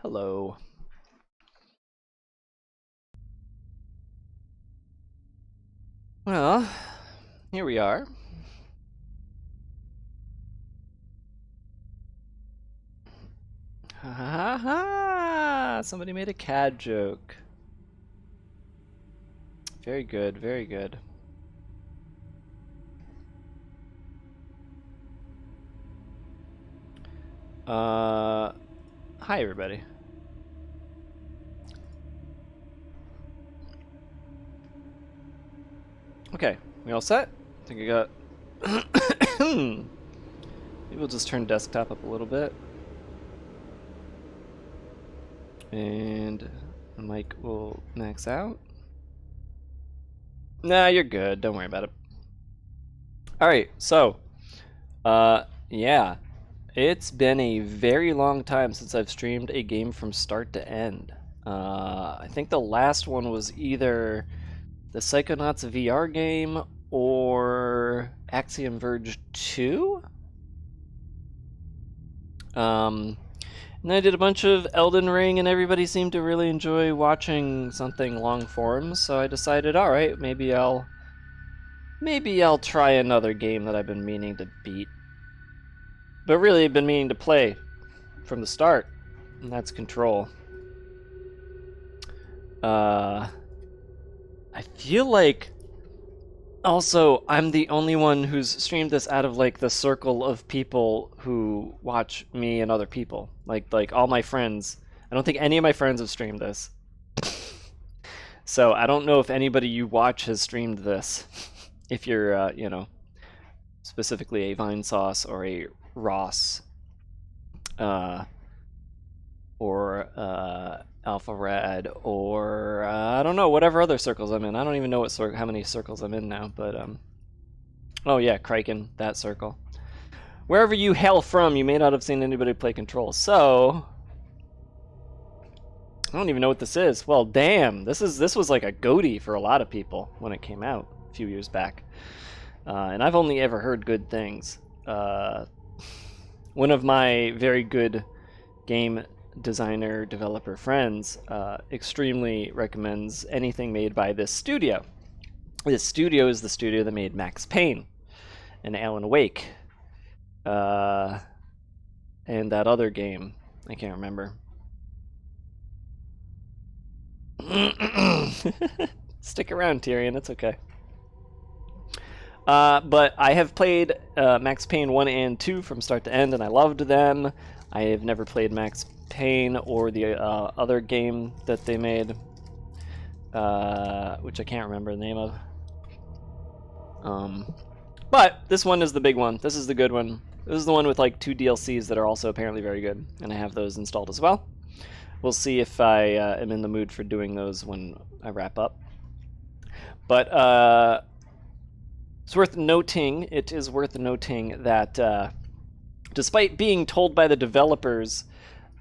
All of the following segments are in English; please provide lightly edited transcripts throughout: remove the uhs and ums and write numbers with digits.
Hello. Well, here we are. Ha ha ha! Somebody made a CAD joke. Very good, very good. Hi everybody. Okay, we all set? I think I got... Maybe we'll just turn desktop up a little bit. And the mic will max out. Nah, you're good. Don't worry about it. Alright, so... yeah. It's been a very long time since I've streamed a game from start to end. I think the last one was either the Psychonauts VR game or Axiom Verge 2? And then I did a bunch of Elden Ring, and everybody seemed to really enjoy watching something long form, so I decided, alright, maybe I'll try another game that I've been meaning to beat. But really, I've been meaning to play from the start, and that's Control. I feel like also I'm the only one who's streamed this out of like the circle of people who watch me and other people. Like all my friends. I don't think any of my friends have streamed this. So I don't know if anybody you watch has streamed this. If you're, you know, specifically a Vinesauce or a Ross, or Alpha Rad, or I don't know, whatever other circles I'm in. I don't even know how many circles I'm in now, but oh yeah, Kraken, that circle. Wherever you hail from, you may not have seen anybody play Control. So I don't even know what this is. Well, damn, this was like a goatee for a lot of people when it came out a few years back, and I've only ever heard good things. One of my very good game designer developer friends extremely recommends anything made by this studio. This studio is the studio that made Max Payne and Alan Wake, and that other game I can't remember. Stick around, Tyrion, it's okay. But I have played Max Payne 1 and 2 from start to end, and I loved them. I have never played Max Payne or the other game that they made, which I can't remember the name of. But this one is the big one. This is the good one. This is the one with like 2 DLCs that are also apparently very good, and I have those installed as well. We'll see if I am in the mood for doing those when I wrap up. But it's worth noting, that despite being told by the developers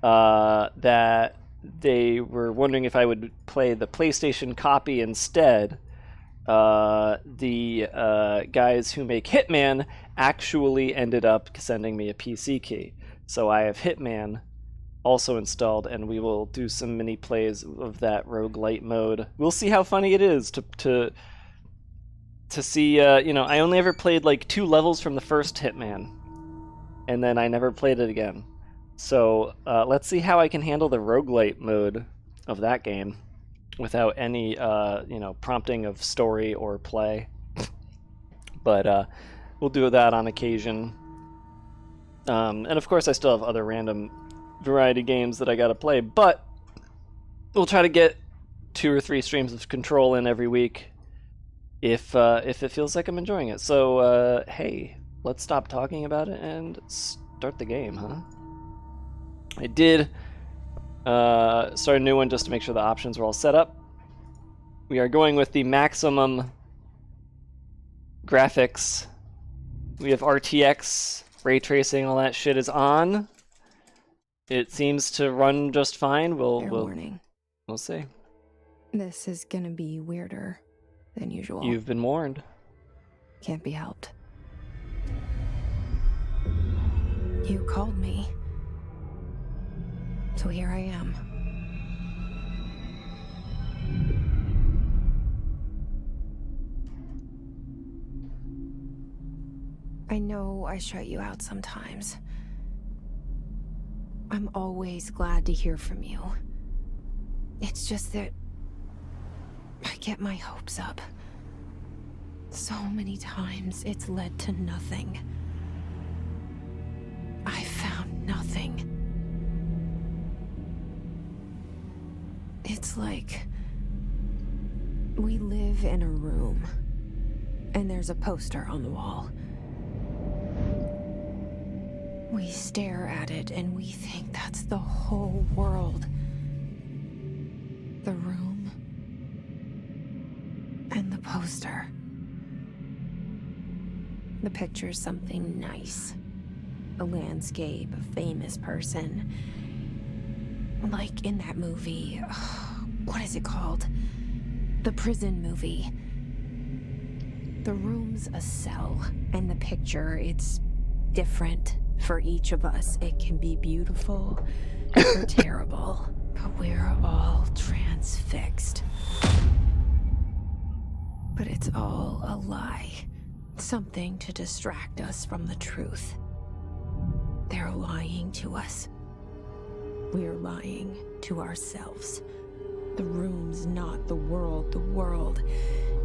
that they were wondering if I would play the PlayStation copy instead, the guys who make Hitman actually ended up sending me a PC key. So I have Hitman also installed, and we will do some mini plays of that roguelite mode. We'll see how funny it is to see, you know, I only ever played like 2 levels from the first Hitman, and then I never played it again. So let's see how I can handle the roguelite mode of that game without any, you know, prompting of story or play. But we'll do that on occasion. And of course I still have other random variety games that I gotta play, but we'll try to get 2 or 3 streams of Control in every week if it feels like I'm enjoying it. So hey, let's stop talking about it and start the game, huh? I did start a new one just to make sure the options were all set up. We are going with the maximum graphics. We have RTX, ray tracing, all that shit is on. It seems to run just fine. Warning. We'll see. This is gonna be weirder than usual. You've been warned. Can't be helped. You called me. So here I am. I know I shut you out sometimes. I'm always glad to hear from you. It's just that I get my hopes up. So many times it's led to nothing. I found nothing. It's like we live in a room, and there's a poster on the wall. We stare at it and we think that's the whole world. The room and the poster. The picture's something nice. A landscape, a famous person. Like in that movie, what is it called? The prison movie. The room's a cell, and the picture, it's different for each of us. It can be beautiful or terrible, but we're all transfixed. But it's all a lie. Something to distract us from the truth. They're lying to us. We're lying to ourselves. The room's not the world. The world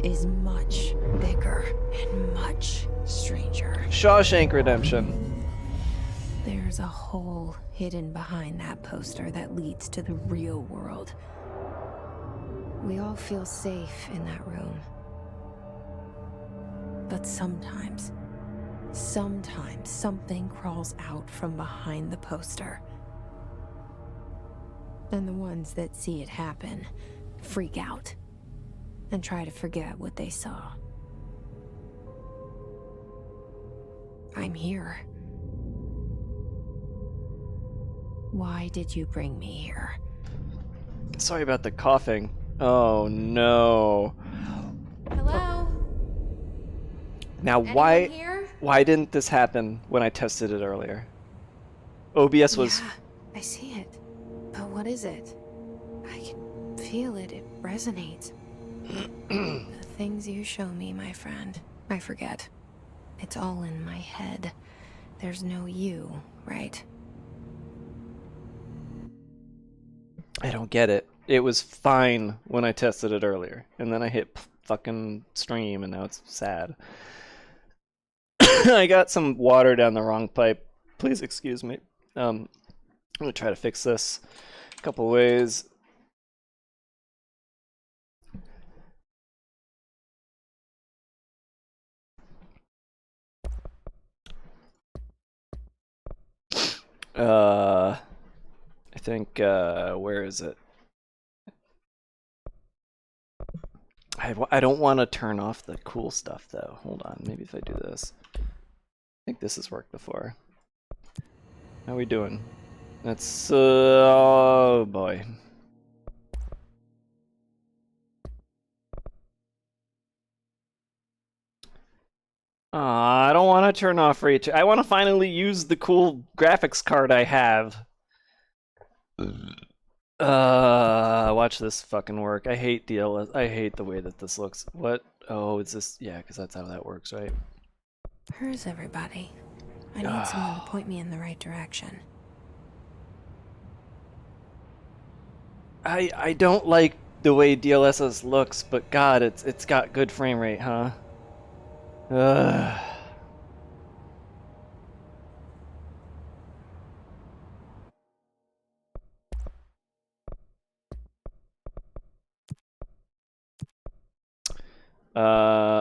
is much bigger and much stranger. Shawshank Redemption. There's a hole hidden behind that poster that leads to the real world. We all feel safe in that room. But sometimes something crawls out from behind the poster. And the ones that see it happen freak out and try to forget what they saw. I'm here. Why did you bring me here? Sorry about the coughing. Oh no. Hello? Now Anyone here? why didn't this happen when I tested it earlier? OBS was... Yeah, I see it. But what is it? I can feel it. It resonates. The things you show me, my friend, I forget. It's all in my head. There's no you, right? I don't get it. It was fine when I tested it earlier, and then I hit fucking stream, and now it's sad. I got some water down the wrong pipe. Please excuse me. I'm gonna try to fix this a couple ways. I think, where is it? I don't want to turn off the cool stuff, though. Hold on, maybe if I do this. I think this has worked before. How are we doing? That's, oh boy. I don't want to turn off Reach. I want to finally use the cool graphics card I have. Watch this fucking work. I hate DLS. I hate the way that this looks. What? Oh, it's this. Yeah, because that's how that works, right? Where's everybody? I need someone to point me in the right direction. I don't like the way DLSS looks, but God, it's got good frame rate, huh?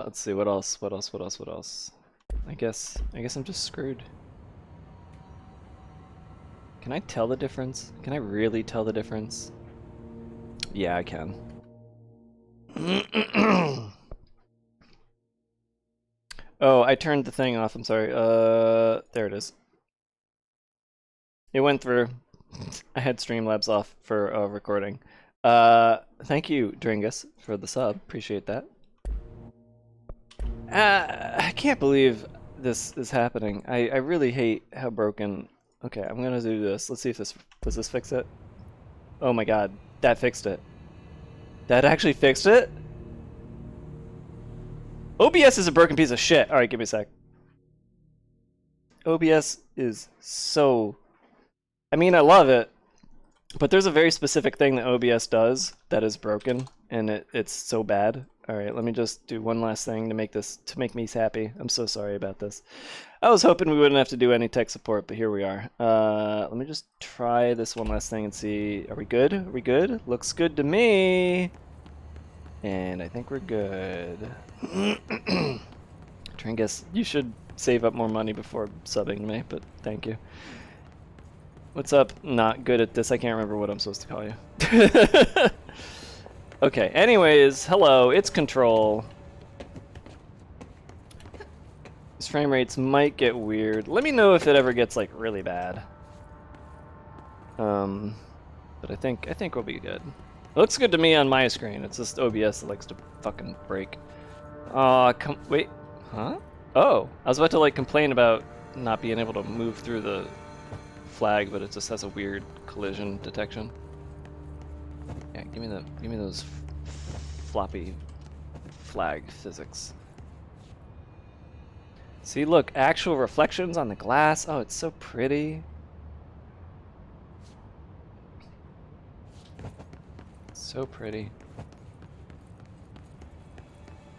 Let's see, what else? I guess I'm just screwed. Can I tell the difference? Can I really tell the difference? Yeah, I can. Oh, I turned the thing off, I'm sorry. There it is. It went through. I had Streamlabs off for recording. Thank you, Dringus, for the sub. Appreciate that. I can't believe this is happening. I really hate how broken... Okay, I'm gonna do this. Let's see if this... Does this fix it? Oh my god, that fixed it. That actually fixed it? OBS is a broken piece of shit. Alright, give me a sec. OBS is so... I mean, I love it, but there's a very specific thing that OBS does that is broken, and it's so bad. Alright, let me just do one last thing to make me happy. I'm so sorry about this. I was hoping we wouldn't have to do any tech support, but here we are. Let me just try this one last thing and see. Are we good? Are we good? Looks good to me. And I think we're good. Tringus, you should save up more money before subbing me, but thank you. What's up? Not good at this. I can't remember what I'm supposed to call you. Okay, anyways, hello, it's Control. These frame rates might get weird. Let me know if it ever gets like really bad. But I think we'll be good. It looks good to me on my screen. It's just OBS that likes to fucking break. Wait, huh? Oh, I was about to like complain about not being able to move through the flag, but it just has a weird collision detection. Yeah, give me those floppy flag physics. See, look, actual reflections on the glass. Oh, it's so pretty. So pretty.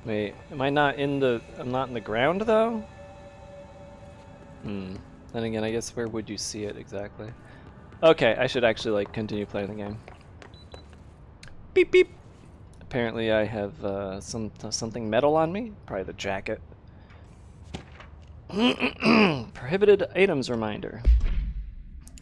Wait, am I not in the... I'm not in the ground, though? Then again, I guess where would you see it exactly? Okay, I should actually, like, continue playing the game. Beep, beep! Apparently I have something metal on me. Probably the jacket. Prohibited items reminder.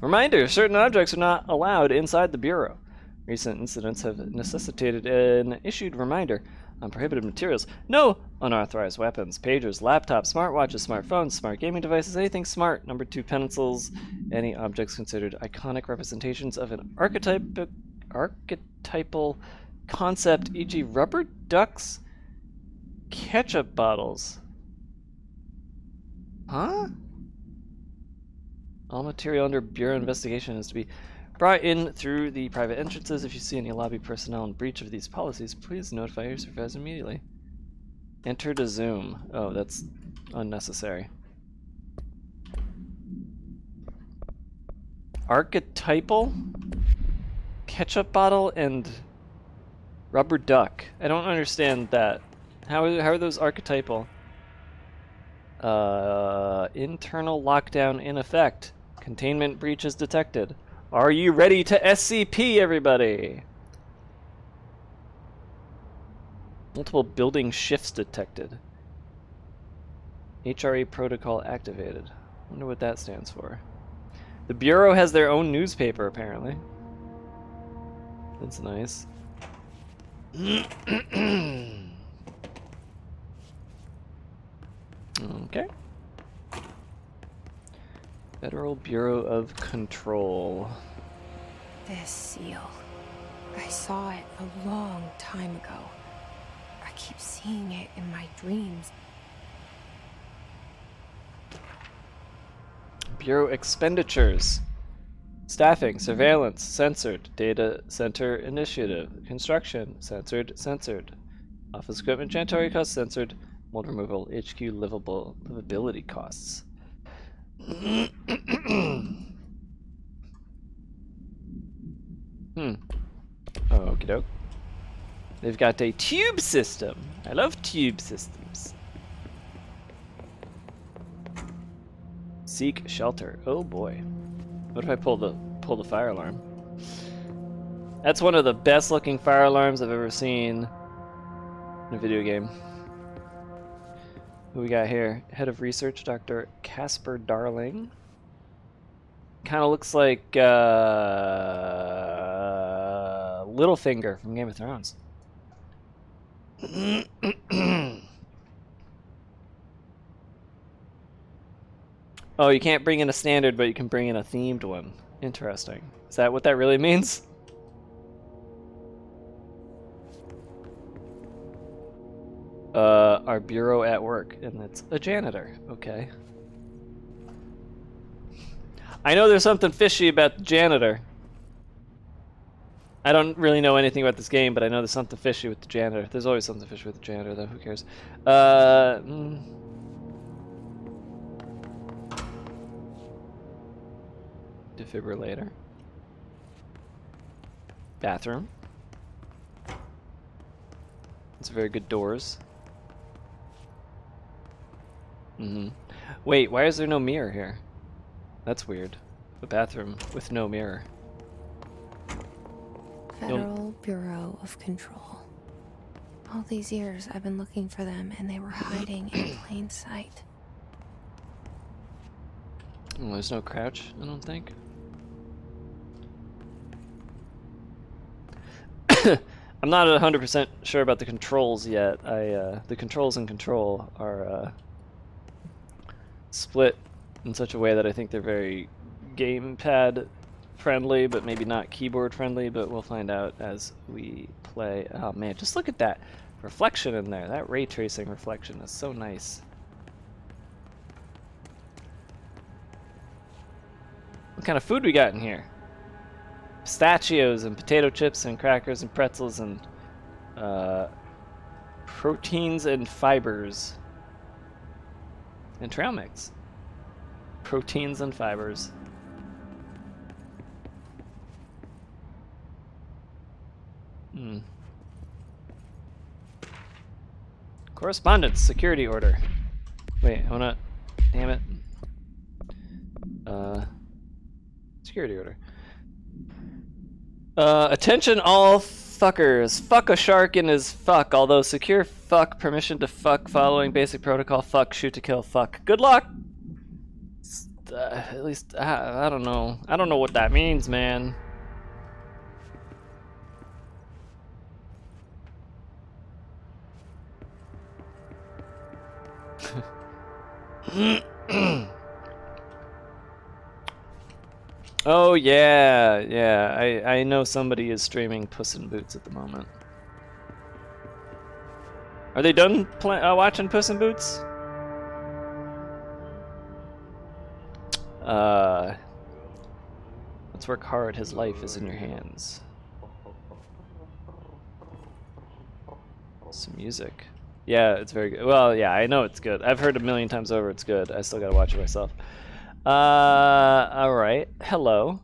Reminder, certain objects are not allowed inside the Bureau. Recent incidents have necessitated an issued reminder on prohibited materials. No unauthorized weapons, pagers, laptops, smartwatches, smartphones, smart gaming devices, anything smart. Number 2, pencils, any objects considered iconic representations of an archetypal concept, e.g. rubber ducks, ketchup bottles. Huh? All material under Bureau investigation is to be brought in through the private entrances. If you see any lobby personnel in breach of these policies, please notify your supervisor immediately. Enter to Zoom. Oh, that's unnecessary. Archetypal? Ketchup bottle and rubber duck. I don't understand that. How are those archetypal? Internal lockdown in effect. Containment breaches detected. Are you ready to SCP, everybody? Multiple building shifts detected. HRA protocol activated. Wonder what that stands for. The Bureau has their own newspaper, apparently. That's nice. Okay. Federal Bureau of Control. This seal. I saw it a long time ago. I keep seeing it in my dreams. Bureau expenditures. Staffing, surveillance, censored. Data center initiative. Construction, censored. Office equipment, janitorial costs, censored. Mold removal, HQ livability costs. Okie doke. They've got a tube system. I love tube systems. Seek shelter. Oh boy. What if I pull the fire alarm? That's one of the best looking fire alarms I've ever seen in a video game. Who we got here? Head of research, Dr. Casper Darling. Kind of looks like Littlefinger from Game of Thrones. Oh, you can't bring in a standard, but you can bring in a themed one. Interesting. Is that what that really means? Our bureau at work, and it's a janitor. Okay. I know there's something fishy about the janitor. I don't really know anything about this game, but I know there's something fishy with the janitor. There's always something fishy with the janitor, though. Who cares? Defibrillator. Bathroom. It's very good doors. Wait, why is there no mirror here? That's weird. A bathroom with no mirror. Federal Bureau of Control. All these years I've been looking for them and they were hiding in plain sight. Oh, there's no crouch, I don't think. I'm not 100% sure about the controls yet. The controls in Control are split in such a way that I think they're very gamepad friendly, but maybe not keyboard friendly, but we'll find out as we play. Oh man, just look at that reflection in there. That ray tracing reflection is so nice. What kind of food we got in here? Pistachios and potato chips and crackers and pretzels and proteins and fibers. And trail mix. Proteins and fibers. Correspondence, security order. Wait, I wanna... Damn it. Security order. Attention all fuckers. Fuck a shark in his fuck. Although secure fuck, permission to fuck, following basic protocol, fuck, shoot to kill, fuck. Good luck! At least, I don't know. I don't know what that means, man. Oh yeah. I know somebody is streaming Puss in Boots at the moment. Are they done watching Puss in Boots? Let's work hard. His life is in your hands. Some music. Yeah, it's very good. Well, yeah, I know it's good. I've heard a million times over it's good. I still gotta watch it myself. Alright. Hello.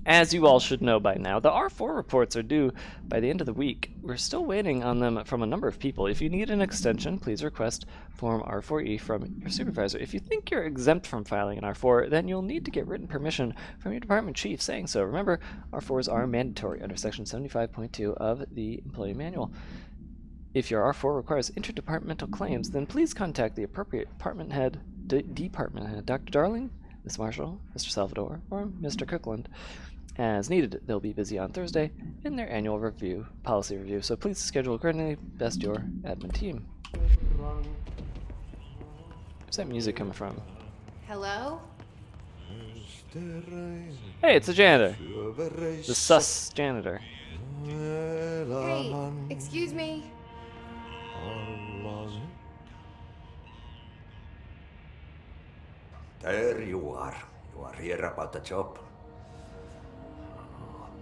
As you all should know by now, the R4 reports are due by the end of the week. We're still waiting on them from a number of people. If you need an extension, please request Form R4E from your supervisor. If you think you're exempt from filing an R4, then you'll need to get written permission from your department chief saying so. Remember, R4s are mandatory under Section 75.2 of the Employee Manual. If your R4 requires interdepartmental claims, then please contact the appropriate department head, Dr. Darling, Ms. Marshall, Mr. Salvador, or Mr. Cookland. As needed, they'll be busy on Thursday in their annual policy review, so please schedule accordingly. Best, your admin team. Where's that music coming from? Hello? Hey, it's the janitor. The sus janitor. Hey, excuse me. There you are. You are here about the job.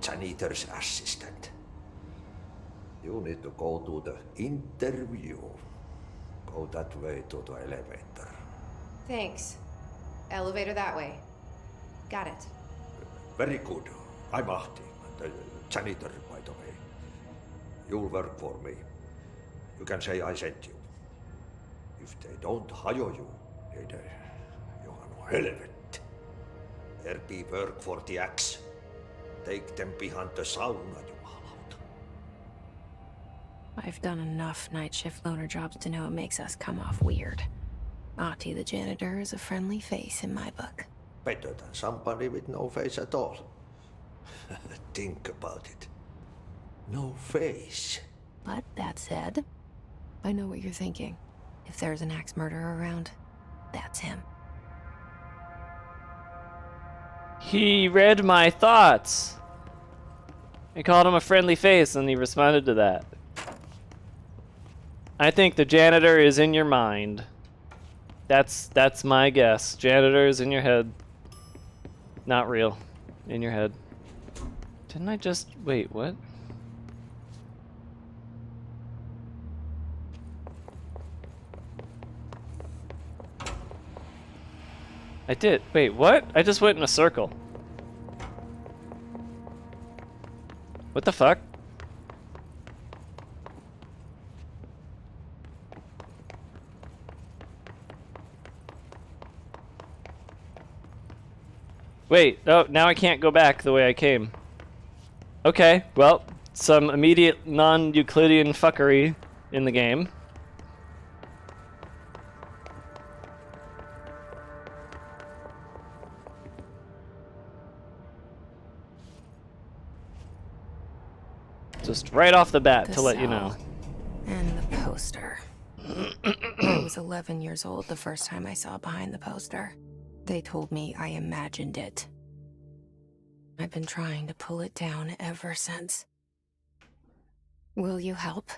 Janitor's assistant. You need to go to the interview. Go that way to the elevator. Thanks. Elevator that way. Got it. Very good. I'm Ahti, the janitor, by the way. You'll work for me. You can say I sent you. If they don't hire you, then you are no helvet. There be work for the axe. Take them behind the sauna, jumalauta. I've done enough night shift loner jobs to know it makes us come off weird. Ahti the janitor is a friendly face in my book. Better than somebody with no face at all. Think about it. No face. But that said, I know what you're thinking. If there's an axe murderer around, that's him. He read my thoughts. I called him a friendly face and he responded to that. I think the janitor is in your mind. That's my guess. Janitor is in your head. Not real. In your head. Didn't I just... Wait, what? I did. Wait, what? I just went in a circle. What the fuck? Wait, oh, now I can't go back the way I came. Okay, well, some immediate non-Euclidean fuckery in the game. Just right off the bat The to let you know. cell and the poster. I was 11 years old the first time I saw behind the poster. They told me I imagined it. I've been trying to pull it down ever since. Will you help?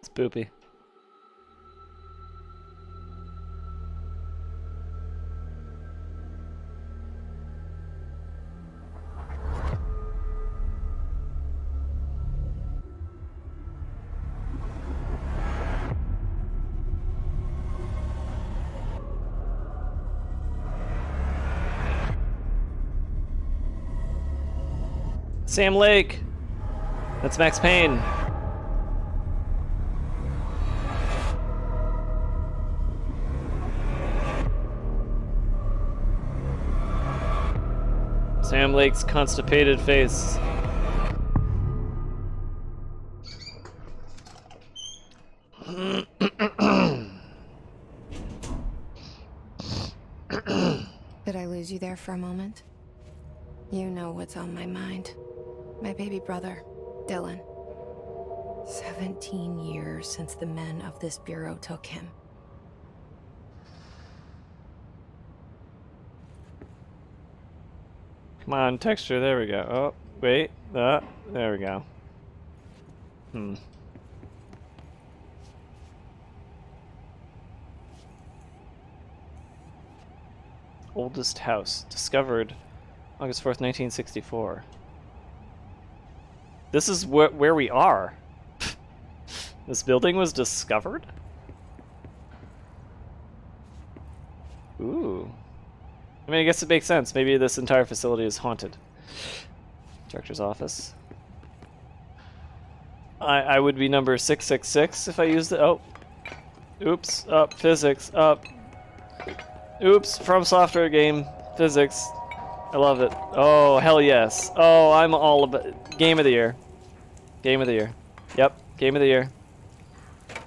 It's poopy. Sam Lake! That's Max Payne. Sam Lake's constipated face. Did I lose you there for a moment? You know what's on my mind. My baby brother, Dylan. 17 years since the men of this bureau took him. Come on, texture, there we go. Oh, wait, there we go. Oldest house, discovered August 4th, 1964. This is where we are. This building was discovered? Ooh. I mean, I guess it makes sense. Maybe this entire facility is haunted. Director's office. I would be number 666 if I used it. Oh. Oops. Up. Physics. Up. Oops. From software game. Physics. I love it. Oh, hell yes. Oh, I'm all about... Game of the year. Game of the year. Yep. Game of the year.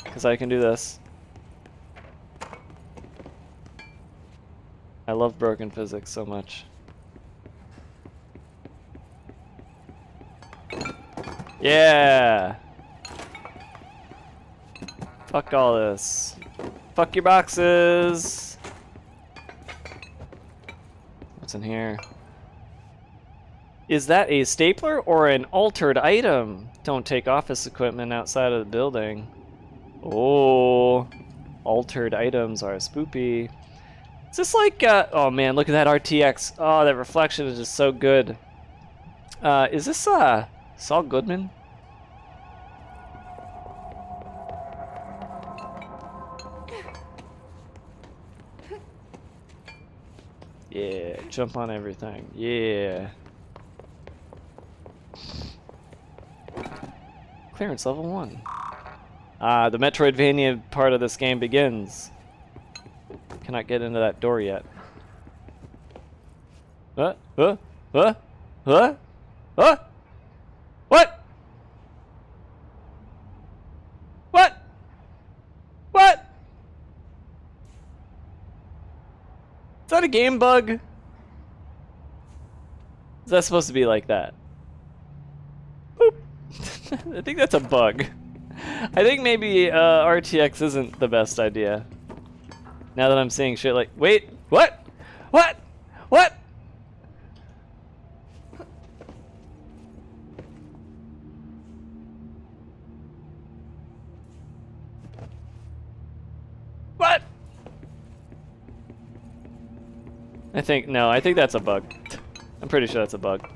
Because I can do this. I love broken physics so much. Yeah! Fuck all this. Fuck your boxes! What's in here? Is that a stapler or an altered item? Don't take office equipment outside of the building. Oh, altered items are spoopy. Is this like, oh man, look at that RTX. Oh, that reflection is just so good. Is this, Saul Goodman? Yeah, jump on everything. Yeah. Clearance level 1. The Metroidvania part of this game begins. Cannot get into that door yet. What? What? What? What? What? What? What? What? Is that a game bug? Is that supposed to be like that? Boop. I think that's a bug. I think maybe RTX isn't the best idea. Now that I'm seeing shit like, wait, what? What? What? I think that's a bug. I'm pretty sure that's a bug.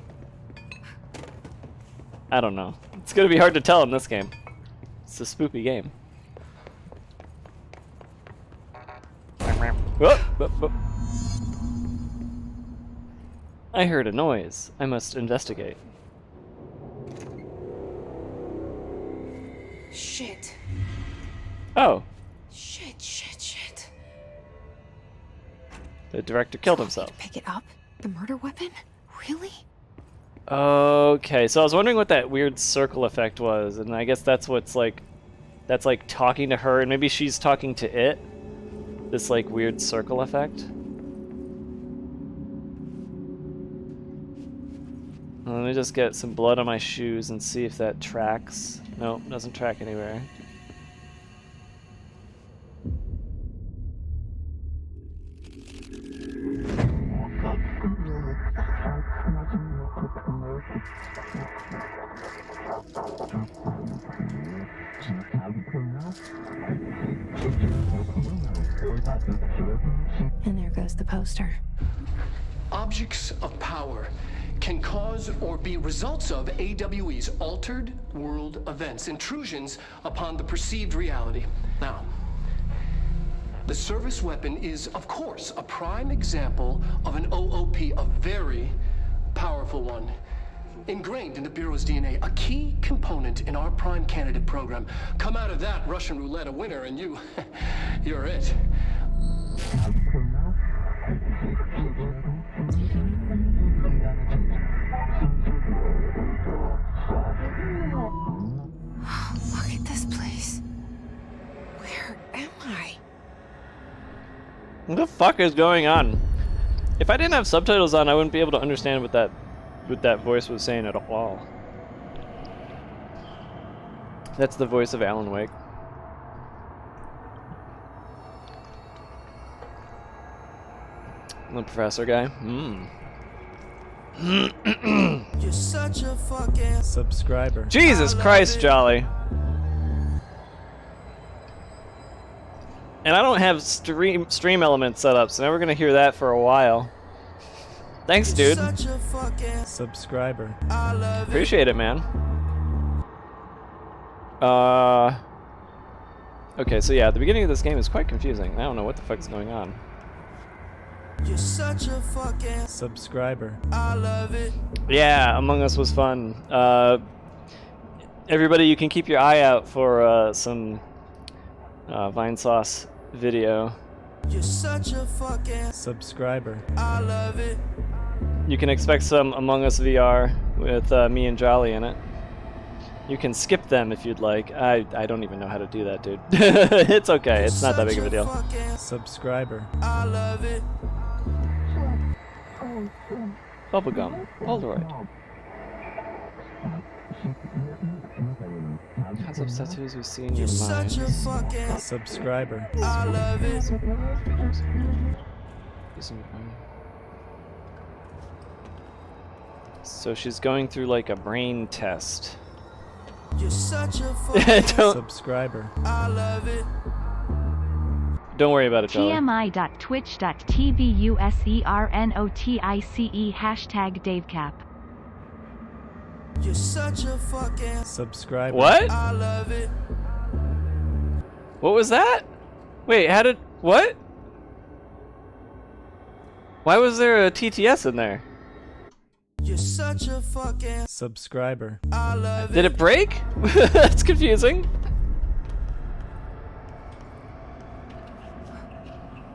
I don't know. It's gonna be hard to tell in this game. It's a spoopy game. Whoop, whoop, whoop. I heard a noise. I must investigate. Shit. Oh, Shit. the director killed Want me himself. to pick it up? The murder weapon? Really? Okay, so I was wondering what that weird circle effect was, and I guess that's what's like, that's like talking to her, and maybe she's talking to it. This like weird circle effect. Let me just get some blood on my shoes and see if that tracks. Nope, doesn't track anywhere. And there goes the poster. Objects of power can cause or be results of AWE's altered world events, intrusions upon the perceived reality. Now, the service weapon is, of course, a prime example of an OOP, a very powerful one. Ingrained in the Bureau's DNA, a key component in our prime candidate program. Come out of that Russian roulette a winner and you're it. Look at this place. Where am I? What the fuck is going on? If I didn't have subtitles on, I wouldn't be able to understand what that voice was saying at all. That's the voice of Alan Wake. The professor guy. You're such a fucking subscriber. Jesus Christ, Jolly. And I don't have stream elements set up, so now we're gonna hear that for a while. Thanks, dude. such a fucking Subscriber. I love it. Appreciate it, man. Okay, so yeah, the beginning of this game is quite confusing. I don't know what the fuck is going on. You're such a fucking Subscriber. I love it. Yeah, Among Us was fun. Everybody, you can keep your eye out for some Vine Sauce video. You're such a fucking Subscriber. I love it. You can expect some Among Us VR with me and Jolly in it. You can skip them if you'd like. I don't even know how to do that, dude. It's okay. It's not that big of a deal. Subscriber. I love it. Bubblegum. Polaroid. Concept tattoos we see in your You're such a mind. fucking Subscriber. I love it. So she's going through like a brain test. You're such a fucking don't Subscriber. I love it. worry about it, Jolly. TMI.twitch.tv USERNOTICE hashtag DaveCap. You're such a fucking Subscriber. What? I love it. What was that? Wait, how did... What? Why was there a TTS in there? You're such a fucking Subscriber. I love Did it break? That's confusing.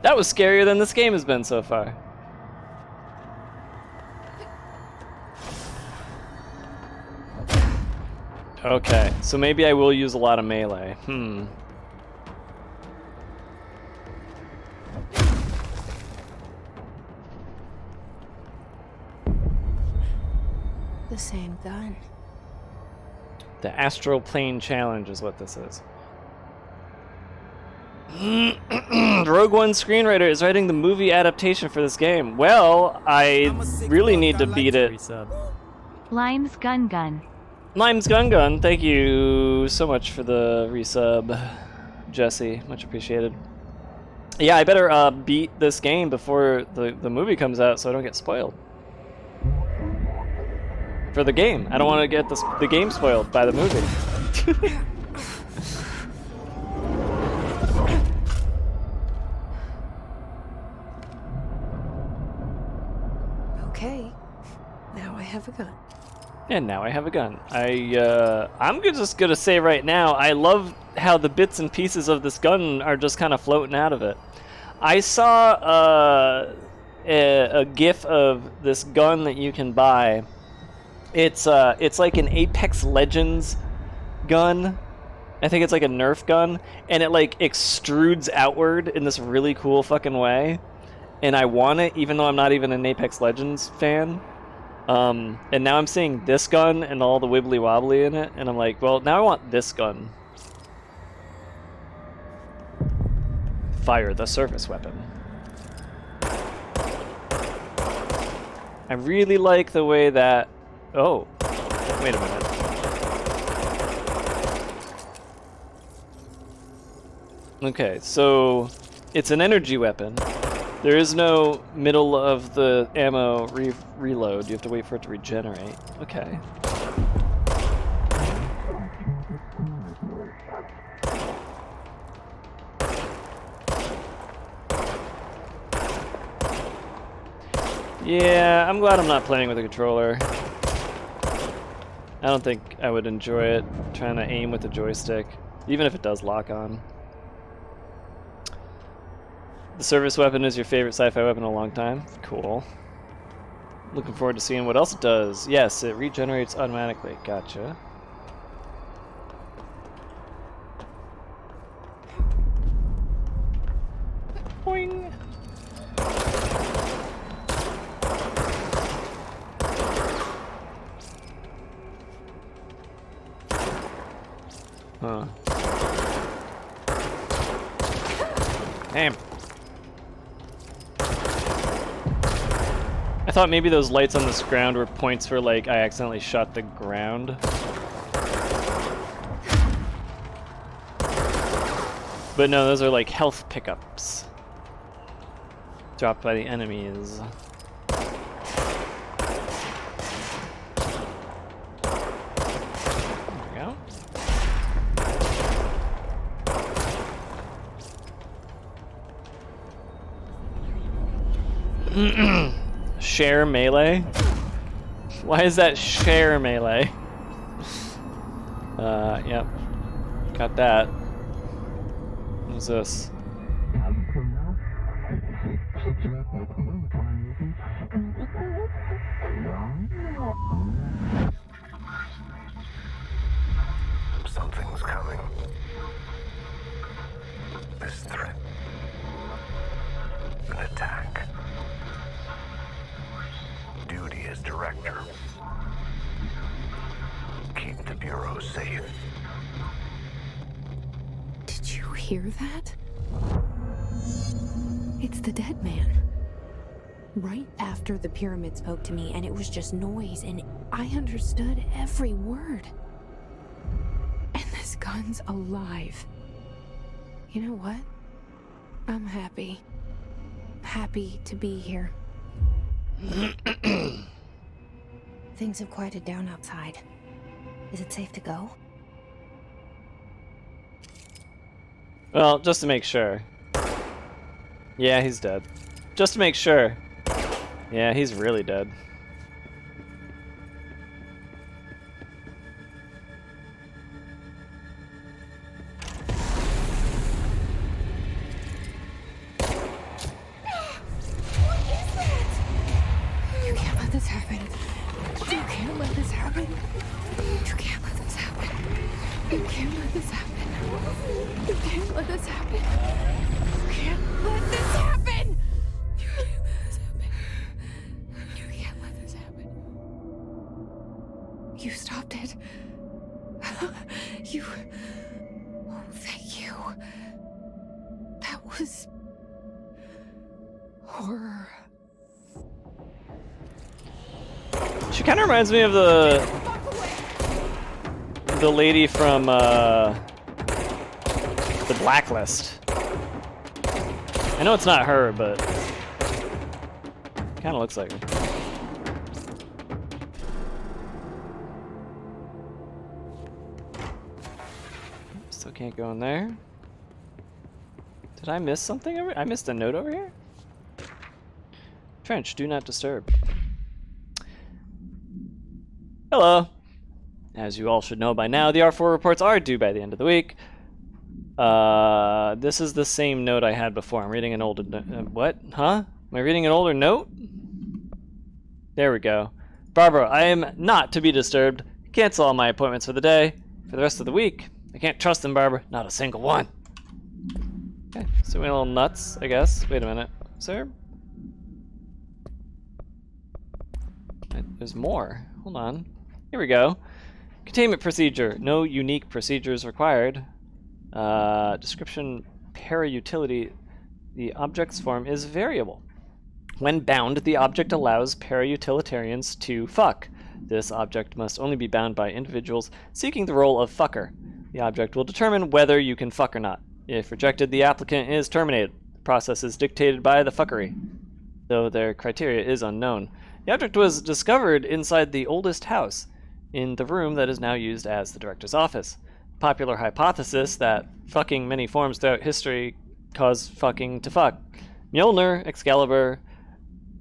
That was scarier than this game has been so far. Okay, so maybe I will use a lot of melee. The same gun. The Astral Plane Challenge is what this is. Rogue One screenwriter is writing the movie adaptation for this game. Well, I really need to beat it. Resub. Limes Gun Gun. Limes Gun Gun, thank you so much for the resub, Jesse. Much appreciated. Yeah, I better beat this game before the movie comes out so I don't get spoiled. For the game. I don't want to get the game spoiled by the movie. Okay, now I have a gun. And now I have a gun. I'm just gonna say right now, I love how the bits and pieces of this gun are just kind of floating out of it. I saw a GIF of this gun that you can buy. It's like an Apex Legends gun. I think it's like a Nerf gun, and it like extrudes outward in this really cool fucking way. And I want it, even though I'm not even an Apex Legends fan. And now I'm seeing this gun and all the wibbly wobbly in it, and I'm like, well, now I want this gun. Fire the service weapon. I really like the way that... Oh, wait a minute. Okay, so it's an energy weapon. There is no middle of the ammo reload. You have to wait for it to regenerate. Okay. Yeah, I'm glad I'm not playing with a controller. I don't think I would enjoy it trying to aim with the joystick, even if it does lock on. The service weapon is your favorite sci-fi weapon in a long time. Cool. Looking forward to seeing what else it does. Yes, it regenerates automatically. Gotcha. Boing. Huh. Damn. I thought maybe those lights on this ground were points where, like, I accidentally shot the ground. But no, those are like health pickups. Dropped by the enemies. There we go. Share melee? Why is that share melee? Yep. Got that. What's this? Something's coming. This threat. An attack. Duty as director. Keep the Bureau safe. Did you hear that? It's the dead man. Right after the pyramid spoke to me, and it was just noise, and I understood every word. And this gun's alive. You know what? I'm happy. Happy to be here. Things have quieted down outside. Is it safe to go? Well, just to make sure. Yeah, he's dead. Just to make sure. Yeah, he's really dead. You can't let this happen. You can't let this happen. You can't let this happen. You can't let this happen. You can't let this happen. You can't let this happen. You can't let this happen. You can't let this happen. You stopped it. You... Oh, thank you. That was... horror. She kind of reminds me of the lady from the Blacklist. I know it's not her, but kind of looks like her. Still can't go in there. Did I miss something over? I missed a note over here? Trench, do not disturb. Hello. As you all should know by now, the R4 reports are due by the end of the week. This is the same note I had before. I'm reading an older what? Huh? Am I reading an older note? There we go. Barbara, I am not to be disturbed. Cancel all my appointments for the day. For the rest of the week. I can't trust them, Barbara. Not a single one. Okay, so we're a little nuts, I guess. Wait a minute. Sir? There's more. Hold on. Here we go. Containment procedure. No unique procedures required. Description para-utility. The object's form is variable. When bound, the object allows para-utilitarians to fuck. This object must only be bound by individuals seeking the role of fucker. The object will determine whether you can fuck or not. If rejected, the applicant is terminated. The process is dictated by the fuckery, though their criteria is unknown. The object was discovered inside the oldest house, in the room that is now used as the director's office. Popular hypothesis that fucking many forms throughout history cause fucking to fuck. Mjolnir, Excalibur,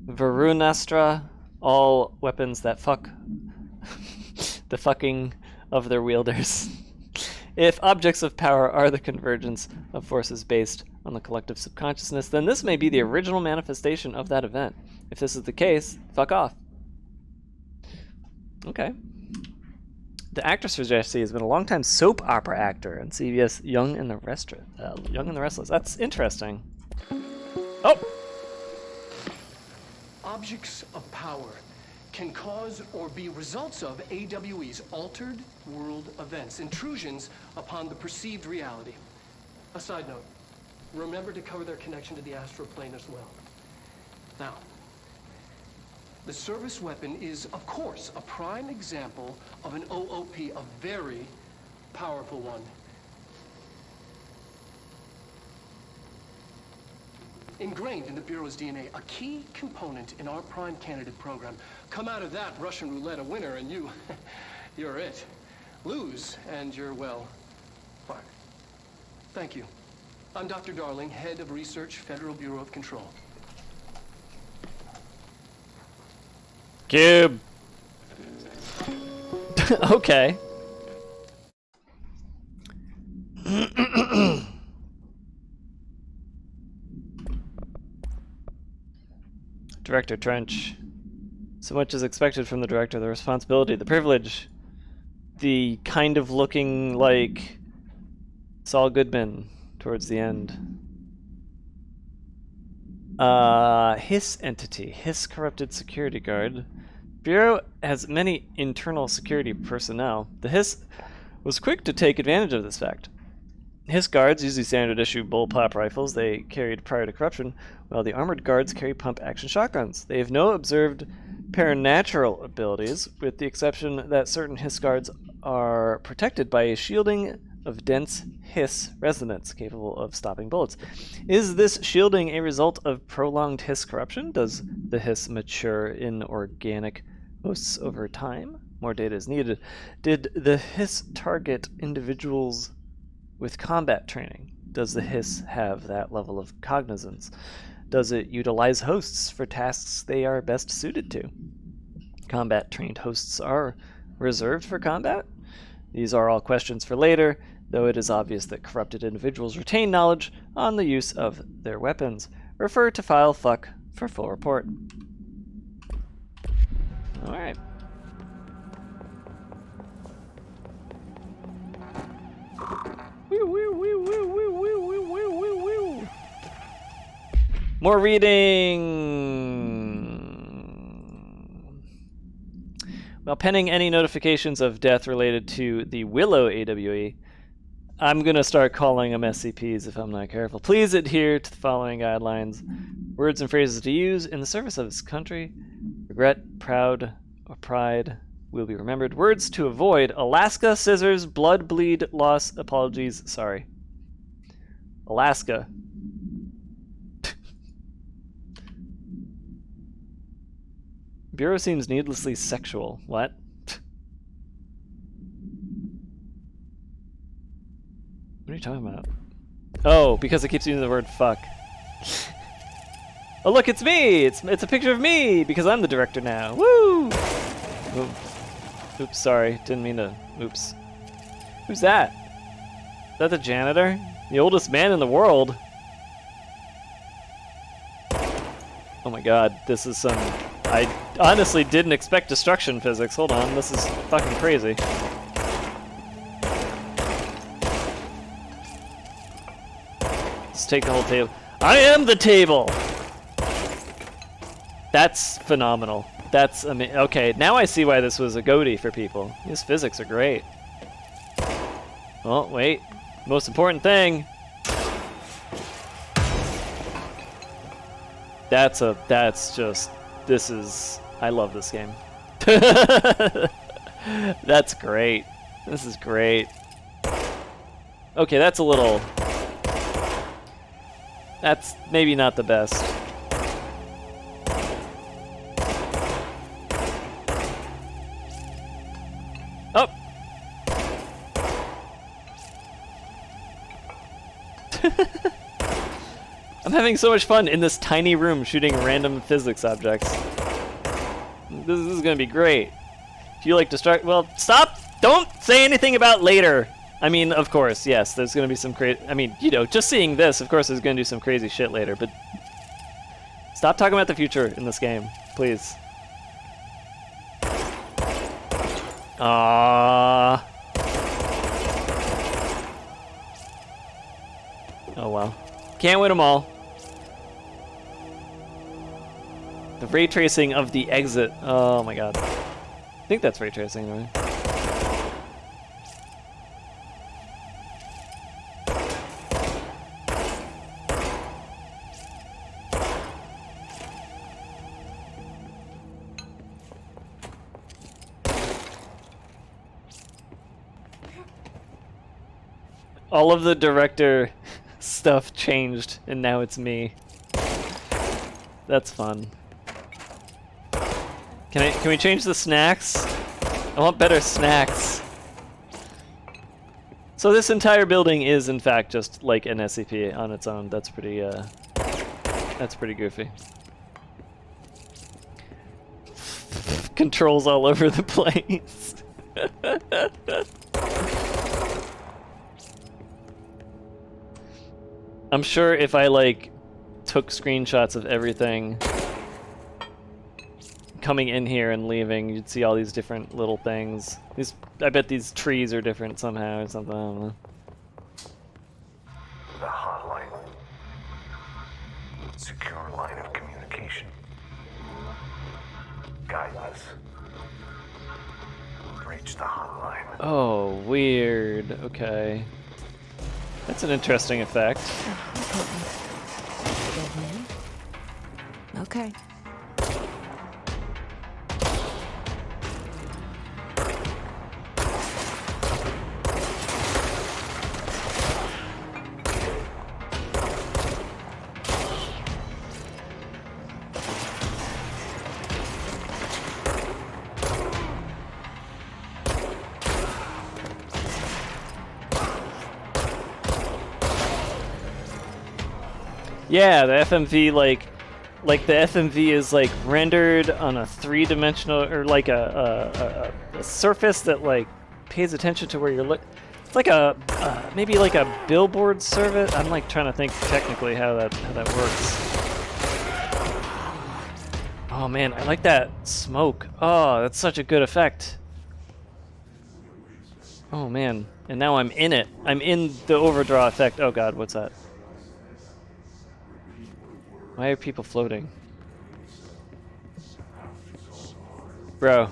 Varunastra, all weapons that fuck the fucking of their wielders. If objects of power are the convergence of forces based on the collective subconsciousness, then this may be the original manifestation of that event. If this is the case, fuck off. Okay. The actress for Jessie has been a longtime soap opera actor on CBS Young and the Restless. That's interesting. Oh! Objects of power can cause or be results of AWE's altered world events, intrusions upon the perceived reality. A side note, remember to cover their connection to the astral plane as well. Now, the service weapon is, of course, a prime example of an OOP, a very powerful one. Ingrained in the Bureau's DNA, a key component in our prime candidate program. Come out of that Russian roulette a winner and you're it. Lose and you're, well, fired. Thank you. I'm Dr. Darling, Head of Research, Federal Bureau of Control. Cube. Okay. Director Trench. So much is expected from the director. The responsibility, the privilege, the kind of looking like Saul Goodman towards the end. Hiss entity. Hiss corrupted security guard. Bureau has many internal security personnel. The Hiss was quick to take advantage of this fact. Hiss guards, usually standard issue bullpup rifles they carried prior to corruption, while the armored guards carry pump action shotguns. They have no observed paranatural abilities, with the exception that certain Hiss guards are protected by a shielding of dense Hiss resonance capable of stopping bullets. Is this shielding a result of prolonged Hiss corruption? Does the Hiss mature in organic hosts over time? More data is needed. Did the Hiss target individuals with combat training? Does the Hiss have that level of cognizance? Does it utilize hosts for tasks they are best suited to? Combat-trained hosts are reserved for combat? These are all questions for later, though it is obvious that corrupted individuals retain knowledge on the use of their weapons. Refer to file fuck for full report. Alright. More reading. While pending any notifications of death related to the Willow AWE, I'm going to start calling them SCPs if I'm not careful. Please adhere to the following guidelines. Words and phrases to use in the service of his country. Regret, proud, or pride will be remembered. Words to avoid: Alaska, scissors, blood, bleed, loss, apologies, sorry. Alaska. Bureau seems needlessly sexual. What? What are you talking about? Oh, because it keeps using the word fuck. Oh look, it's me! It's a picture of me because I'm the director now. Woo! Oops, sorry, didn't mean to. Oops. Who's that? Is that the janitor? The oldest man in the world? Oh my god, this is some... I honestly didn't expect destruction physics. Hold on, this is fucking crazy. Let's take the whole table. I am the table! That's phenomenal. That's amazing. Okay, now I see why this was a goatee for people. These physics are great. Oh, wait. Most important thing. That's just, this is, I love this game. That's great. This is great. Okay, that's a little, that's maybe not the best. Oh! I'm having so much fun in this tiny room shooting random physics objects. This is gonna be great. If you like destruct, well, stop! Don't say anything about later! I mean, of course, yes, there's gonna be some I mean, you know, just seeing this, of course, there's gonna do some crazy shit later, but stop talking about the future in this game, please. Ah. Oh well. Can't win them all. The ray tracing of the exit. Oh my god. I think that's ray tracing anyway. All of the director stuff changed, and now it's me. That's fun. Can we change the snacks? I want better snacks. So this entire building is in fact just like an SCP on its own. That's pretty goofy. Controls all over the place. I'm sure if I like took screenshots of everything coming in here and leaving, you'd see all these different little things. I bet these trees are different somehow or something, I don't know. The hotline. Secure line of communication. Guide us. Reach the hotline. Oh, weird. Okay. That's an interesting effect. Okay. Yeah, the FMV like the FMV is like rendered on a three-dimensional or like a surface that like pays attention to where you're looking. It's like a maybe like a billboard service. I'm like trying to think technically how that works. Oh man, I like that smoke. Oh, that's such a good effect. Oh man, and now I'm in it. I'm in the overdraw effect. Oh god, what's that? Why are people floating? Bro.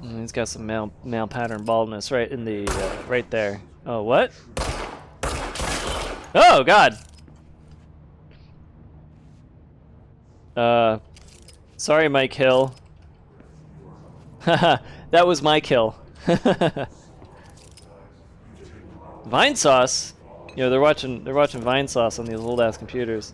He's got some male pattern baldness right in the, right there. Oh, what? Oh, God! Sorry, Mike Hill. Haha, that was my kill. Vine sauce? You know, they're watching Vine sauce on these old ass computers.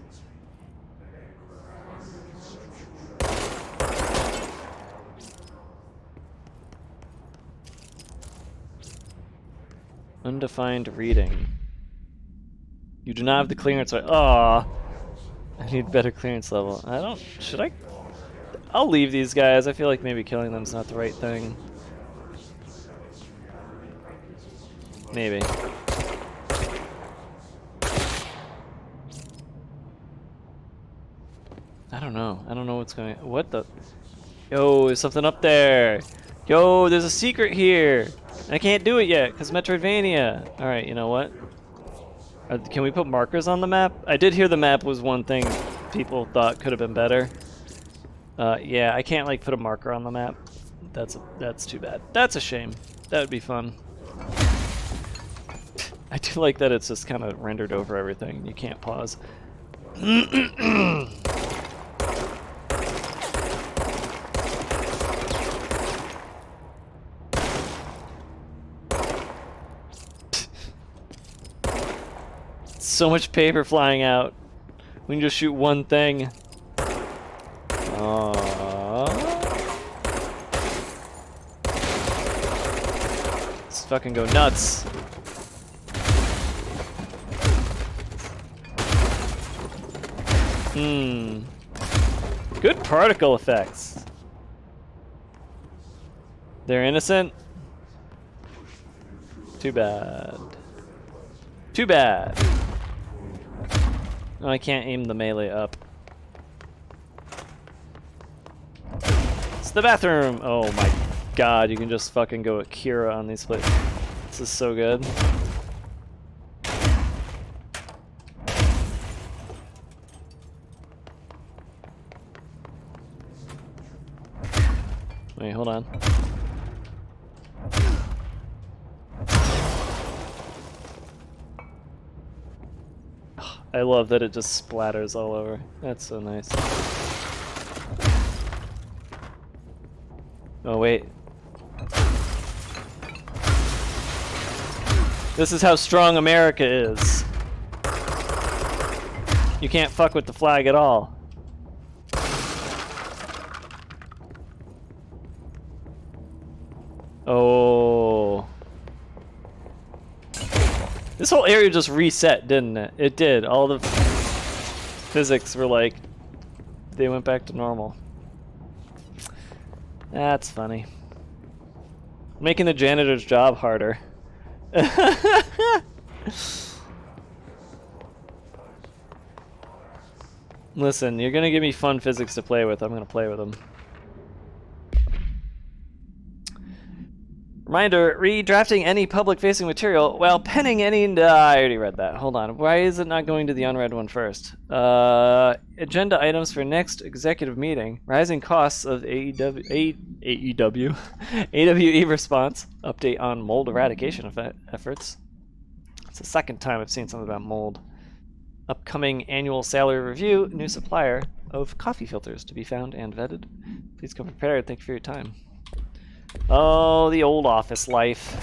Undefined reading. You do not have the clearance. Aw. I need better clearance level. I don't... Should I... I'll leave these guys. I feel like maybe killing them's not the right thing. Maybe. I don't know. I don't know what's going on. What the... Yo, there's something up there. Yo, there's a secret here. I can't do it yet, because Metroidvania. Alright, you know what? Can we put markers on the map? I did hear the map was one thing people thought could have been better. Yeah, I can't like put a marker on the map. That's too bad. That's a shame. That would be fun. I do like that it's just kind of rendered over everything. You can't pause. So much paper flying out. We can just shoot one thing. Let's fucking go nuts. Good particle effects. They're innocent? Too bad. Too bad. Oh, I can't aim the melee up. It's the bathroom! Oh my god, you can just fucking go Akira on these places. This is so good. Wait, hold on. I love that it just splatters all over. That's so nice. Oh, wait. This is how strong America is. You can't fuck with the flag at all. Oh. This whole area just reset, didn't it? It did. All the physics were like, they went back to normal. That's funny. Making the janitor's job harder. Listen, you're gonna give me fun physics to play with. I'm gonna play with them. Reminder, redrafting any public-facing material while penning any... I already read that. Hold on. Why is it not going to the unread one first? Agenda items for next executive meeting. Rising costs of AEW response. Update on mold eradication efforts. It's the second time I've seen something about mold. Upcoming annual salary review. New supplier of coffee filters to be found and vetted. Please come prepared. Thank you for your time. Oh, the old office life.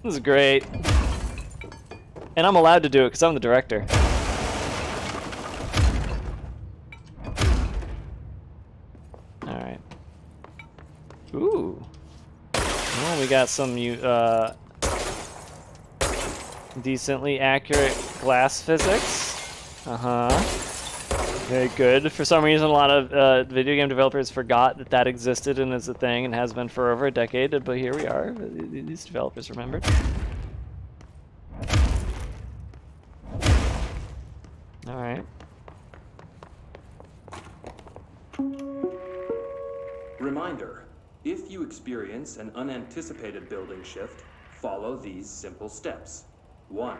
This is great. And I'm allowed to do it because I'm the director. Alright. Ooh. Well, we got some decently accurate glass physics. Very good. For some reason, a lot of video game developers forgot that that existed and is a thing and has been for over a decade, but here we are. These developers remembered. Alright. Reminder. If you experience an unanticipated building shift, follow these simple steps. 1.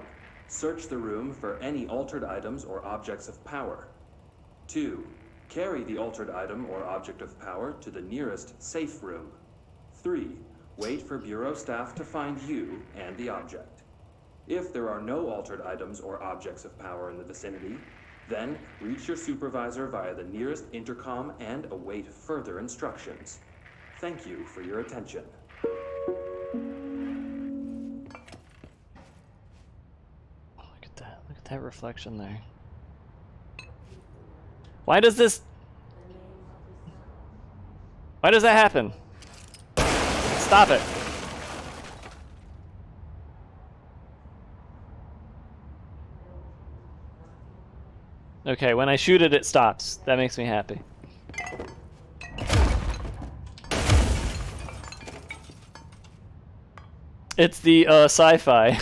Search the room for any altered items or objects of power. 2. Carry the altered item or object of power to the nearest safe room. 3. Wait for Bureau staff to find you and the object. If there are no altered items or objects of power in the vicinity, then reach your supervisor via the nearest intercom and await further instructions. Thank you for your attention. Oh my that reflection there. Why does this... Why does that happen? Stop it. Okay, when I shoot it, it stops. That makes me happy. It's the sci-fi.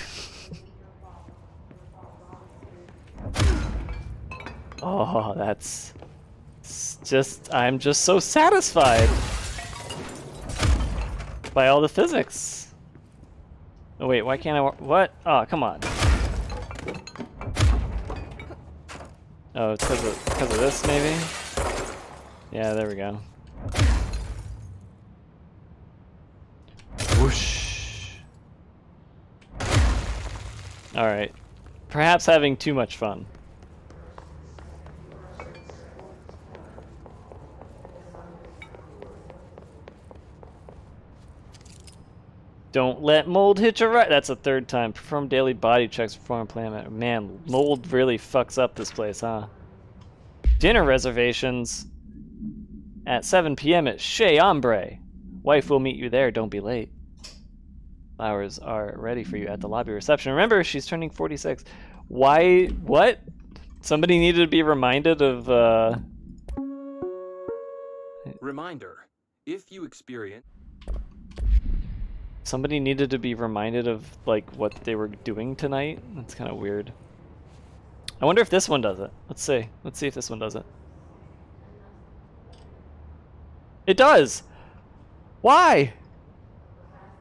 Oh, that's just, I'm just so satisfied by all the physics. Oh wait, why can't I, what? Oh, come on. Oh, it's because of this, maybe? Yeah, there we go. Whoosh. Alright. Perhaps having too much fun. Don't let mold hitch a ride. That's the third time. Perform daily body checks before employment. Man, mold really fucks up this place, huh? Dinner reservations at 7 p.m. at Chez Hombre. Wife will meet you there. Don't be late. Flowers are ready for you at the lobby reception. Remember, she's turning 46. Why? What? Somebody needed to be reminded of, Reminder, if you experience... Somebody needed to be reminded of, like, what they were doing tonight? That's kind of weird. I wonder if this one does it. Let's see. Let's see if this one does it. It does! Why?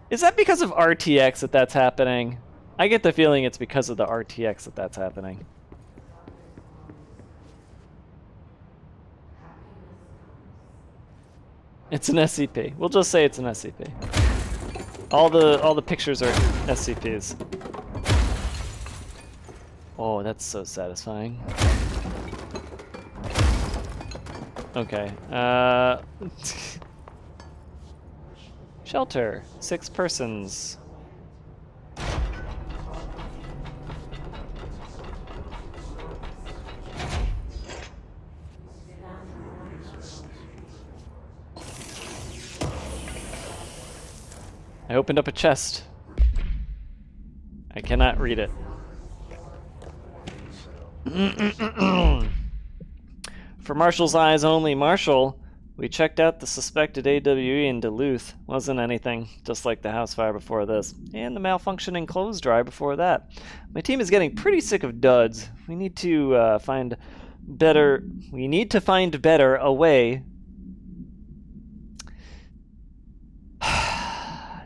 Is that because of RTX that that's happening? I get the feeling it's because of the RTX that that's happening. It's an SCP. We'll just say it's an SCP. All the pictures are SCPs. Oh, that's so satisfying. Okay. Shelter. 6 persons. I opened up a chest. I cannot read it. For Marshall's eyes only, Marshall, we checked out the suspected AWE in Duluth. Wasn't anything, just like the house fire before this, and the malfunctioning clothes dryer before that. My team is getting pretty sick of duds. We need to find better a way.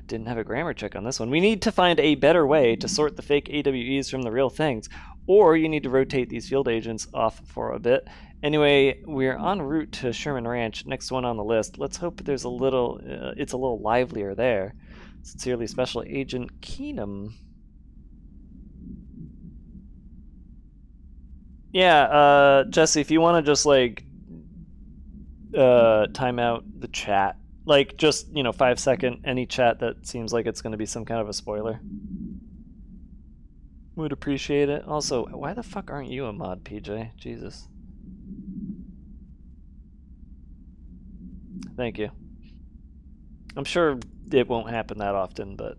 Didn't have a grammar check on this one. We need to find a better way to sort the fake AWEs from the real things, or you need to rotate these field agents off for a bit. Anyway, we're en route to Sherman Ranch, next one on the list. Let's hope there's a little, it's a little livelier there. Sincerely, Special Agent Keenum. Yeah, Jesse, if you want to just like time out the chat. Like, just, 5-second, any chat that seems like it's going to be some kind of a spoiler. Would appreciate it. Also, why the fuck aren't you a mod, PJ? Jesus. Thank you. I'm sure it won't happen that often, but...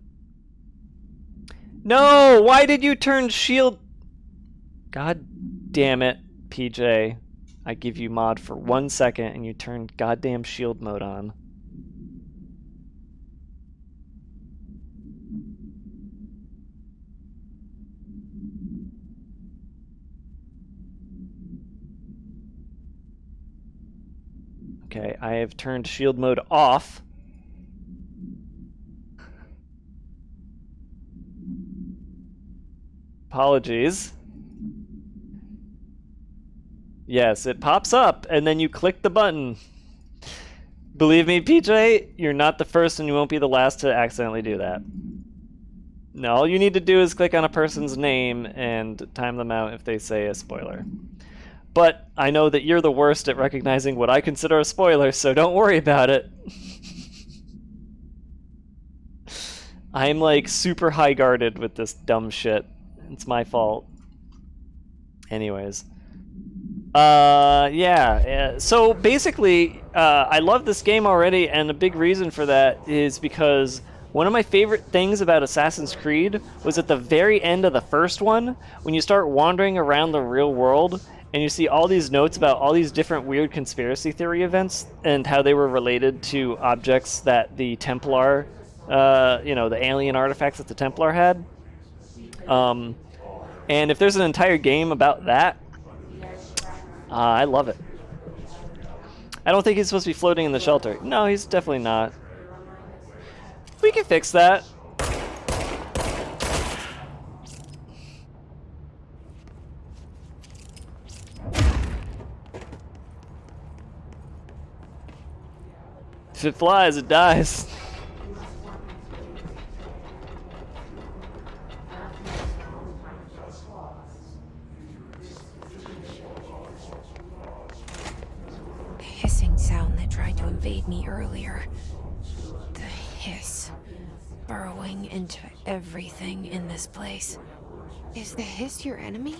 No! Why did you turn shield... God damn it, PJ. I give you mod for 1 second and you turn goddamn shield mode on. Okay, I have turned shield mode off. Apologies. Yes, it pops up, and then you click the button. Believe me, PJ, you're not the first and you won't be the last to accidentally do that. No, all you need to do is click on a person's name and time them out if they say a spoiler. But I know that you're the worst at recognizing what I consider a spoiler, so don't worry about it. I'm like super high guarded with this dumb shit. It's my fault. Anyways. Yeah. So basically, I love this game already, and a big reason for that is because one of my favorite things about Assassin's Creed was at the very end of the first one, when you start wandering around the real world, and you see all these notes about all these different weird conspiracy theory events, and how they were related to objects that the Templar, the alien artifacts that the Templar had. And if there's an entire game about that, I love it. I don't think he's supposed to be floating in the shelter. No, he's definitely not. We can fix that. If it flies, it dies. Hissing sound that tried to invade me earlier. The hiss. Burrowing into everything in this place. Is the hiss your enemy?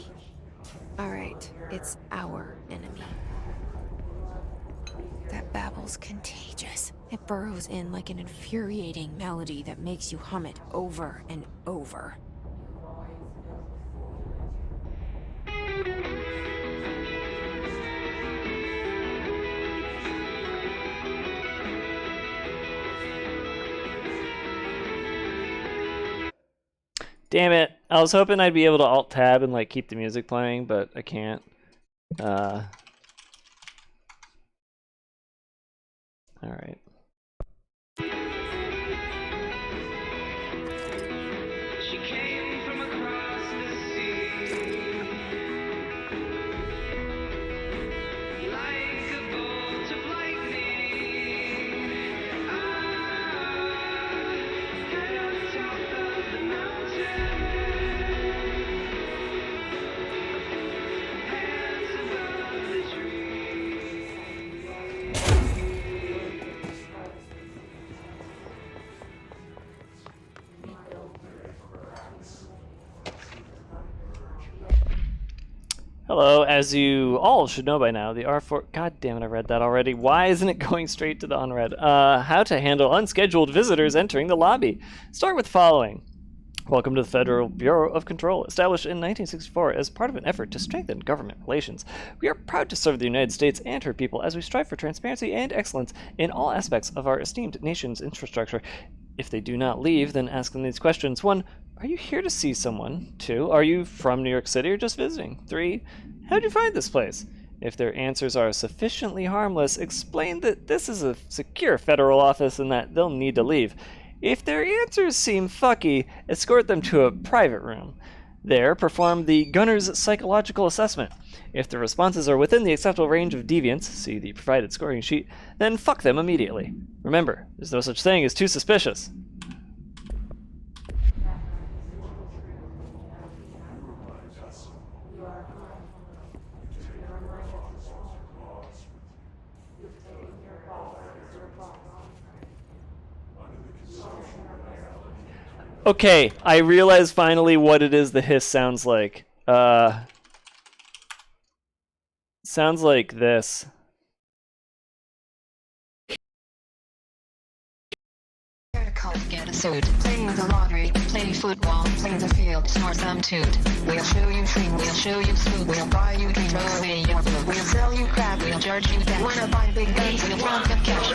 Alright, it's our enemy. That babble's contagious. It burrows in like an infuriating melody that makes you hum it over and over. Damn it. I was hoping I'd be able to Alt-Tab and like keep the music playing, but I can't. Alright. She came from across the sea, like a bolt of lightning. Head on top of the mountain, hands above the tree. Hello, as you all should know by now, the R4... God damn it, I read that already. Why isn't it going straight to the unread? How to handle unscheduled visitors entering the lobby. Start with following. Welcome to the Federal Bureau of Control, established in 1964 as part of an effort to strengthen government relations. We are proud to serve the United States and her people as we strive for transparency and excellence in all aspects of our esteemed nation's infrastructure. If they do not leave, then ask them these questions. 1. Are you here to see someone? 2. Are you from New York City or just visiting? 3. How did you find this place? If their answers are sufficiently harmless, explain that this is a secure federal office and that they'll need to leave. If their answers seem fucky, escort them to a private room. There, perform the gunner's psychological assessment. If the responses are within the acceptable range of deviance, see the provided scoring sheet, then fuck them immediately. Remember, there's no such thing as too suspicious. Okay, I realize finally what it is the hiss sounds like. Sounds like this. Get a suit, playing the lottery, play football, play the field, snort some toot. We'll show you free, we'll show you food, we'll buy you drink, throw away your food. We'll sell you crap, we'll charge you that. Wanna buy big guns, we'll want the cash.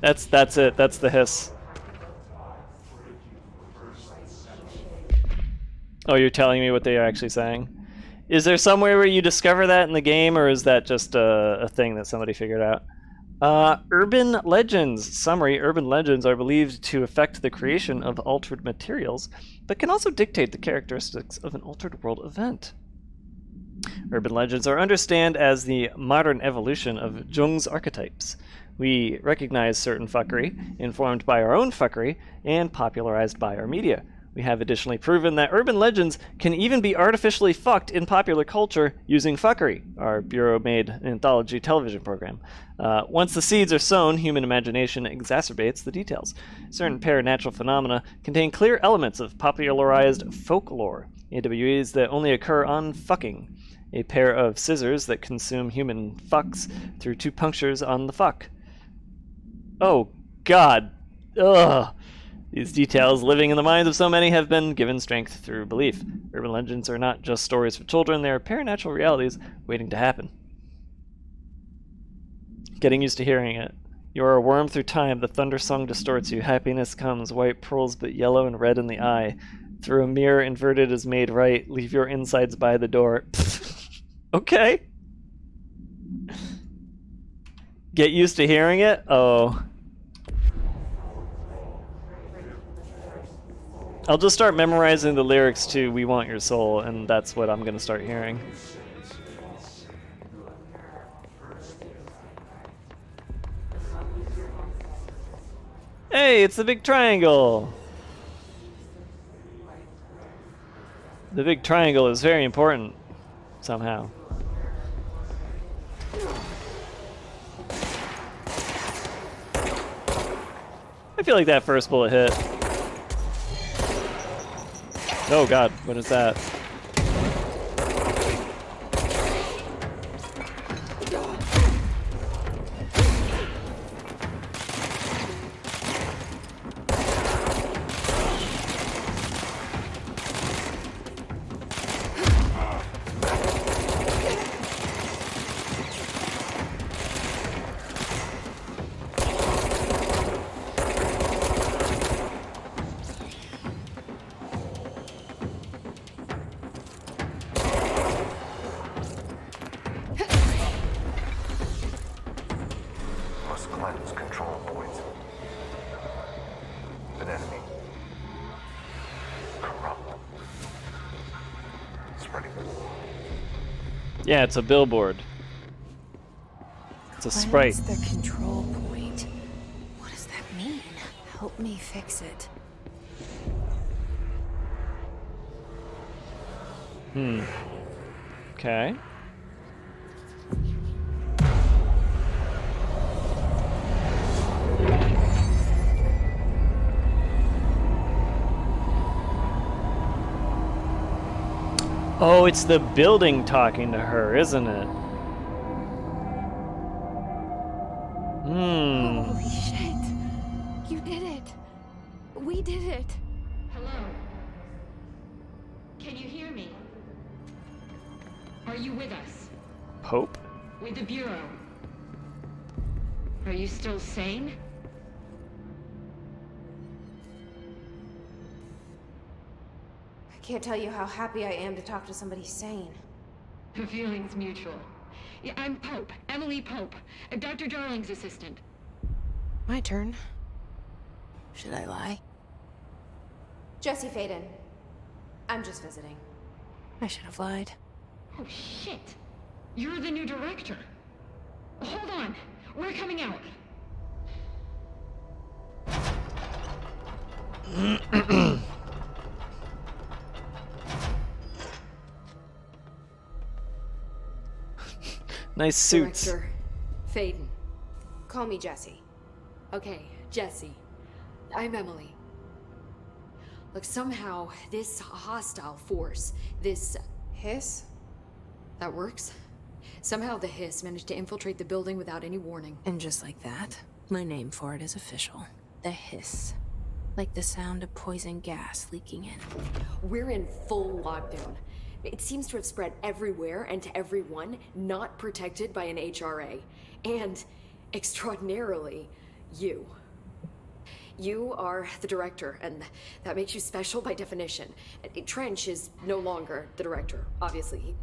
That's it. That's the hiss. Oh, you're telling me what they are actually saying? Is there somewhere where you discover that in the game, or is that just a thing that somebody figured out? Urban legends. Summary: urban legends are believed to affect the creation of altered materials, but can also dictate the characteristics of an altered world event. Urban legends are understood as the modern evolution of Jung's archetypes. We recognize certain fuckery, informed by our own fuckery, and popularized by our media. We have additionally proven that urban legends can even be artificially fucked in popular culture using Fuckery, our Bureau-made anthology television program. Once the seeds are sown, human imagination exacerbates the details. Certain paranatural phenomena contain clear elements of popularized folklore, AWEs that only occur on fucking. A pair of scissors that consume human fucks through 2 punctures on the fuck. Oh, God. Ugh. These details, living in the minds of so many, have been given strength through belief. Urban legends are not just stories for children, they are paranatural realities waiting to happen. Getting used to hearing it. You are a worm through time, the thunder song distorts you, happiness comes, white pearls but yellow and red in the eye. Through a mirror inverted is made right, leave your insides by the door. Okay. Get used to hearing it? Oh. I'll just start memorizing the lyrics to We Want Your Soul, and that's what I'm going to start hearing. Hey, it's the big triangle! The big triangle is very important, somehow. I feel like that first bullet hit. Oh god, what is that? Yeah, it's a billboard. It's a sprite. Cleanse the control point. What does that mean? Help me fix it. Okay. Oh, it's the building talking to her, isn't it? Holy shit. You did it. We did it. Hello? Can you hear me? Are you with us? Pope? With the Bureau? Are you still sane? I can't tell you how happy I am to talk to somebody sane. The feeling's mutual. Yeah, I'm Pope, Emily Pope, Dr. Darling's assistant. My turn. Should I lie? Jesse Faden. I'm just visiting. I should have lied. Oh shit! You're the new director. Hold on, we're coming out. Nice suits. Director Faden. Call me Jesse. Okay, Jesse. I'm Emily. Look, somehow this hostile force, this Hiss? that works. Somehow the hiss managed to infiltrate the building without any warning. And just like that, my name for it is official. The hiss. Like the sound of poison gas leaking in. We're in full lockdown. It seems to have spread everywhere and to everyone not protected by an HRA. And, extraordinarily, you. You are the director, and that makes you special by definition. Trench is no longer the director, obviously.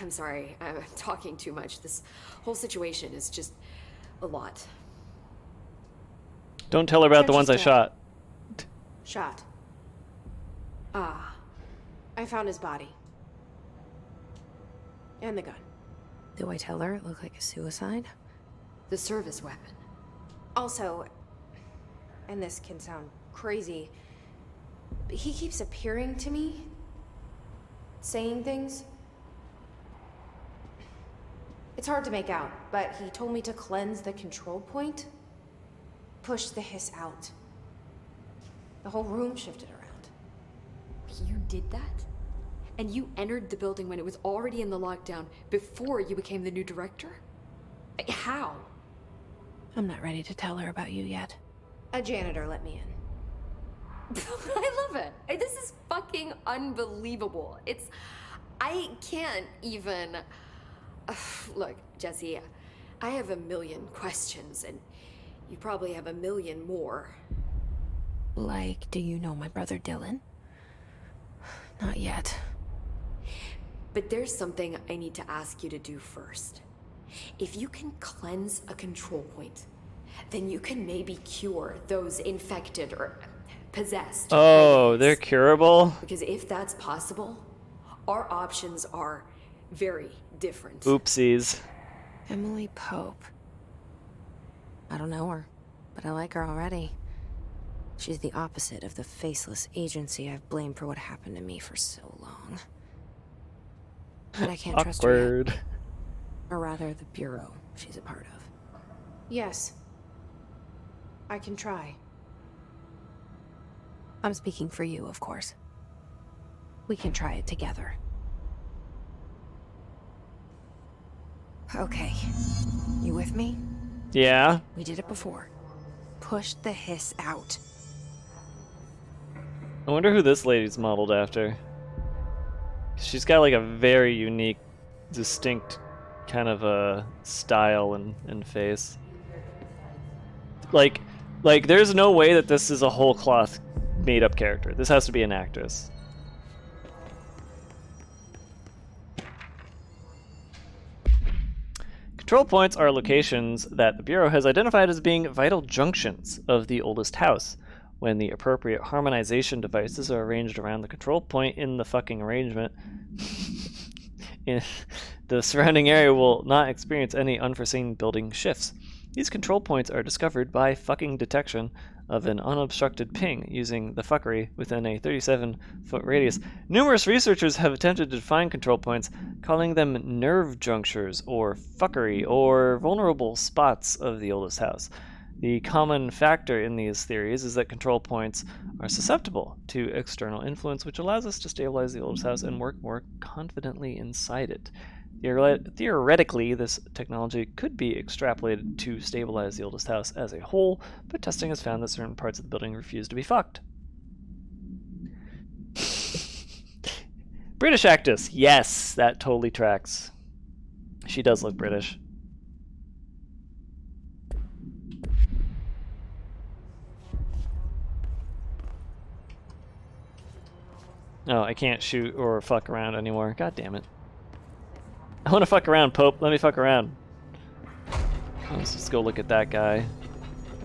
I'm sorry, I'm talking too much. This whole situation is just a lot. Don't tell her about the ones I shot. Shot. Ah. I found his body. And the gun. Do I tell her it looked like a suicide? The service weapon. Also, and this can sound crazy, He keeps appearing to me, saying things. It's hard to make out, but he told me to cleanse the control point, push the hiss out. The whole room shifted around. You did that? And you entered the building when it was already in the lockdown before you became the new director? How? I'm not ready to tell her about you yet. A janitor let me in. I love it. This is fucking unbelievable. I can't even... Look, Jesse, I have a million questions, and you probably have a million more. Like, do you know my brother Dylan? Not yet. But there's something I need to ask you to do first. If you can cleanse a control point, then you can maybe cure those infected or possessed. Oh, they're curable? Because if that's possible, our options are very different. Oopsies. Emily Pope. I don't know her, but I like her already. She's the opposite of the faceless agency I've blamed for what happened to me for so long. But I can't trust her yet. Or rather, the bureau she's a part of. Yes. I can try. I'm speaking for you, of course. We can try it together. Okay. You with me? Yeah. We did it before. Push the hiss out. I wonder who this lady's modeled after. She's got like a very unique, distinct kind of a style and face. Like there's no way that this is a whole cloth made up character. This has to be an actress. Control points are locations that the Bureau has identified as being vital junctions of the oldest house. When the appropriate harmonization devices are arranged around the control point in the fucking arrangement, the surrounding area will not experience any unforeseen building shifts. These control points are discovered by fucking detection of an unobstructed ping using the fuckery within a 37-foot radius. Numerous researchers have attempted to define control points, calling them nerve junctures or fuckery or vulnerable spots of the oldest house. The common factor in these theories is that control points are susceptible to external influence, which allows us to stabilize the oldest house and work more confidently inside it. Theoretically, this technology could be extrapolated to stabilize the oldest house as a whole, but testing has found that certain parts of the building refuse to be fucked. British actress. Yes, that totally tracks. She does look British. Oh, I can't shoot or fuck around anymore. God damn it. I want to fuck around, Pope. Let me fuck around. Let's just go look at that guy.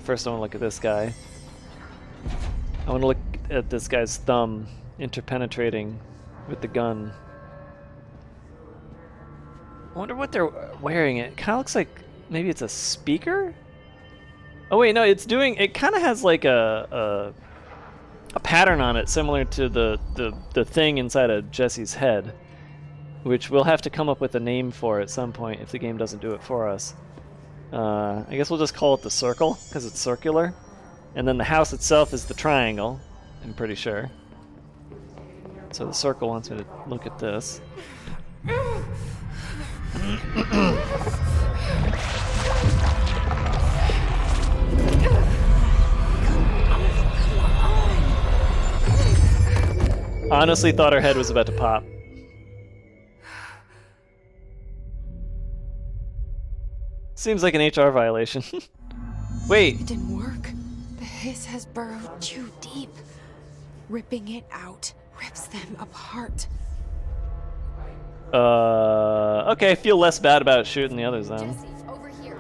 First, I want to look at this guy. I want to look at this guy's thumb interpenetrating with the gun. I wonder what they're wearing. It kind of looks like maybe it's a speaker? Oh wait, no, it's doing... It kind of has like a pattern on it similar to the thing inside of Jesse's head, which we'll have to come up with a name for at some point if the game doesn't do it for us. I guess we'll just call it the circle, because it's circular. And then the house itself is the triangle, I'm pretty sure. So the circle wants me to look at this. Honestly thought her head was about to pop. Seems like an HR violation. Wait. It didn't work. The hiss has burrowed too deep. Ripping it out rips them apart. Okay, feel less bad about shooting the others then. Jesse, over here.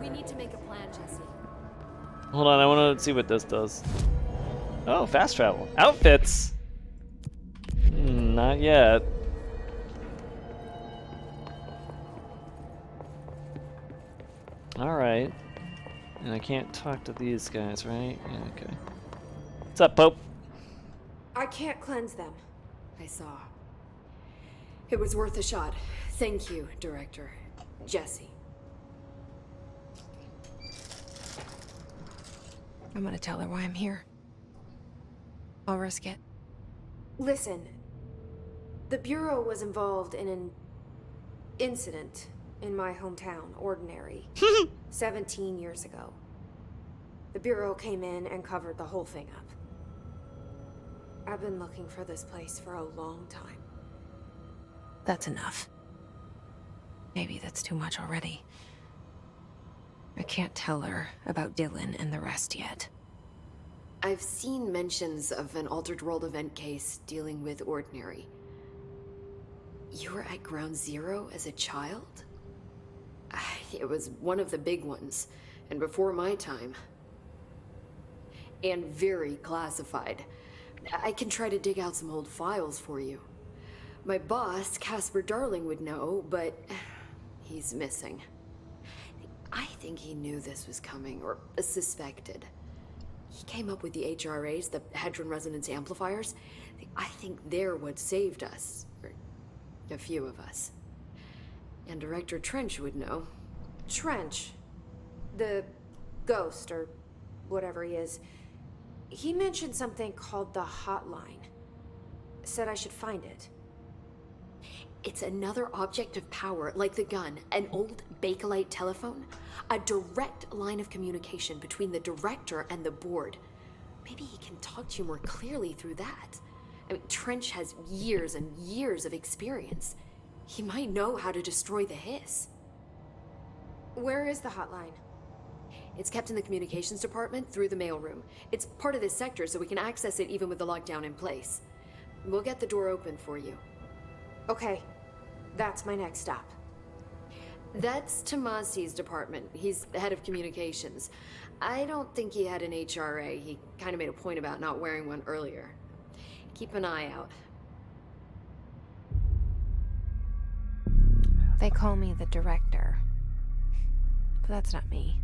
We need to make a plan, Jesse. Hold on, I want to see what this does. Oh, fast travel. Outfits! Not yet. Alright. And I can't talk to these guys, right? Yeah, okay. What's up, Pope? I can't cleanse them. I saw. It was worth a shot. Thank you, Director. Jesse. I'm gonna tell her why I'm here. I'll risk it. Listen, the Bureau was involved in an incident in my hometown, Ordinary, 17 years ago. The Bureau came in and covered the whole thing up. I've been looking for this place for a long time. That's enough. Maybe that's too much already. I can't tell her about Dylan and the rest yet. I've seen mentions of an Altered World event case dealing with Ordinary. You were at Ground Zero as a child? It was one of the big ones, and before my time. And very classified. I can try to dig out some old files for you. My boss, Casper Darling, would know, but he's missing. I think he knew this was coming, or suspected. He came up with the HRAs, the Hadron Resonance Amplifiers. I think they're what saved us. Or a few of us. And Director Trench would know. Trench. The ghost, or whatever he is. He mentioned something called the Hotline. Said I should find it. It's another object of power, like the gun, an old Bakelite telephone. A direct line of communication between the director and the board. Maybe he can talk to you more clearly through that. I mean, Trench has years and years of experience. He might know how to destroy the hiss. Where is the hotline? It's kept in the communications department through the mailroom. It's part of this sector, so we can access it even with the lockdown in place. We'll get the door open for you. Okay, that's my next stop. That's Tomasi's department. He's the head of communications. I don't think he had an HRA. He kind of made a point about not wearing one earlier. Keep an eye out. They call me the director. But that's not me.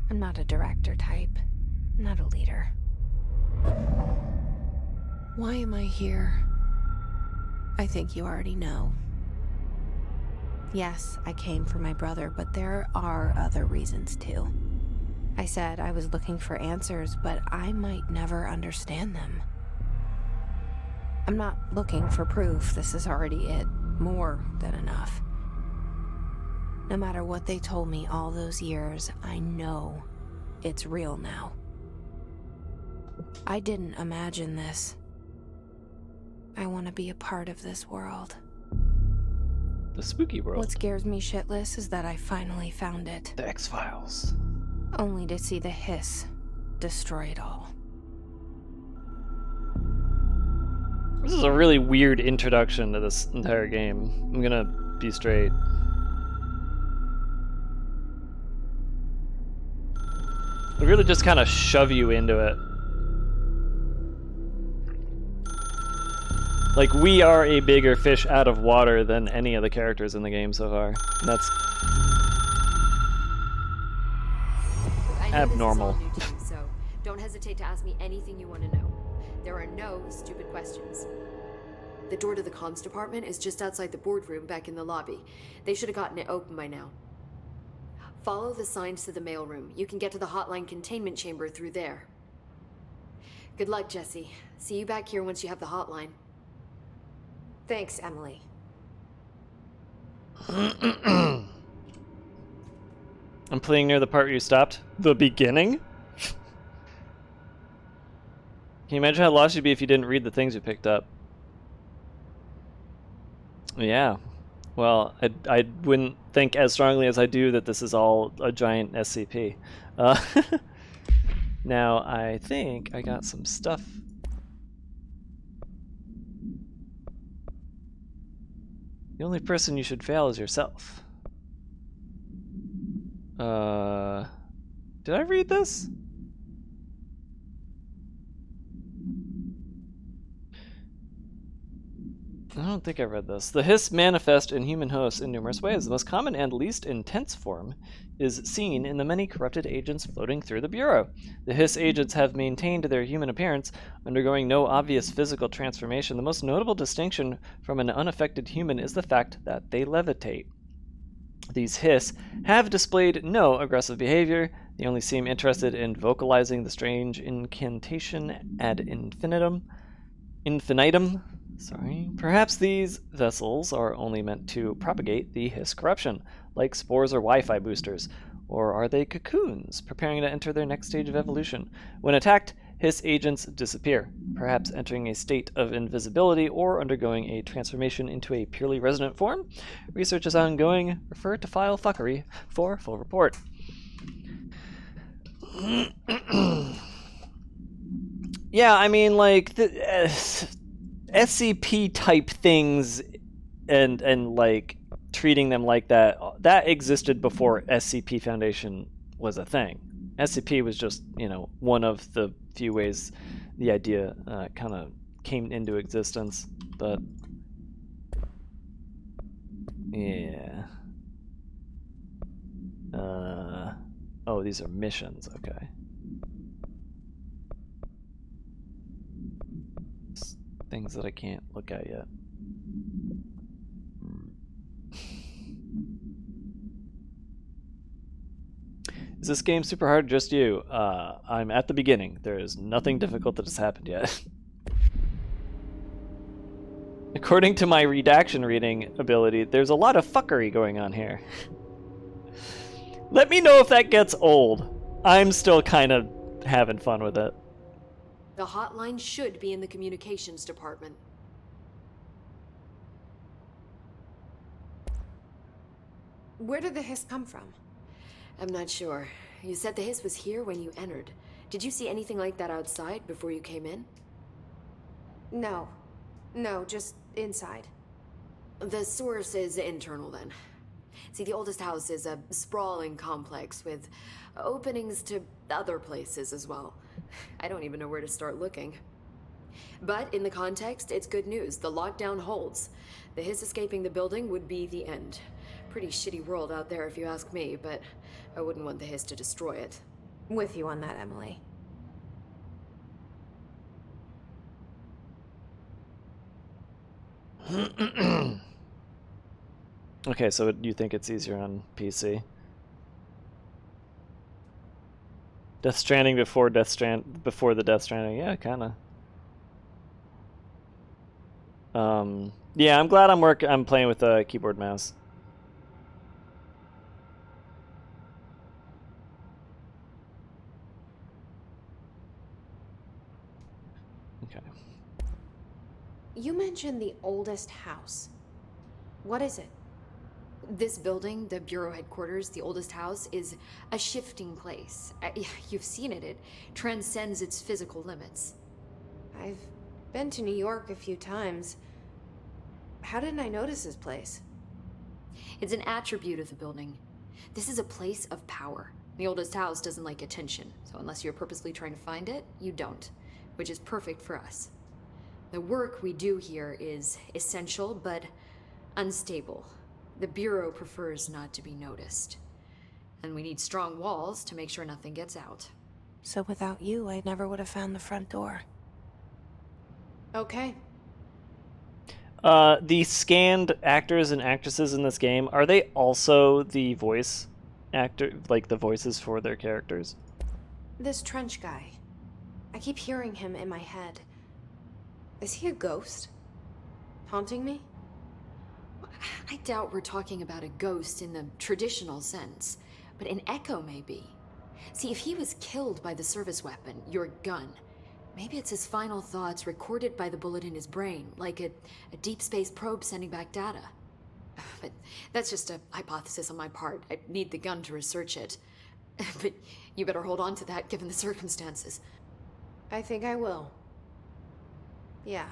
I'm not a director type. I'm not a leader. Why am I here? I think you already know. Yes, I came for my brother, but there are other reasons too. I said I was looking for answers, but I might never understand them. I'm not looking for proof. This is already it. More than enough. No matter what they told me all those years, I know it's real now. I didn't imagine this. I want to be a part of this world. The spooky world. What scares me shitless is that I finally found it. The X-Files. Only to see the hiss destroy it all. This is a really weird introduction to this entire game. I'm gonna be straight. They really just kind of shove you into it. Like, we are a bigger fish out of water than any of the characters in the game so far. And that's abnormal. This is all new to you, so don't hesitate to ask me anything you want to know. There are no stupid questions. The door to the comms department is just outside the boardroom back in the lobby. They should have gotten it open by now. Follow the signs to the mailroom. You can get to the hotline containment chamber through there. Good luck, Jesse. See you back here once you have the hotline. Thanks, Emily. I'm playing near the part where you stopped. The beginning? Can you imagine how lost you'd be if you didn't read the things you picked up? Yeah. Well, I wouldn't think as strongly as I do that this is all a giant SCP. Now, I think I got some stuff. The only person you should fail is yourself. Did I read this? I don't think I read this. The Hiss manifest in human hosts in numerous ways. The most common and least intense form is seen in the many corrupted agents floating through the Bureau. The Hiss agents have maintained their human appearance, undergoing no obvious physical transformation. The most notable distinction from an unaffected human is the fact that they levitate. These Hiss have displayed no aggressive behavior. They only seem interested in vocalizing the strange incantation ad infinitum. Sorry. Perhaps these vessels are only meant to propagate the Hiss corruption, like spores or Wi-Fi boosters. Or are they cocoons, preparing to enter their next stage of evolution? When attacked, Hiss agents disappear, perhaps entering a state of invisibility or undergoing a transformation into a purely resonant form. Research is ongoing. Refer to file fuckery for full report. Yeah, I mean, like, SCP type things and like treating them like that existed before SCP Foundation was a thing. SCP was just, one of the few ways the idea kind of came into existence, but yeah. Oh, these are missions, okay. Things that I can't look at yet. Is this game super hard? Just you? I'm at the beginning. There is nothing difficult that has happened yet. According to my redaction reading ability, there's a lot of fuckery going on here. Let me know if that gets old. I'm still kind of having fun with it. The hotline should be in the communications department. Where did the hiss come from? I'm not sure. You said the hiss was here when you entered. Did you see anything like that outside before you came in? No. No, just inside. The source is internal then. See, the oldest house is a sprawling complex with openings to other places as well. I don't even know where to start looking. But in the context, it's good news. The lockdown holds. The hiss escaping the building would be the end. Pretty shitty world out there if you ask me, but I wouldn't want the hiss to destroy it. With you on that, Emily. Okay, so you think it's easier on PC? Death Stranding before the Death Stranding, yeah, kind of. Yeah, I'm glad I'm playing with a keyboard mouse. Okay. You mentioned the oldest house. What is it? This building, the Bureau headquarters, the oldest house, is a shifting place. You've seen it. It transcends its physical limits. I've been to New York a few times. How didn't I notice this place? It's an attribute of the building. This is a place of power. The oldest house doesn't like attention, so unless you're purposely trying to find it, you don't, which is perfect for us. The work we do here is essential, but unstable. The Bureau prefers not to be noticed. And we need strong walls to make sure nothing gets out. So without you, I never would have found the front door. Okay. The scanned actors and actresses in this game, are they also the voice actor, like the voices for their characters? This Trench guy. I keep hearing him in my head. Is he a ghost? Haunting me? I doubt we're talking about a ghost in the traditional sense, but an echo maybe. See, if he was killed by the service weapon, your gun, maybe it's his final thoughts recorded by the bullet in his brain, like a deep space probe sending back data. But that's just a hypothesis on my part. I need the gun to research it. But you better hold on to that given the circumstances. I think I will. Yeah.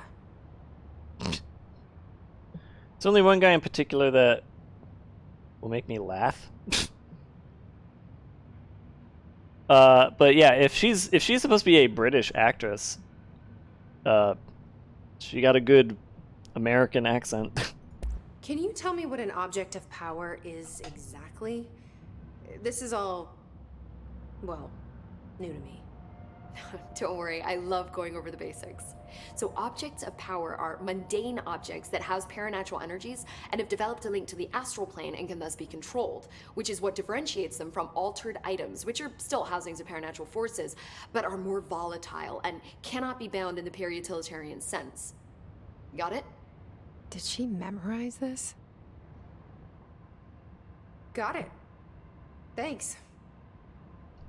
There's only one guy in particular that will make me laugh. But yeah, if she's supposed to be a British actress, she got a good American accent. Can you tell me what an object of power is exactly? This is all, well, new to me. Don't worry, I love going over the basics. So objects of power are mundane objects that house paranatural energies and have developed a link to the astral plane and can thus be controlled, which is what differentiates them from altered items, which are still housings of paranatural forces, but are more volatile and cannot be bound in the peri-utilitarian sense. Got it? Did she memorize this? Got it. Thanks.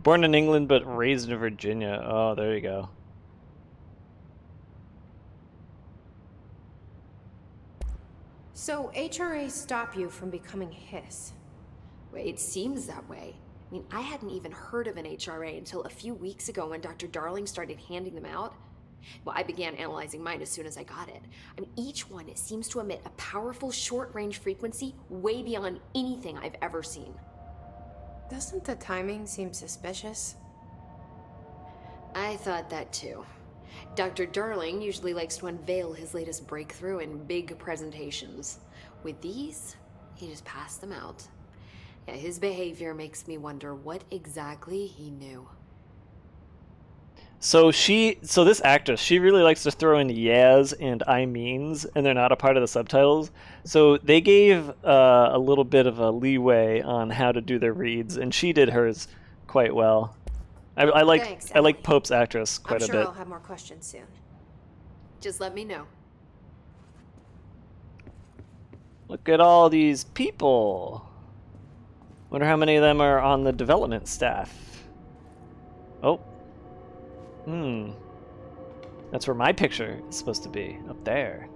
Born in England but raised in Virginia. Oh, there you go. So HRA stop you from becoming Hiss? Well, it seems that way. I mean, I hadn't even heard of an HRA until a few weeks ago when Dr. Darling started handing them out. Well, I began analyzing mine as soon as I got it. I mean, each one seems to emit a powerful short-range frequency way beyond anything I've ever seen. Doesn't the timing seem suspicious? I thought that too. Dr. Darling usually likes to unveil his latest breakthrough in big presentations. With these, he just passed them out. Yeah, his behavior makes me wonder what exactly he knew. So this actress, she really likes to throw in yeahs and I means, and they're not a part of the subtitles. So they gave a little bit of a leeway on how to do their reads, and she did hers quite well. I like Pope's actress quite a bit. I'm sure I'll have more questions soon. Just let me know. Look at all these people. Wonder how many of them are on the development staff. Oh. That's where my picture is supposed to be, up there.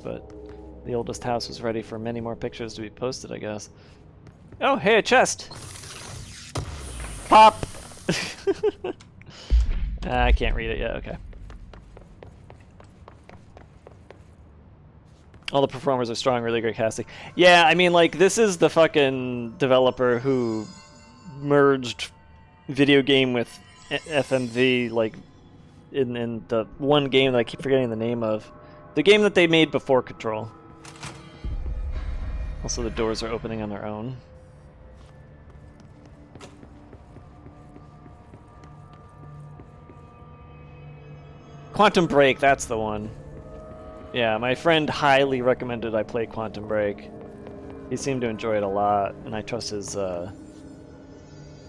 But the oldest house was ready for many more pictures to be posted, I guess. Oh, hey, a chest! Pop! I can't read it yet, okay. All the performers are strong, really great casting. Yeah, I mean, like, this is the fucking developer who merged video game with FMV, like, in the one game that I keep forgetting the name of. The game that they made before Control. Also, the doors are opening on their own. Quantum Break, that's the one. Yeah, my friend highly recommended I play Quantum Break. He seemed to enjoy it a lot, and I trust his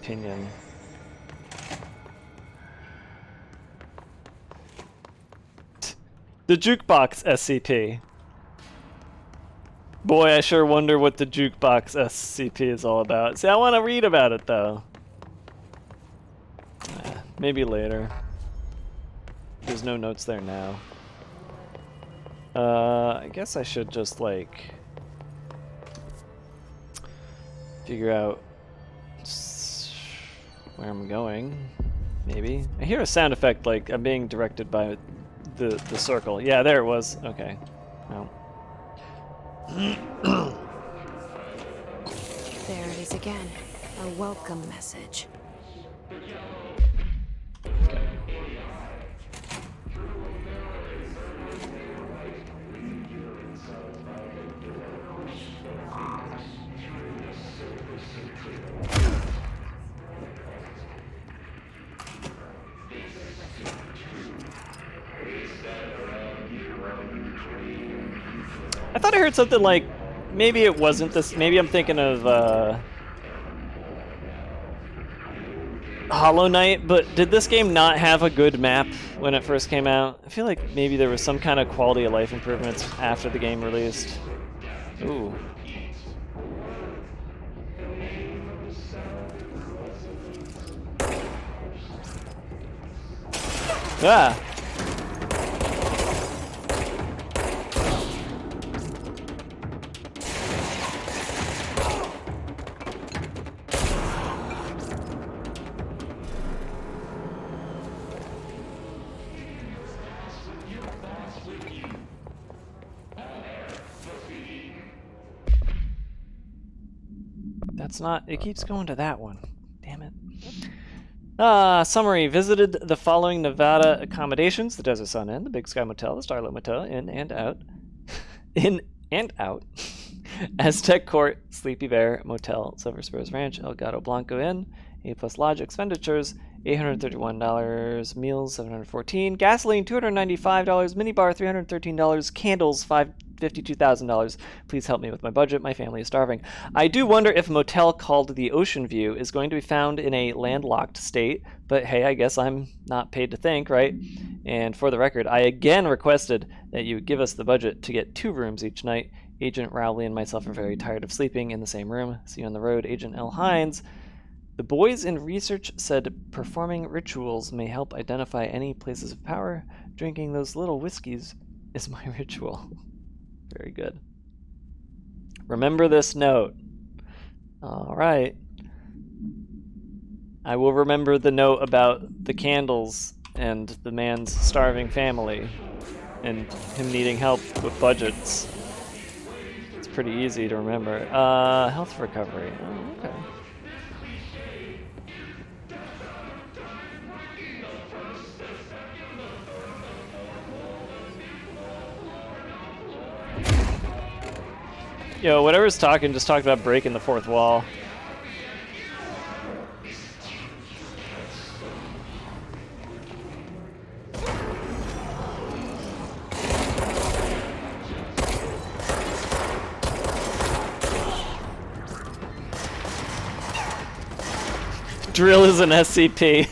opinion. The Jukebox SCP. Boy, I sure wonder what the Jukebox SCP is all about. See, I want to read about it, though. Maybe later. There's no notes there now. I guess I should just, like, figure out where I'm going, maybe. I hear a sound effect like I'm being directed by the circle. Yeah, there it was. Okay. No. There it is again. A welcome message. I thought I heard something like, maybe it wasn't this, maybe I'm thinking of Hollow Knight, but did this game not have a good map when it first came out? I feel like maybe there was some kind of quality of life improvements after the game released. Ooh. Ah! That's not, it keeps going to that one. Damn it. Summary. Visited the following Nevada accommodations: the Desert Sun Inn, the Big Sky Motel, the Starlight Motel, in and out. In and out. Aztec Court, Sleepy Bear Motel, Silver Spurs Ranch, El Gato Blanco Inn, A+ Lodge expenditures, $831, meals $714, gasoline $295, minibar $313, candles $52,000. Please help me with my budget. My family is starving. I do wonder if a motel called the Ocean View is going to be found in a landlocked state, but hey, I guess I'm not paid to think, right? And for the record, I again requested that you give us the budget to get 2 rooms each night. Agent Rowley and myself are very tired of sleeping in the same room. See you on the road, Agent L. Hines. The boys in research said performing rituals may help identify any places of power. Drinking those little whiskeys is my ritual. Very good. Remember this note. All right. I will remember the note about the candles and the man's starving family and him needing help with budgets. It's pretty easy to remember. Health recovery. Oh, okay. Yo, whatever's talking, just talked about breaking the 4th wall. Drill is an SCP.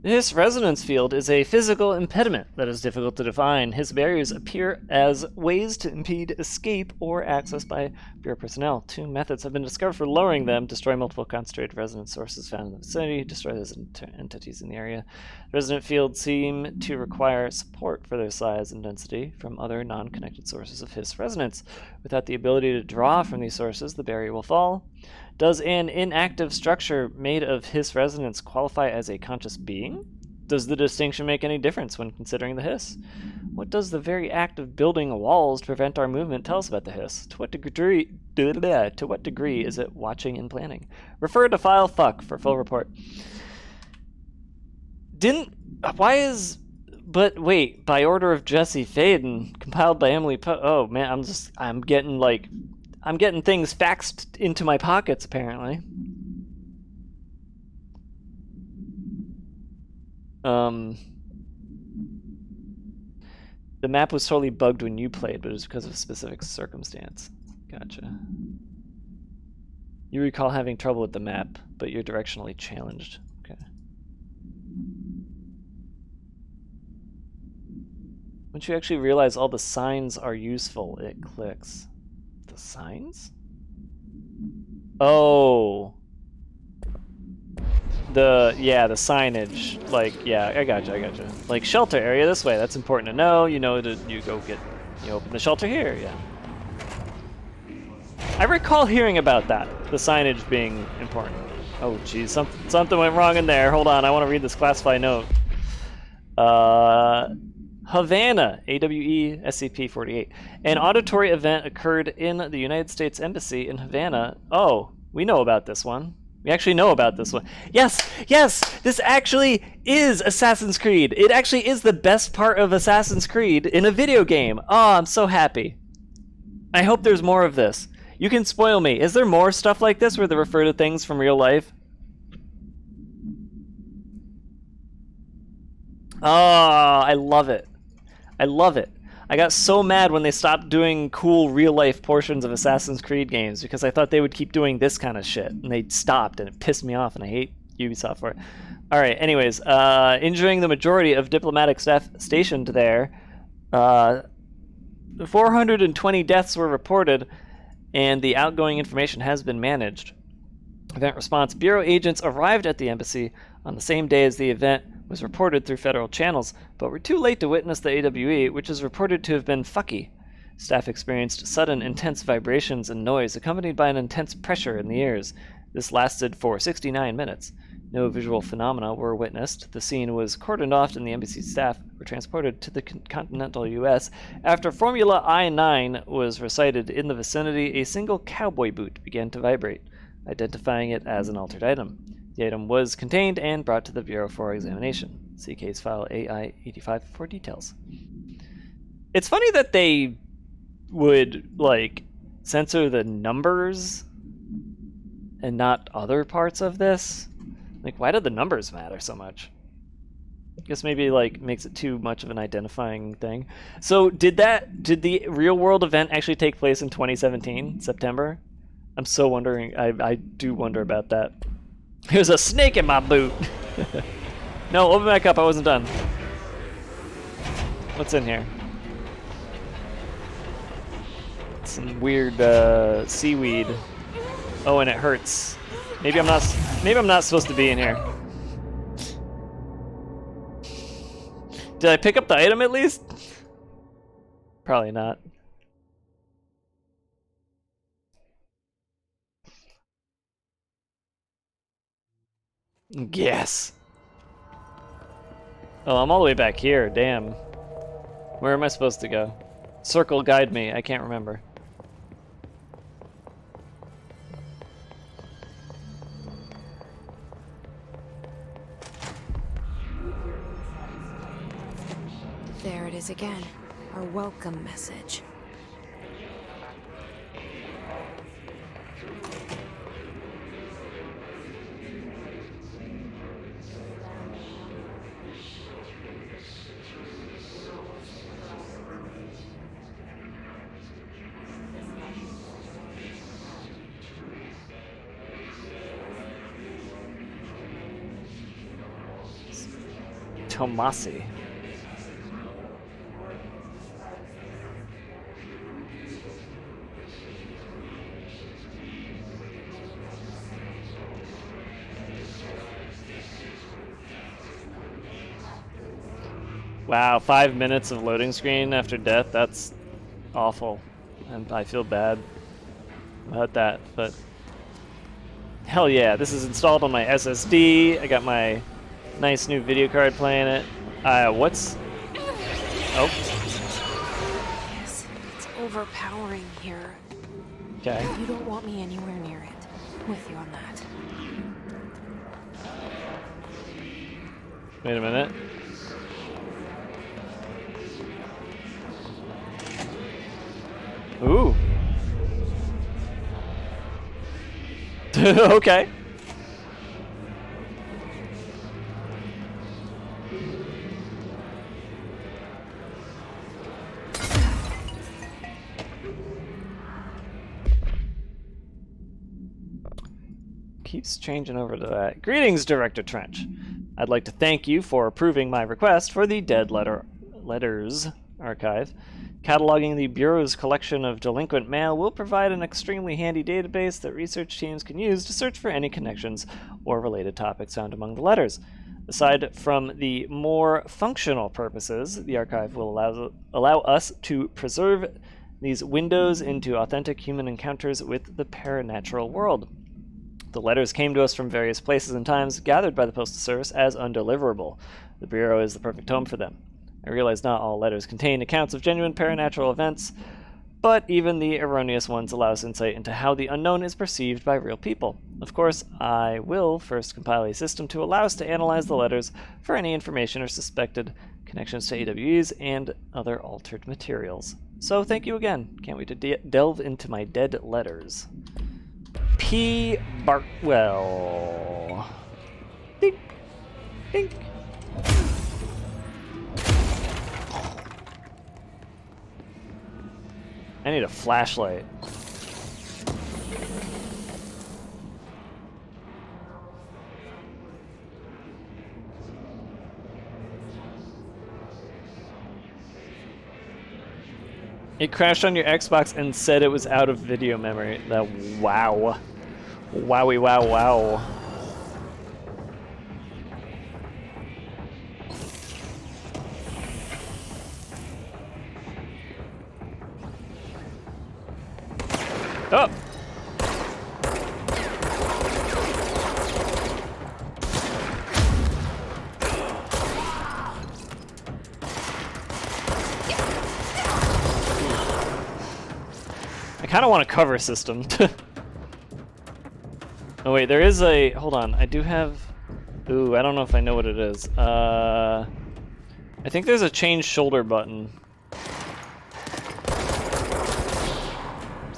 His resonance field is a physical impediment that is difficult to define. His barriers appear as ways to impede escape or access by Bureau personnel. 2 methods have been discovered for lowering them: destroy multiple concentrated resonance sources found in the vicinity, destroy those entities in the area. Resonant fields seem to require support for their size and density from other non-connected sources of His resonance. Without the ability to draw from these sources, the barrier will fall. Does an inactive structure made of Hiss resonance qualify as a conscious being? Does the distinction make any difference when considering the Hiss? What does the very act of building walls to prevent our movement tell us about the Hiss? To what degree is it watching and planning? Refer to file fuck for full report. But wait, by order of Jesse Faden, compiled by Emily oh man, I'm getting things faxed into my pockets, apparently. The map was totally bugged when you played, but it was because of a specific circumstance. Gotcha. You recall having trouble with the map, but you're directionally challenged. Okay. Once you actually realize all the signs are useful, it clicks. The signs? Oh. The signage. Like, yeah, I gotcha. Like, shelter area this way, that's important to know. You open the shelter here, yeah. I recall hearing about that, the signage being important. Oh, geez, something went wrong in there. Hold on, I want to read this classified note. Havana, AWE SCP-48. An auditory event occurred in the United States Embassy in Havana. Oh, we know about this one. We actually know about this one. Yes, this actually is Assassin's Creed. It actually is the best part of Assassin's Creed in a video game. Oh, I'm so happy. I hope there's more of this. You can spoil me. Is there more stuff like this where they refer to things from real life? Oh, I love it. I got so mad when they stopped doing cool real-life portions of Assassin's Creed games because I thought they would keep doing this kind of shit, and they stopped, and it pissed me off, and I hate Ubisoft for it. Alright, anyways, injuring the majority of diplomatic staff stationed there. 420 deaths were reported, and the outgoing information has been managed. Event response. Bureau agents arrived at the embassy on the same day as the event was reported through federal channels, but were too late to witness the AWE, which is reported to have been fucky. Staff experienced sudden, intense vibrations and noise accompanied by an intense pressure in the ears. This lasted for 69 minutes. No visual phenomena were witnessed. The scene was cordoned off and the embassy staff were transported to the continental U.S. After Formula I-9 was recited in the vicinity, a single cowboy boot began to vibrate, identifying it as an altered item. The item was contained and brought to the Bureau for examination. See case file AI-85 for details. It's funny that they would, like, censor the numbers and not other parts of this. Like, why do the numbers matter so much? I guess maybe, like, makes it too much of an identifying thing. So did the real world event actually take place in 2017, September? I'm so wondering, I do wonder about that. There's a snake in my boot. No, open back up, I wasn't done. What's in here? Some weird seaweed. Oh, and it hurts. Maybe I'm not supposed to be in here. Did I pick up the item at least? Probably not. Yes. Oh, I'm all the way back here. Damn. Where am I supposed to go? Circle guide me. I can't remember. There it is again. Our welcome message. Tomasi. Wow, 5 minutes of loading screen after death, that's awful. And I feel bad about that, but hell yeah, this is installed on my SSD. I got my nice new video card playing it. What's... Oh. Yes, it's overpowering here. Okay. You don't want me anywhere near it. I'm with you on that. Wait a minute. Ooh. Okay. Keeps changing over to that. Greetings, Director Trench. I'd like to thank you for approving my request for the Dead Letters Archive. Cataloging the Bureau's collection of delinquent mail will provide an extremely handy database that research teams can use to search for any connections or related topics found among the letters. Aside from the more functional purposes, the archive will allow us to preserve these windows into authentic human encounters with the paranatural world. The letters came to us from various places and times, gathered by the Postal Service as undeliverable. The Bureau is the perfect home for them. I realize not all letters contain accounts of genuine paranatural events, but even the erroneous ones allow us insight into how the unknown is perceived by real people. Of course, I will first compile a system to allow us to analyze the letters for any information or suspected connections to AWEs and other altered materials. So thank you again. Can't wait to delve into my dead letters. P. Bartwell. Dink. Dink. I need a flashlight. It crashed on your Xbox and said it was out of video memory. Wow. Wowie wow wow. Oh! I kind of want a cover system. Oh wait, there is a... Hold on, I do have... Ooh, I don't know if I know what it is. I think there's a change shoulder button.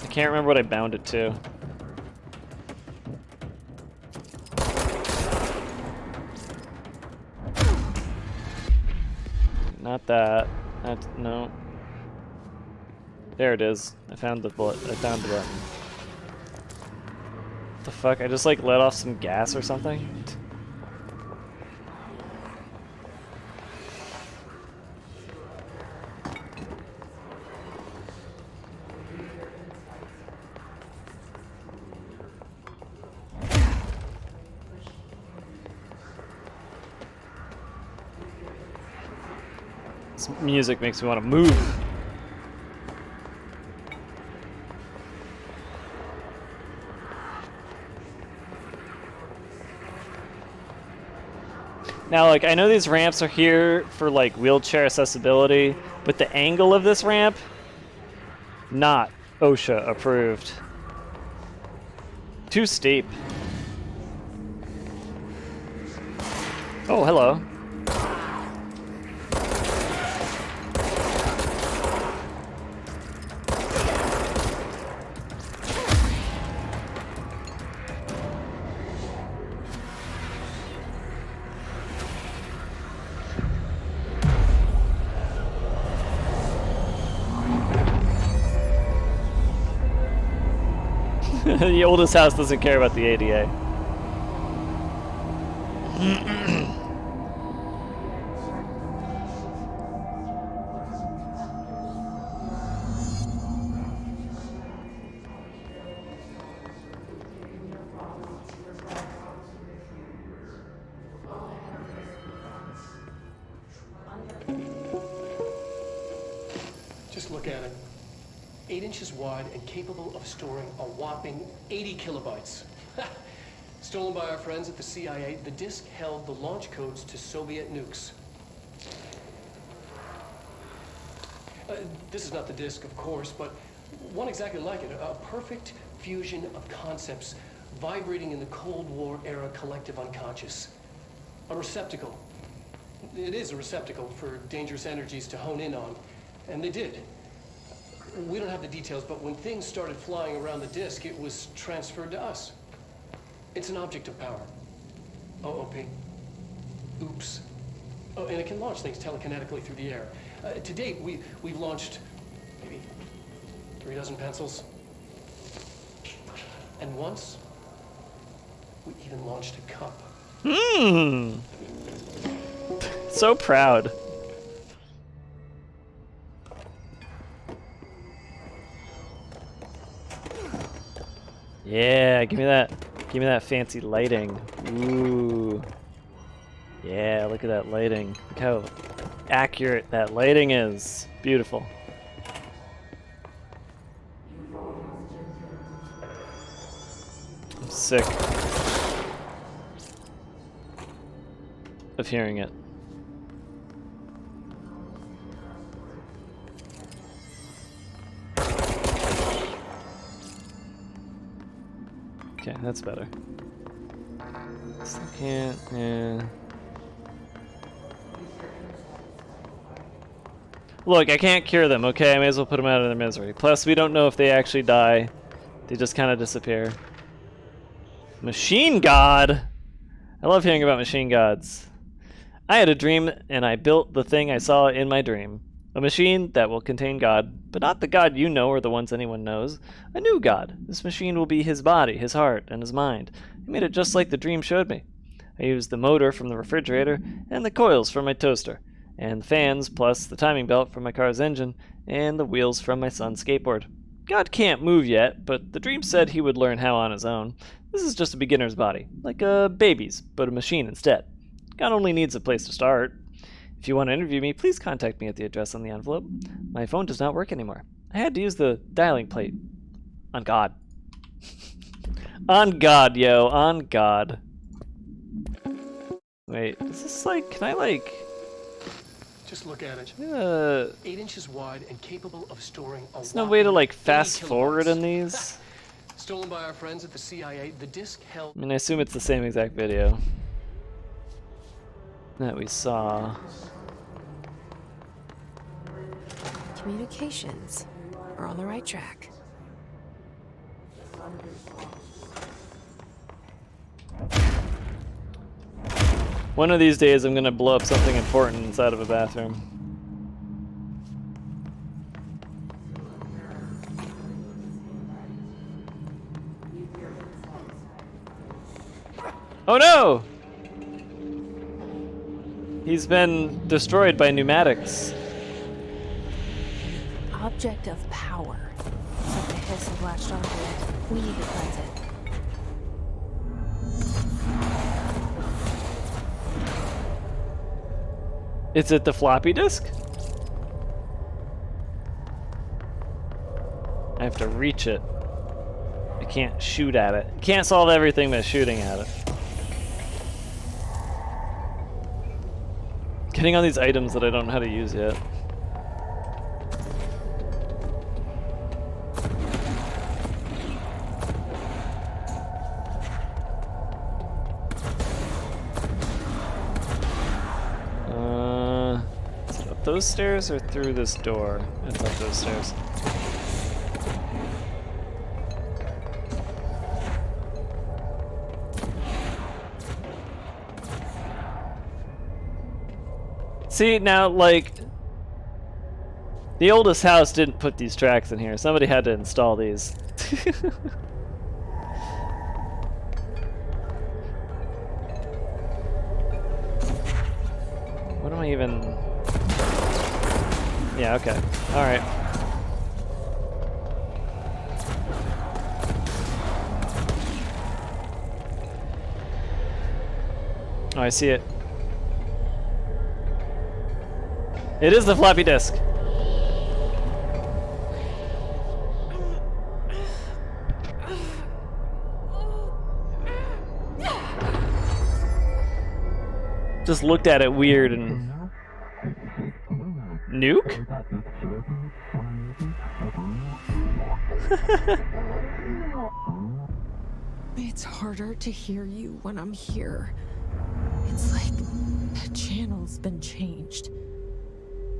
I can't remember what I bound it to. Not that. That's... no. There it is. I found the bullet. I found the button. What the fuck? I just like let off some gas or something? This music makes me want to move. Now, like, I know these ramps are here for, like, wheelchair accessibility, but the angle of this ramp, not OSHA approved. Too steep. Oh, hello. The oldest house doesn't care about the ADA. Just look at it. 8 inches wide and capable of storing a whopping 80 kilobytes. Stolen by our friends at the CIA, the disk held the launch codes to Soviet nukes. This is not the disk, of course, but one exactly like it. A perfect fusion of concepts vibrating in the Cold War era collective unconscious. A receptacle. It is a receptacle for dangerous energies to hone in on, and they did. We don't have the details, but when things started flying around the disk, it was transferred to us. It's an object of power. OOP. Oops. Oh, and it can launch things telekinetically through the air. To date, we've launched maybe 3 dozen pencils. And once, we even launched a cup. So proud. Yeah, give me that fancy lighting. Ooh. Yeah, look at that lighting. Look how accurate that lighting is. Beautiful. I'm sick of hearing it. Okay, that's better. Can't, yeah. Look, I can't cure them, okay? I may as well put them out of their misery. Plus, we don't know if they actually die. They just kind of disappear. Machine God! I love hearing about machine gods. I had a dream, and I built the thing I saw in my dream. A machine that will contain God, but not the God you know or the ones anyone knows. A new God. This machine will be his body, his heart, and his mind. I made it just like the dream showed me. I used the motor from the refrigerator, and the coils from my toaster, and the fans, plus the timing belt from my car's engine, and the wheels from my son's skateboard. God can't move yet, but the dream said he would learn how on his own. This is just a beginner's body, like a baby's, but a machine instead. God only needs a place to start. If you want to interview me, please contact me at the address on the envelope. My phone does not work anymore. I had to use the dialing plate on God. On God, yo, on God. Wait, is this like, can I like... Just look at it. 8 inches wide and capable of storing a There's no way to like fast forward in kilobytes. these? Stolen by our friends at the CIA, the disc held... I mean, I assume it's the same exact video that we saw. Communications. We're on the right track. One of these days I'm gonna blow up something important inside of a bathroom. Oh no! He's been destroyed by pneumatics. Object of power. It's like the hiss of latched onto it. We need to cleanse it. Is it the floppy disk? I have to reach it. I can't shoot at it. Can't solve everything by shooting at it. Getting on these items that I don't know how to use yet. Is it up those stairs or through this door? It's up those stairs. See, now, like, the oldest house didn't put these tracks in here. Somebody had to install these. What am I even... Yeah, okay. Alright. Oh, I see it. It is the floppy disk. Just looked at it weird and... Nuke? It's harder to hear you when I'm here. It's like the channel's been changed.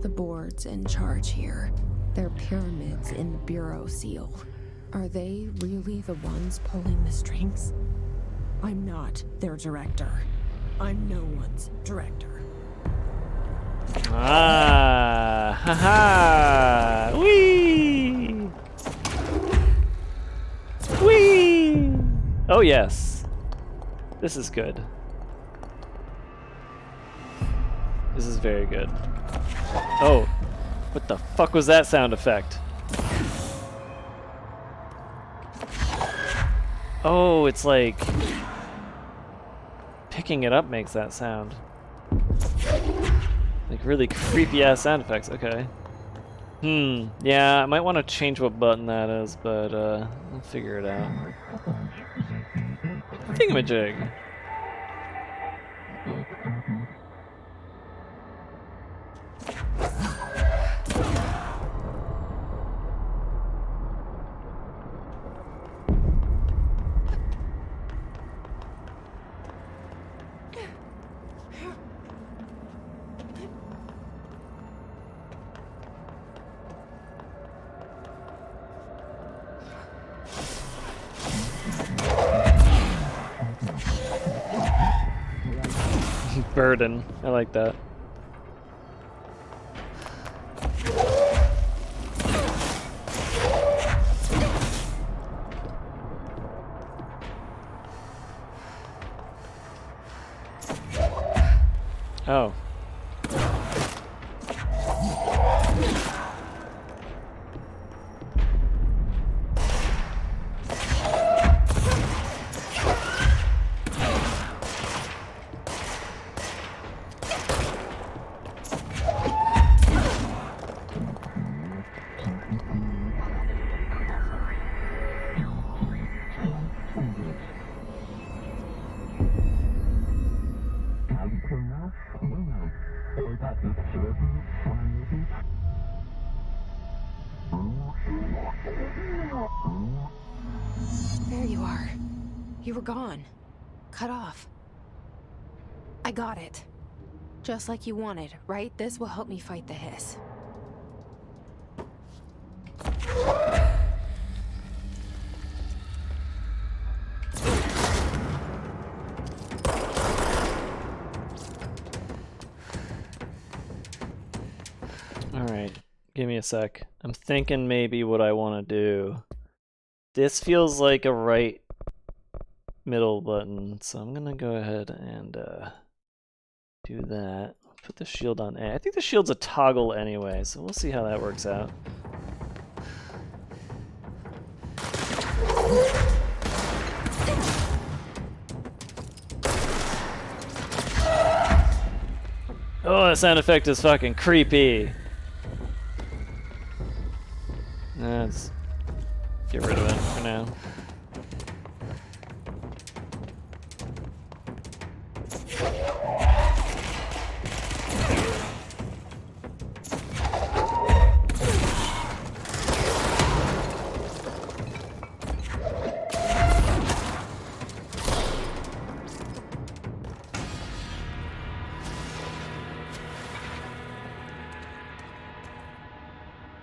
The board's in charge here. They're pyramids in the Bureau seal. Are they really the ones pulling the strings? I'm not their director. I'm no one's director. Ah, haha, wee, wee. Oh yes, this is good. This is very good. Oh, what the fuck was that sound effect? Oh, it's like picking it up makes that sound. Like really creepy ass sound effects. Okay. Yeah, I might want to change what button that is, but I'll figure it out. Thingamajig. Burden. I like that. Oh. you are. You were gone. Cut off. I got it. Just like you wanted, right? This will help me fight the hiss. Alright, give me a sec. I'm thinking maybe what I want to do. This feels like a right middle button, so I'm gonna go ahead and do that. Put the shield on A. I think the shield's a toggle anyway, so we'll see how that works out. Oh, that sound effect is fucking creepy. Let's get rid of it for now.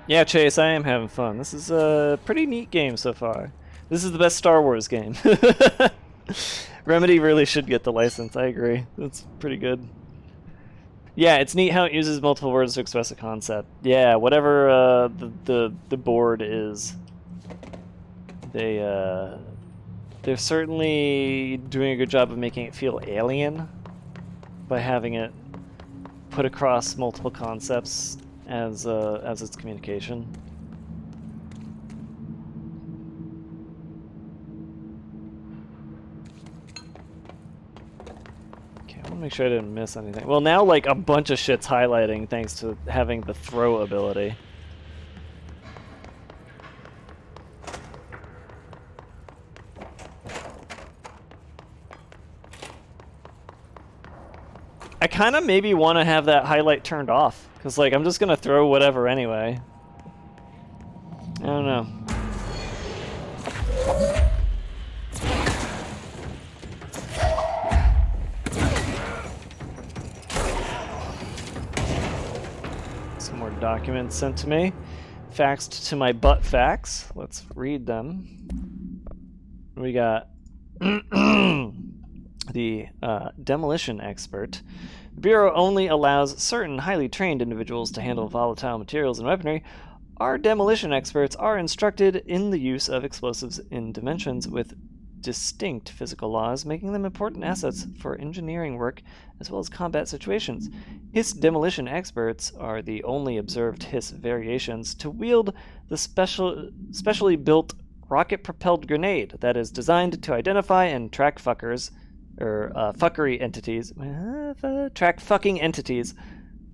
Yeah, Chase, I am having fun. This is a pretty neat game so far. This is the best Star Wars game. Remedy really should get the license, I agree. That's pretty good. Yeah, it's neat how it uses multiple words to express a concept. Yeah, whatever the board is, they're certainly doing a good job of making it feel alien by having it put across multiple concepts as its communication. Okay, I want to make sure I didn't miss anything. Well, now like a bunch of shit's highlighting thanks to having the throw ability. I kind of maybe want to have that highlight turned off, because like I'm just gonna throw whatever anyway. I don't know. Some more documents sent to me. Faxed to my butt fax. Let's read them. We got the demolition expert. The Bureau only allows certain highly trained individuals to handle volatile materials and weaponry. Our demolition experts are instructed in the use of explosives in dimensions with distinct physical laws, making them important assets for engineering work as well as combat situations. Hiss demolition experts are the only observed Hiss variations to wield the specially built rocket-propelled grenade that is designed to identify and track fuckers, or fuckery entities. Track fucking entities.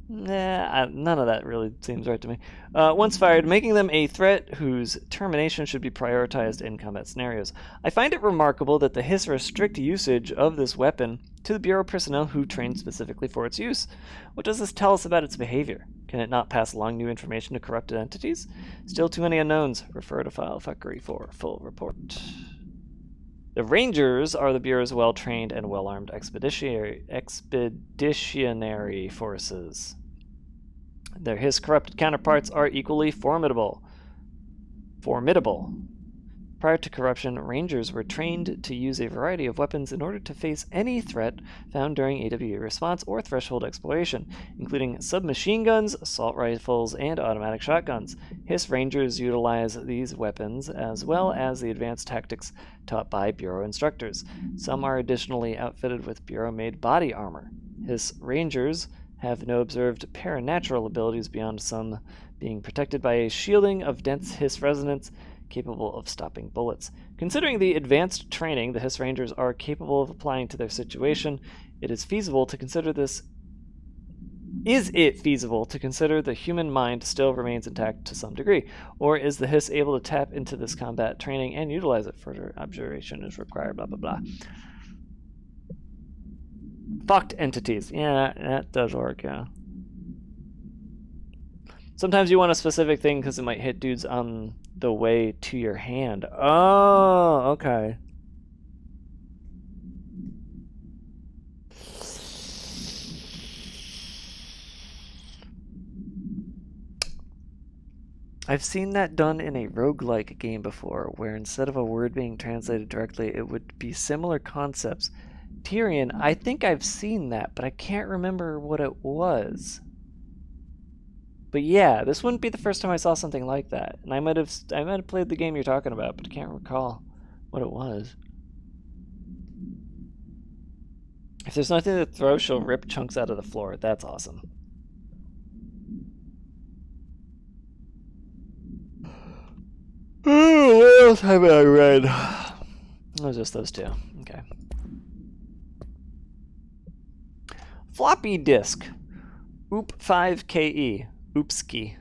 None of that really seems right to me. Once fired, making them a threat whose termination should be prioritized in combat scenarios. I find it remarkable that the Hiss restrict usage of this weapon to the Bureau personnel who trained specifically for its use. What does this tell us about its behavior? Can it not pass along new information to corrupted entities? Still too many unknowns. Refer to file fuckery for full report. The Rangers are the Bureau's well-trained and well-armed expeditionary forces. Their Hiss corrupted counterparts are equally formidable. Prior to corruption, Rangers were trained to use a variety of weapons in order to face any threat found during AWE response or threshold exploration, including submachine guns, assault rifles, and automatic shotguns. Hiss Rangers utilize these weapons as well as the advanced tactics taught by Bureau instructors. Some are additionally outfitted with Bureau-made body armor. Hiss Rangers have no observed paranatural abilities beyond some being protected by a shielding of dense Hiss resonance capable of stopping bullets. Considering the advanced training the Hiss Rangers are capable of applying to their situation, is it feasible to consider the human mind still remains intact to some degree? Or is the Hiss able to tap into this combat training and utilize it? Further observation is required, blah, blah, blah. Fucked entities. Yeah, that does work, yeah. Sometimes you want a specific thing because it might hit dudes on the way to your hand. Oh, okay. I've seen that done in a roguelike game before, where instead of a word being translated directly, it would be similar concepts. Tyrion, I think I've seen that, but I can't remember what it was. But yeah, this wouldn't be the first time I saw something like that. And I might have played the game you're talking about, but I can't recall what it was. If there's nothing to throw, she'll rip chunks out of the floor. That's awesome. Oh, what else have I read? It was just those two. Okay. Floppy disk. OOP5KE. Oopski.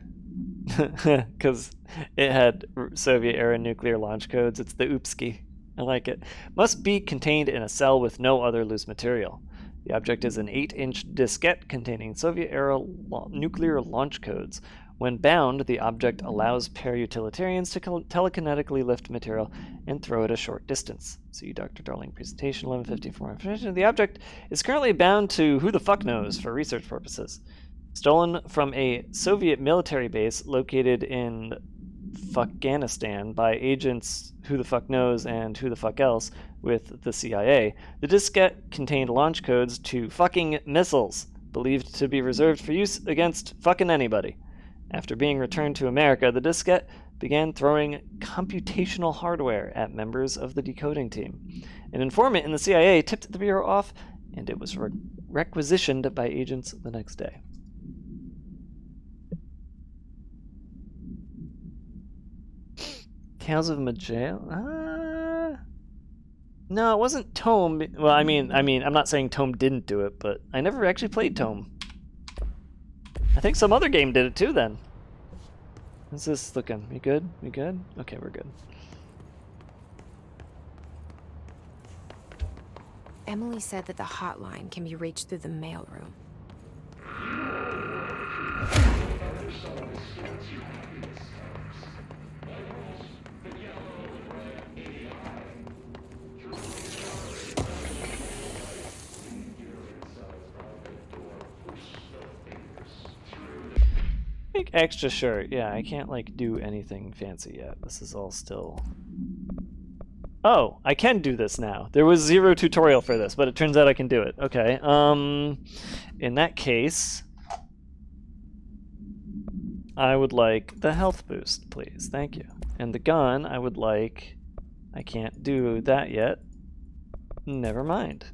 Because it had Soviet-era nuclear launch codes. It's the Oopski. I like it. Must be contained in a cell with no other loose material. The object is an 8-inch diskette containing Soviet-era nuclear launch codes. When bound, the object allows para-utilitarians to telekinetically lift material and throw it a short distance. See Dr. Darling presentation 1154 information. The object is currently bound to who the fuck knows for research purposes. Stolen from a Soviet military base located in Afghanistan by agents who the fuck knows and who the fuck else with the CIA, the diskette contained launch codes to fucking missiles, believed to be reserved for use against fucking anybody. After being returned to America, the diskette began throwing computational hardware at members of the decoding team. An informant in the CIA tipped the bureau off, and it was requisitioned by agents the next day. Tales of Majel? No, it wasn't Tome. Well, I mean, I'm not saying Tome didn't do it, but I never actually played Tome. I think some other game did it too then. How's this looking? We good? We good? Okay, we're good. Emily said that the hotline can be reached through the mailroom. Make extra shirt. Yeah, I can't like do anything fancy yet. This is all still... Oh, I can do this now. There was zero tutorial for this, but it turns out I can do it. Okay. In that case, I would like the health boost, please. Thank you. And the gun, I would like... I can't do that yet. Never mind.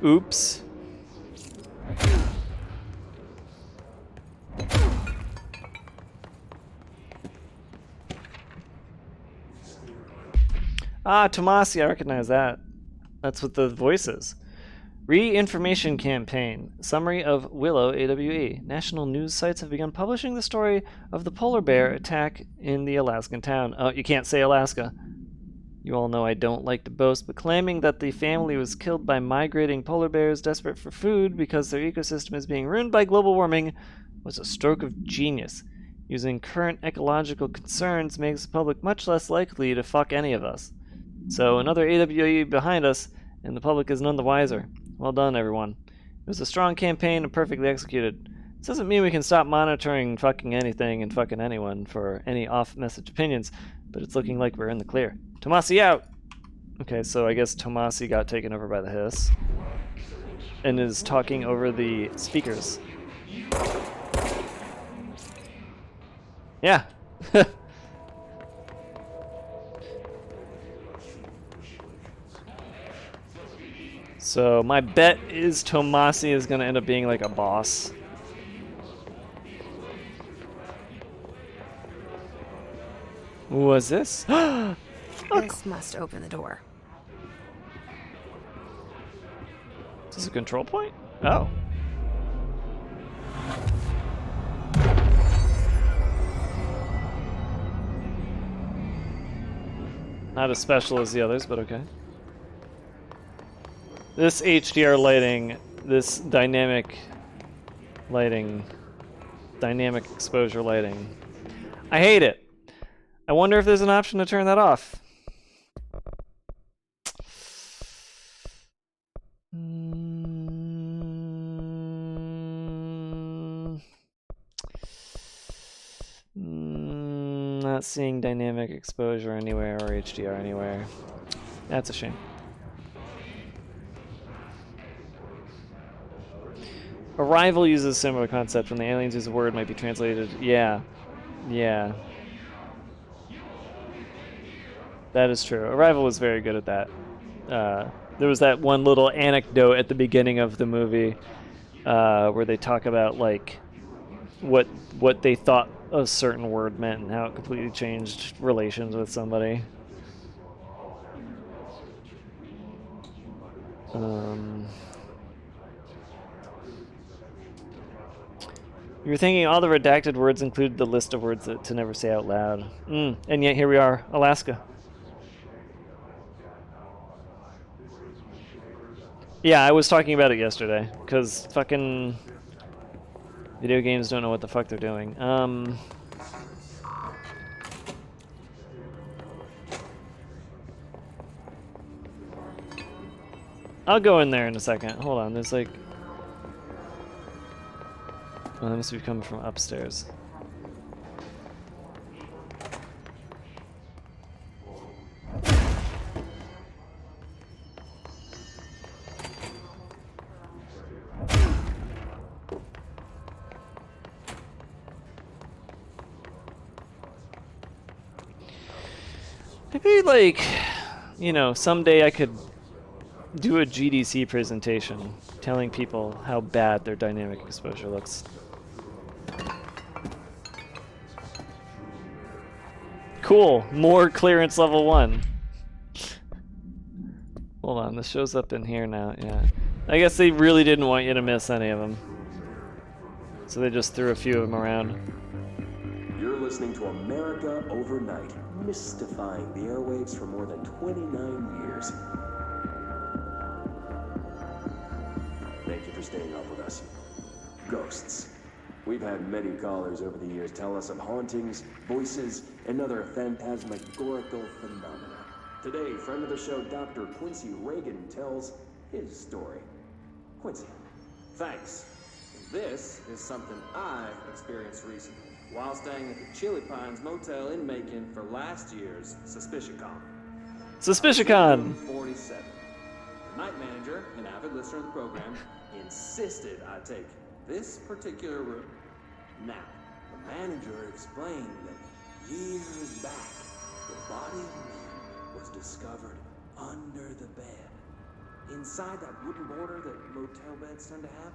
Oops. Ah, Tomasi, I recognize that. That's what the voice is. Re-information campaign. Summary of Willow AWE. National news sites have begun publishing the story of the polar bear attack in the Alaskan town. Oh, you can't say Alaska. You all know I don't like to boast, but claiming that the family was killed by migrating polar bears desperate for food because their ecosystem is being ruined by global warming was a stroke of genius. Using current ecological concerns makes the public much less likely to fuck any of us. So another AWE behind us, and the public is none the wiser. Well done, everyone. It was a strong campaign and perfectly executed. This doesn't mean we can stop monitoring fucking anything and fucking anyone for any off-message opinions, but it's looking like we're in the clear. Tomasi out! Okay, so I guess Tomasi got taken over by the hiss and is talking over the speakers. Yeah. So my bet is Tomasi is going to end up being like a boss. What was this? This must open the door. Is this a control point? Oh. Not as special as the others, but okay. This HDR lighting, this dynamic lighting, dynamic exposure lighting. I hate it. I wonder if there's an option to turn that off. Not seeing dynamic exposure anywhere or HDR anywhere. That's a shame. Arrival uses a similar concept. When the aliens use a word, might be translated. Yeah. Yeah. That is true. Arrival was very good at that. There was that one little anecdote at the beginning of the movie where they talk about like what they thought a certain word meant and how it completely changed relations with somebody. You're thinking all the redacted words include the list of words to never say out loud. And yet here we are, Alaska. Yeah, I was talking about it yesterday, because fucking video games don't know what the fuck they're doing. I'll go in there in a second. Hold on, there's like... Oh, that must be coming from upstairs. Maybe, like, you know, someday I could do a GDC presentation telling people how bad their dynamic exposure looks. Cool, more clearance level 1. Hold on, this shows up in here now, yeah. I guess they really didn't want you to miss any of them. So they just threw a few of them around. You're listening to America Overnight, mystifying the airwaves for more than 29 years. Thank you for staying up with us. Ghosts. We've had many callers over the years tell us of hauntings, voices, and other phantasmagorical phenomena. Today, friend of the show, Dr. Quincy Reagan, tells his story. Quincy, thanks. This is something I experienced recently while staying at the Chili Pines Motel in Macon for last year's SuspiciaCon. SuspiciaCon! 47. The night manager, an avid listener of the program, insisted I take this particular room. Now, the manager explained that years back, the body of a man was discovered under the bed, inside that wooden border that motel beds tend to have.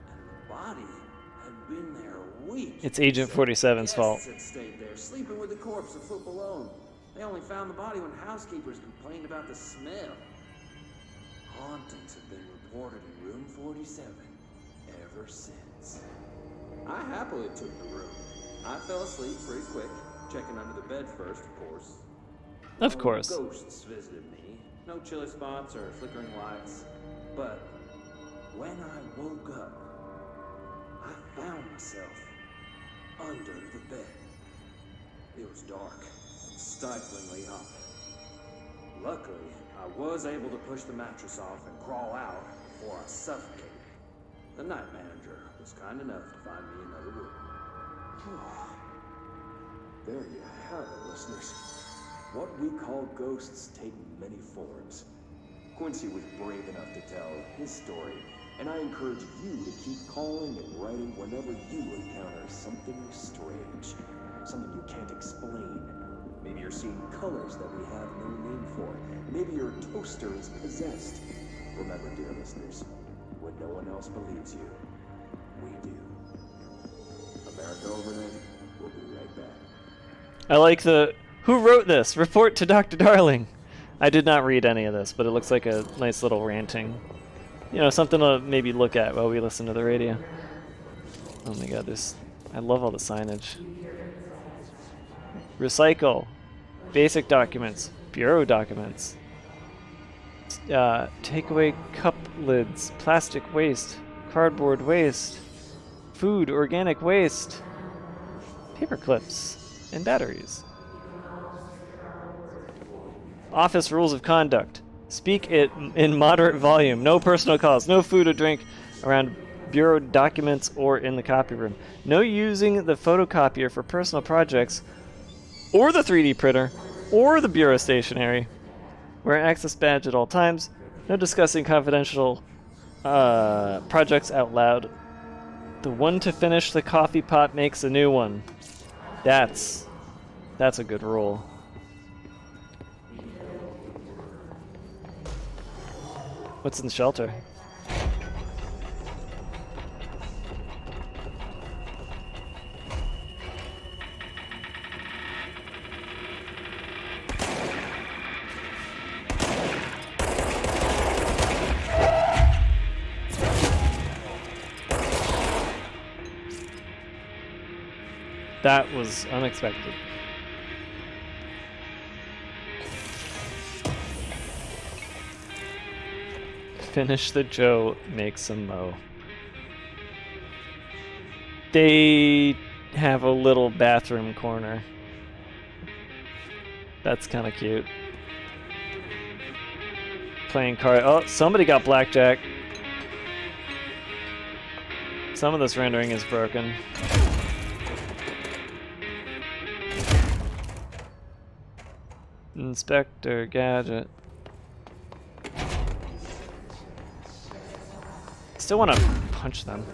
And the body had been there weeks. It's Agent 47's fault. Guests had stayed there, sleeping with the corpse a foot below. They only found the body when housekeepers complained about the smell. Hauntings have been reported in room 47 ever since. I happily took the room. I fell asleep pretty quick, checking under the bed first, of course. Of course. Ghosts visited me. No chilly spots or flickering lights. But when I woke up, I found myself under the bed. It was dark and stiflingly hot. Luckily, I was able to push the mattress off and crawl out before I suffocated. The night manager was kind enough to find me another room. There you have it, listeners. What we call ghosts take many forms. Quincy was brave enough to tell his story, and I encourage you to keep calling and writing whenever you encounter something strange, something you can't explain. Maybe you're seeing colors that we have no name for. Maybe your toaster is possessed. Remember, dear listeners, when no one else believes you, we do. America Overnight, we'll be right back. I like the... Who wrote this? Report to Dr. Darling. I did not read any of this, but it looks like a nice little ranting. You know, something to maybe look at while we listen to the radio. Oh my god, this... I love all the signage. Recycle. Basic documents. Bureau documents. Take away cup lids. Plastic waste. Cardboard waste. Food. Organic waste. Paper clips. And batteries. Office rules of conduct. Speak it in moderate volume. No personal calls. No food or drink around bureau documents or in the copy room. No using the photocopier for personal projects or the 3D printer or the bureau stationery. Wear an access badge at all times. No discussing confidential projects out loud. The one to finish the coffee pot makes a new one. That's a good rule. What's in the shelter? That was unexpected. Finish the Joe, make some Mo. They have a little bathroom corner. That's kind of cute. Playing card. Oh, somebody got blackjack. Some of this rendering is broken. Inspector Gadget. Still want to punch them.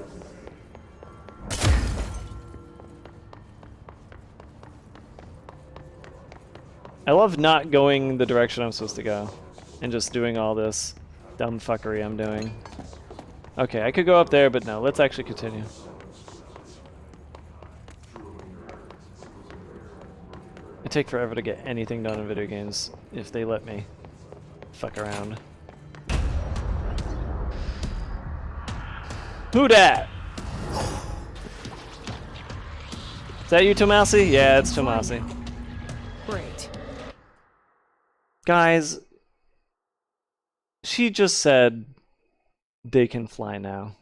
I love not going the direction I'm supposed to go and just doing all this dumb fuckery I'm doing. Okay, I could go up there, but no, let's actually continue. It take forever to get anything done in video games if they let me fuck around. Who dat? Is that you, Tomasi? Yeah, it's Tomasi. Great. Guys, she just said they can fly now.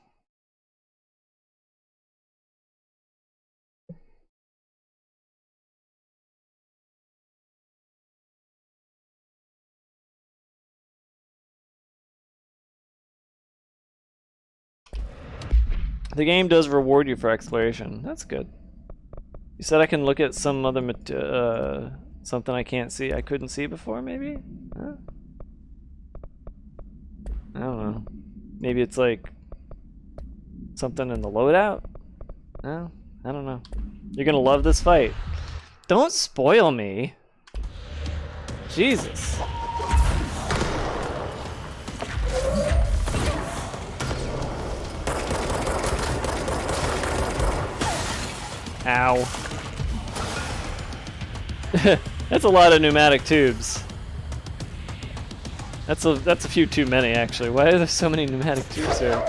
The game does reward you for exploration. That's good. You said I can look at some other something I can't see. I couldn't see before, maybe? Huh? I don't know. Maybe it's like something in the loadout? No, I don't know. You're gonna love this fight. Don't spoil me. Jesus. Ow. That's a lot of pneumatic tubes. That's a few too many, actually. Why are there so many pneumatic tubes here?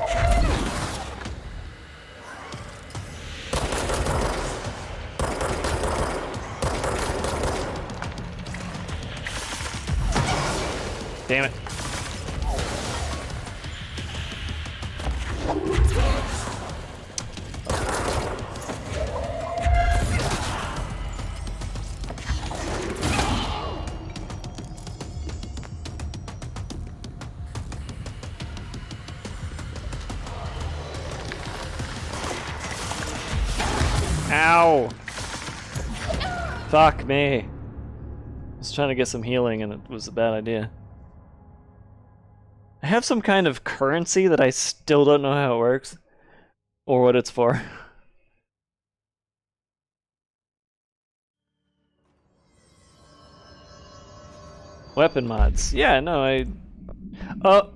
Damn it. Ow! Fuck me. I was trying to get some healing and it was a bad idea. I have some kind of currency that I still don't know how it works or what it's for. Weapon mods. Yeah, no,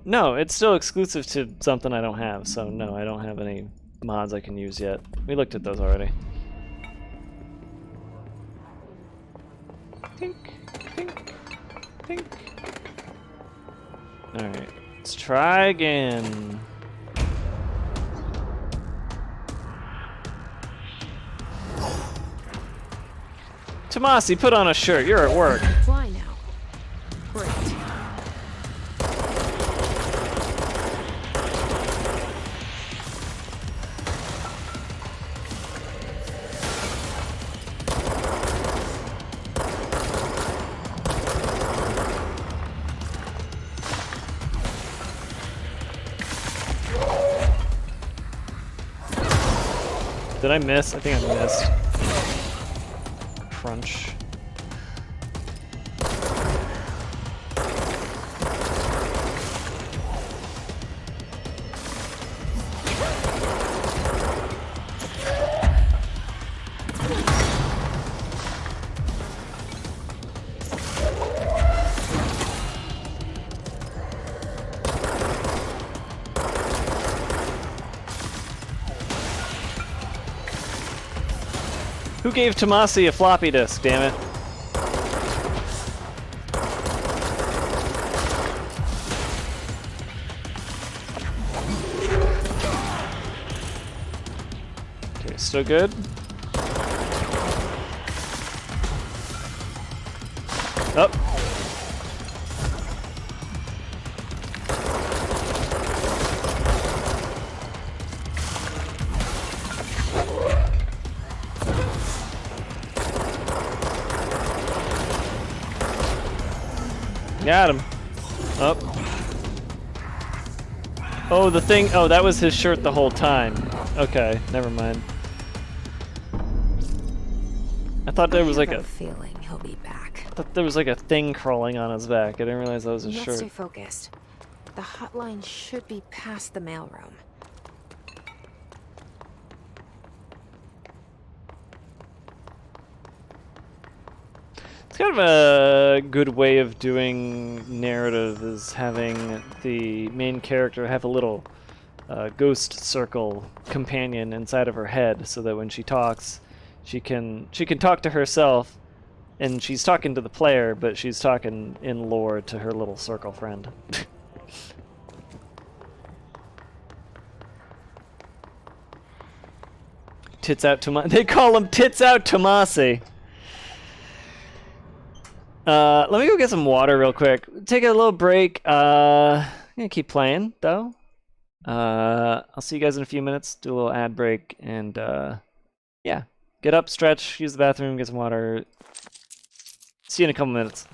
no, it's still exclusive to something I don't have, so no, I don't have any mods I can use yet. We looked at those already. Tink, tink, tink. Alright, Let's try again. Tomasi, put on a shirt. You're at work. Fly now. Great. Did I miss? I think I missed. Crunch. Who gave Tomasi a floppy disk, damn it? Okay, still good? Up. Got him. Up. Oh, the thing. Oh, that was his shirt the whole time. Okay, never mind. I thought there was like a feeling he'll be back. I thought there was like a thing crawling on his back. I didn't realize that was his Let's shirt. stay focused. The hotline should be past the mailroom. It's kind of a good way of doing narrative is having the main character have a little ghost circle companion inside of her head, so that when she talks, she can talk to herself, and she's talking to the player, but she's talking in lore to her little circle friend. Tits out Tomasi. They call him Tits Out Tomasi. Let me go get some water real quick. Take a little break. I'm gonna keep playing though. I'll see you guys in a few minutes. Do a little ad break and yeah, get up, stretch, use the bathroom, get some water. See you in a couple minutes.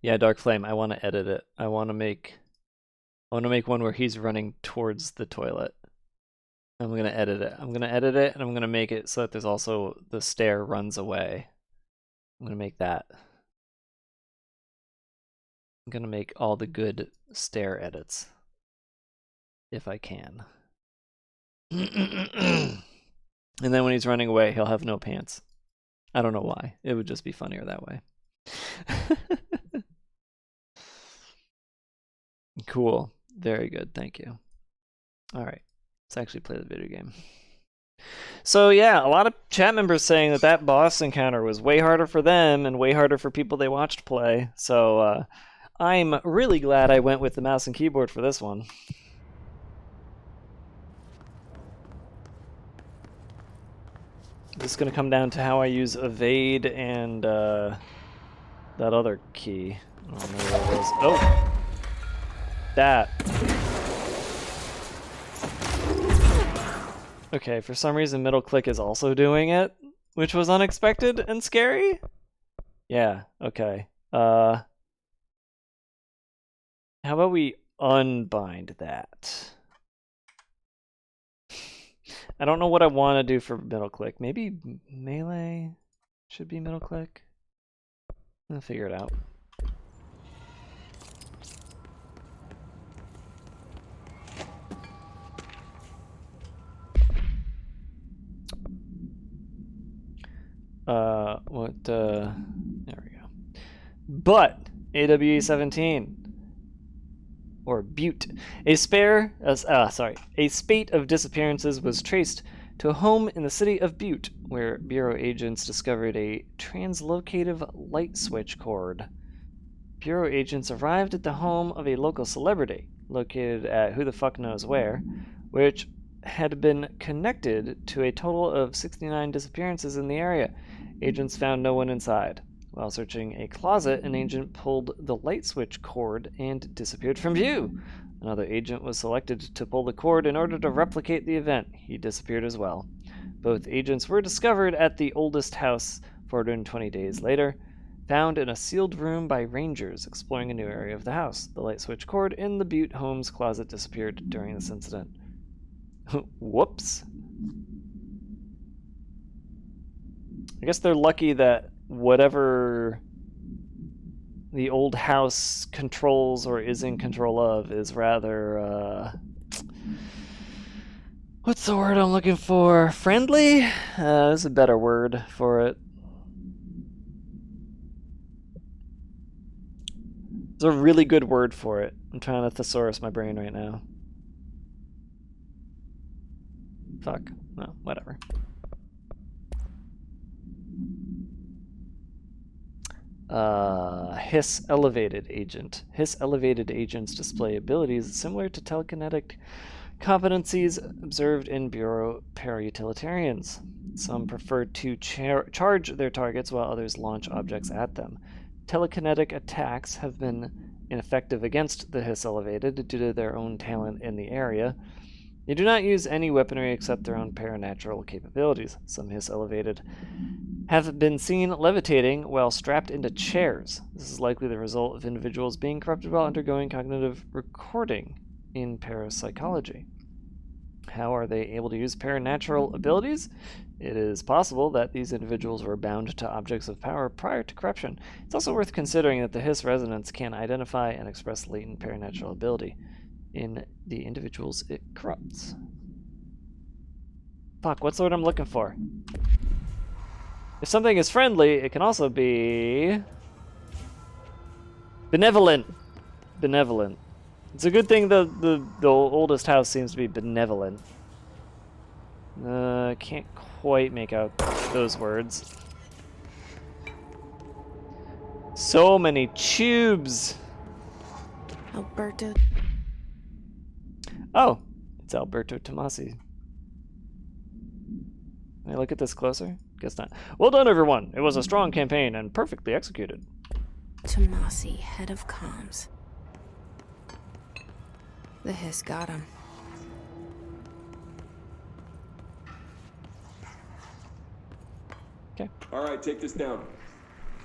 Yeah, Dark Flame. I want to edit it. I want to make one where he's running towards the toilet. I'm gonna edit it. I'm gonna edit it, and I'm gonna make it so that there's also the stair runs away. I'm gonna make that. I'm gonna make all the good stair edits if I can. And then when he's running away, he'll have no pants. I don't know why. It would just be funnier that way. Cool. Very good. Thank you. All right. Let's actually play the video game. So yeah, a lot of chat members saying that that boss encounter was way harder for them and way harder for people they watched play. So I'm really glad I went with the mouse and keyboard for this one. This is going to come down to how I use evade and that other key. I don't know what it is. Oh! That. Okay, for some reason middle click is also doing it, which was unexpected and scary. Yeah, okay. How about we unbind that? I don't know what I want to do for middle click. Maybe melee should be middle click. I'll figure it out. There we go. But AWE 17 or Butte, a spate of disappearances was traced to a home in the city of Butte, where Bureau agents discovered a translocative light switch cord. Bureau agents arrived at the home of a local celebrity, located at who the fuck knows where, which had been connected to a total of 69 disappearances in the area. Agents found no one inside. While searching a closet, an agent pulled the light switch cord and disappeared from view. Another agent was selected to pull the cord in order to replicate the event. He disappeared as well. Both agents were discovered at the oldest house 420 days later, found in a sealed room by rangers exploring a new area of the house. The light switch cord in the Butte home's closet disappeared during this incident. Whoops. I guess they're lucky that whatever the old house controls or is in control of is rather, what's the word I'm looking for? Friendly? There's a better word for it. There's a really good word for it. I'm trying to thesaurus my brain right now. Fuck. No, whatever. Hiss elevated agent. Hiss elevated agents display abilities similar to telekinetic competencies observed in Bureau para-utilitarians. Some prefer to charge their targets while others launch objects at them. Telekinetic attacks have been ineffective against the Hiss elevated due to their own talent in the area. They do not use any weaponry except their own paranatural capabilities. Some Hiss elevated have been seen levitating while strapped into chairs. This is likely the result of individuals being corrupted while undergoing cognitive recording in parapsychology. How are they able to use paranatural abilities? It is possible that these individuals were bound to objects of power prior to corruption. It's also worth considering that the Hiss resonance can identify and express latent paranatural ability in the individuals it corrupts. Fuck, what's the word I'm looking for? If something is friendly, it can also be benevolent. Benevolent. It's a good thing the oldest house seems to be benevolent. Can't quite make out those words. So many tubes. Alberto. Oh, it's Alberto Tomasi. Can I look at this closer? Guess not. Well done, everyone. It was a strong campaign and perfectly executed. Tomasi, head of comms. The Hiss got him. Okay. All right, take this down.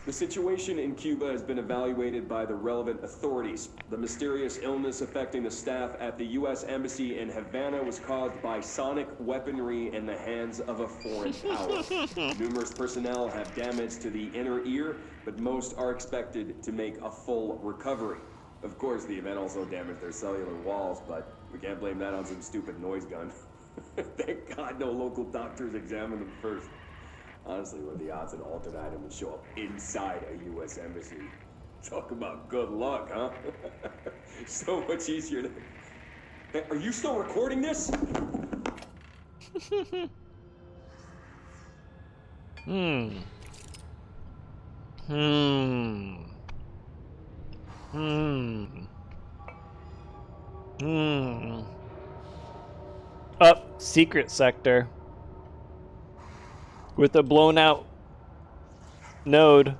The situation in Cuba has been evaluated by the relevant authorities. The mysterious illness affecting the staff at the U.S. Embassy in Havana was caused by sonic weaponry in the hands of a foreign power. Numerous personnel have damage to the inner ear, but most are expected to make a full recovery. Of course, the event also damaged their cellular walls, but we can't blame that on some stupid noise gun. Thank God no local doctors examined them first. Honestly, what are the odds an altered item would show up inside a U.S. embassy? Talk about good luck, huh? So much easier to... Hey, are you still recording this? Up, secret sector. With a blown out node.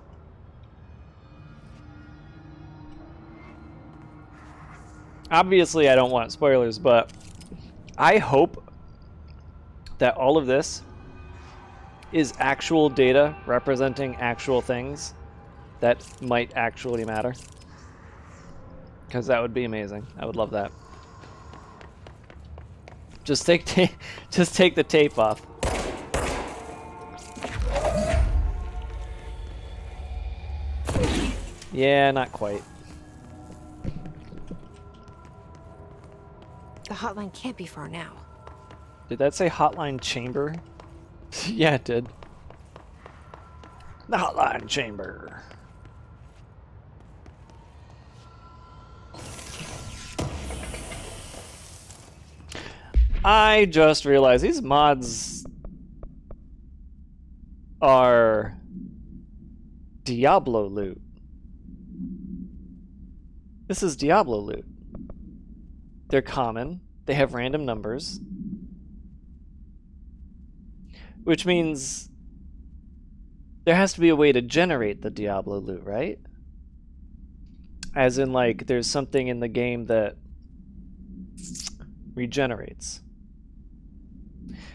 Obviously, I don't want spoilers, but I hope that all of this is actual data representing actual things that might actually matter. Because that would be amazing. I would love that. Just take the tape off. Yeah, not quite. The hotline can't be far now. Did that say hotline chamber? Yeah, it did. The hotline chamber. I just realized these mods are Diablo loot. This is Diablo loot. They're common. They have random numbers. Which means there has to be a way to generate the Diablo loot, right? As in, like, there's something in the game that regenerates.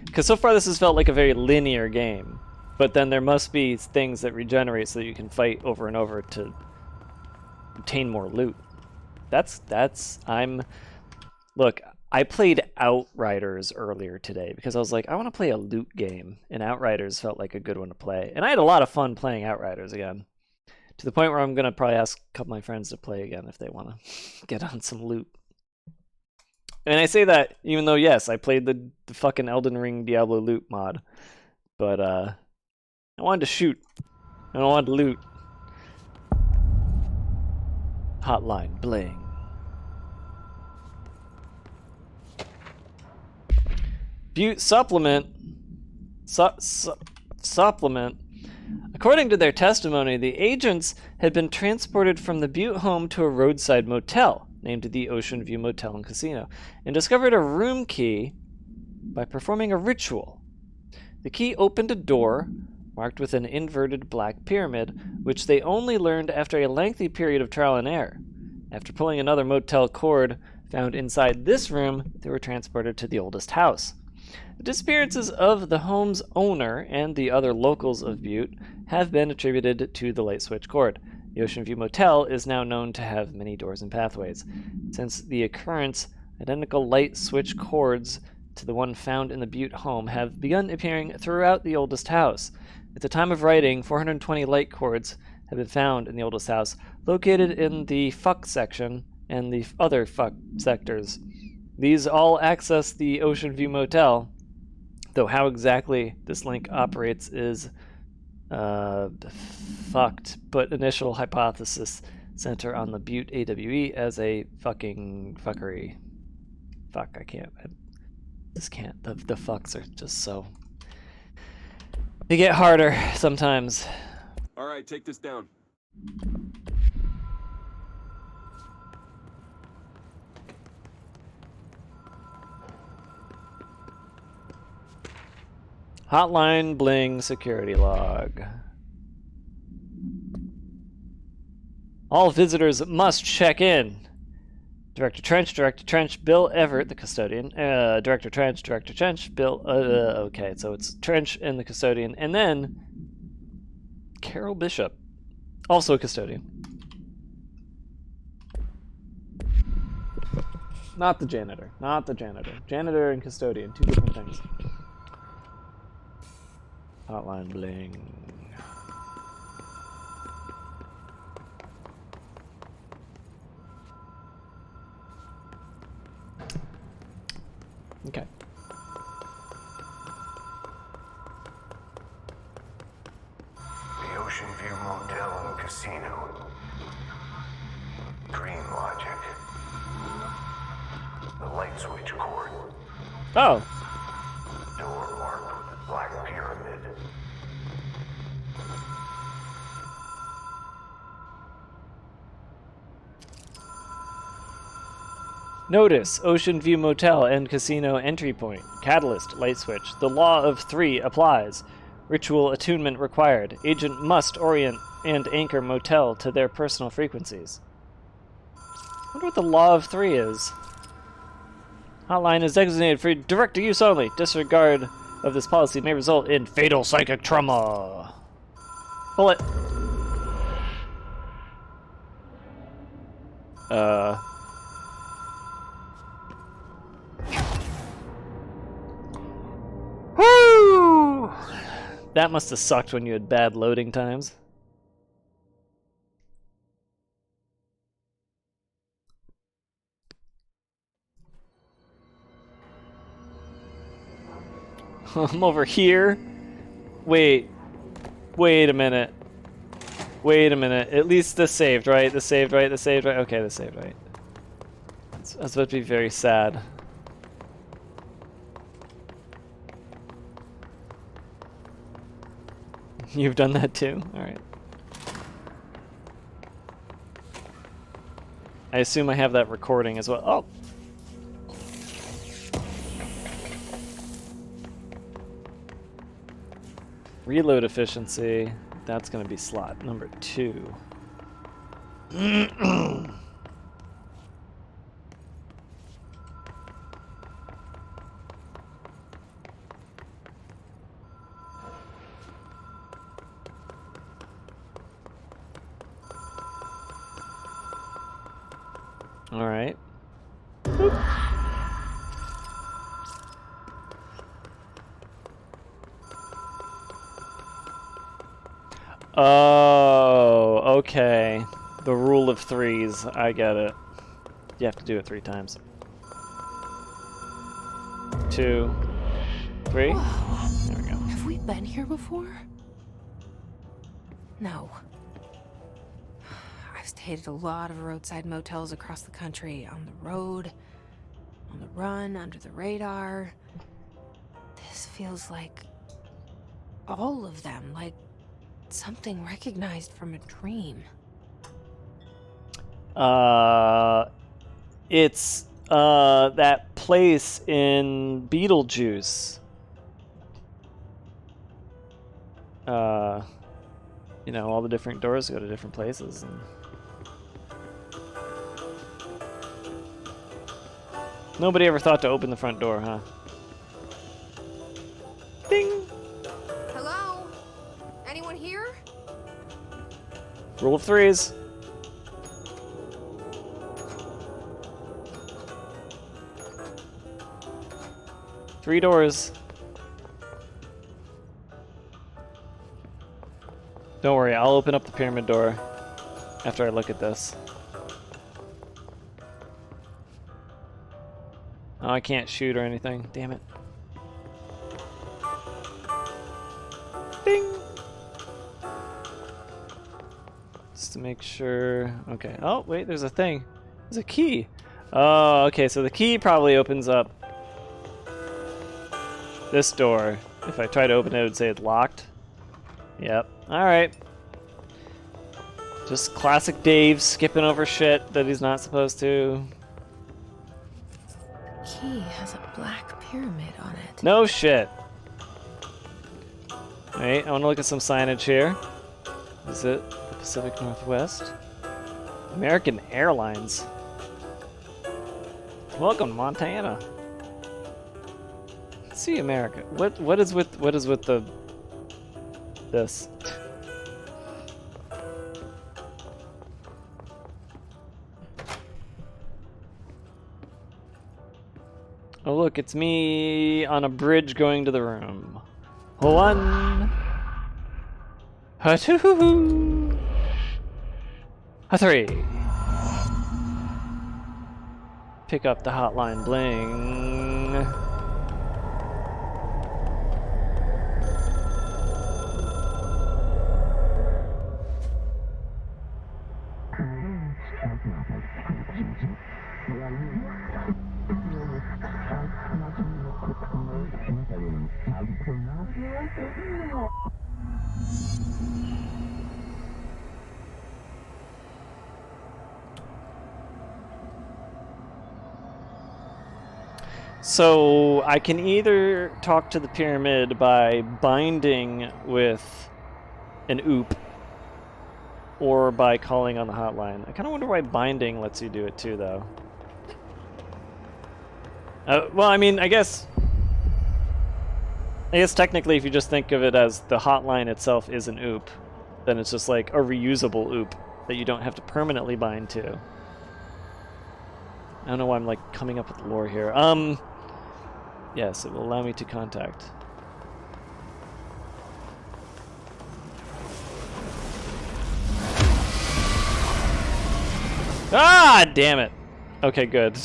Because so far this has felt like a very linear game. But then there must be things that regenerate so that you can fight over and over to obtain more loot. Look, I played Outriders earlier today because I was like, I want to play a loot game, and Outriders felt like a good one to play. And I had a lot of fun playing Outriders again, to the point where I'm going to probably ask a couple of my friends to play again if they want to get on some loot. And I say that even though, yes, I played the fucking Elden Ring Diablo loot mod, but I wanted to shoot. I don't want to loot. Hotline bling. Butte supplement. Supplement. According to their testimony, the agents had been transported from the Butte home to a roadside motel named the Ocean View Motel and Casino, and discovered a room key by performing a ritual. The key opened a door marked with an inverted black pyramid, which they only learned after a lengthy period of trial and error. After pulling another motel cord found inside this room, they were transported to the oldest house. The disappearances of the home's owner and the other locals of Butte have been attributed to the light switch cord. The Ocean View Motel is now known to have many doors and pathways. Since the occurrence, identical light switch cords to the one found in the Butte home have begun appearing throughout the oldest house. At the time of writing, 420 light cords have been found in the oldest house, located in the fuck section and the other fuck sectors. These all access the Ocean View Motel, though how exactly this link operates is fucked, but initial hypothesis center on the Butte AWE as a fucking fuckery. Fuck, I just can't. The fucks are just so... They get harder sometimes. Alright, take this down. Hotline bling security log. All visitors must check in. Director Trench, Bill Everett, the custodian. Director Trench, Bill... okay, so it's Trench and the custodian. And then Carol Bishop. Also a custodian. Not the janitor. Not the janitor. Janitor and custodian. Two different things. Hotline bling. Okay. The Ocean View Motel and Casino. Dream logic. The light switch cord. Oh. Door marked with the black pyramid. Notice, Ocean View Motel and Casino entry point. Catalyst, light switch. The law of 3 applies. Ritual attunement required. Agent must orient and anchor motel to their personal frequencies. I wonder what the law of 3 is. Hotline is designated for director use only. Disregard of this policy may result in fatal psychic trauma. Bullet. Woo! That must have sucked when you had bad loading times. I'm over here. Wait a minute. Wait a minute. At least this saved, right? This saved, right? This saved, right? Okay, this saved, right? I was about to be very sad. You've done that too? Alright. I assume I have that recording as well. Oh! Reload efficiency. That's going to be slot number 2. All right. Oh, okay. The rule of 3s. I get it. You have to do it 3 times. 2, 3. Whoa. There we go. Have we been here before? No. I've stayed at a lot of roadside motels across the country. On the road, on the run, under the radar. This feels like all of them. Like something recognized from a dream. It's that place in Beetlejuice. You know, all the different doors go to different places. And nobody ever thought to open the front door, huh? Ding! Hello? Anyone here? Rule of 3s. Three doors. Don't worry, I'll open up the pyramid door after I look at this. Oh, I can't shoot or anything. Damn it. Bing! Just to make sure. Okay. Oh, wait, there's a thing. There's a key. Oh, okay, so the key probably opens up this door. If I try to open it, it would say it's locked. Yep. Alright. Just classic Dave skipping over shit that he's not supposed to. Key has a black pyramid on it. No shit. Wait, I want to look at some signage here. Is it the Pacific Northwest? American Airlines. Welcome to Montana. Let's see America. What is with the this? Oh look, it's me on a bridge going to the room. A 1. A 2. A 3. Pick up the hotline bling. So I can either talk to the pyramid by binding with an oop or by calling on the hotline. I kind of wonder why binding lets you do it too, though. Well, I mean, I guess technically if you just think of it as the hotline itself is an oop, then it's just like a reusable oop that you don't have to permanently bind to. I don't know why I'm like coming up with lore here. Yes, it will allow me to contact. Ah, damn it. Okay, good.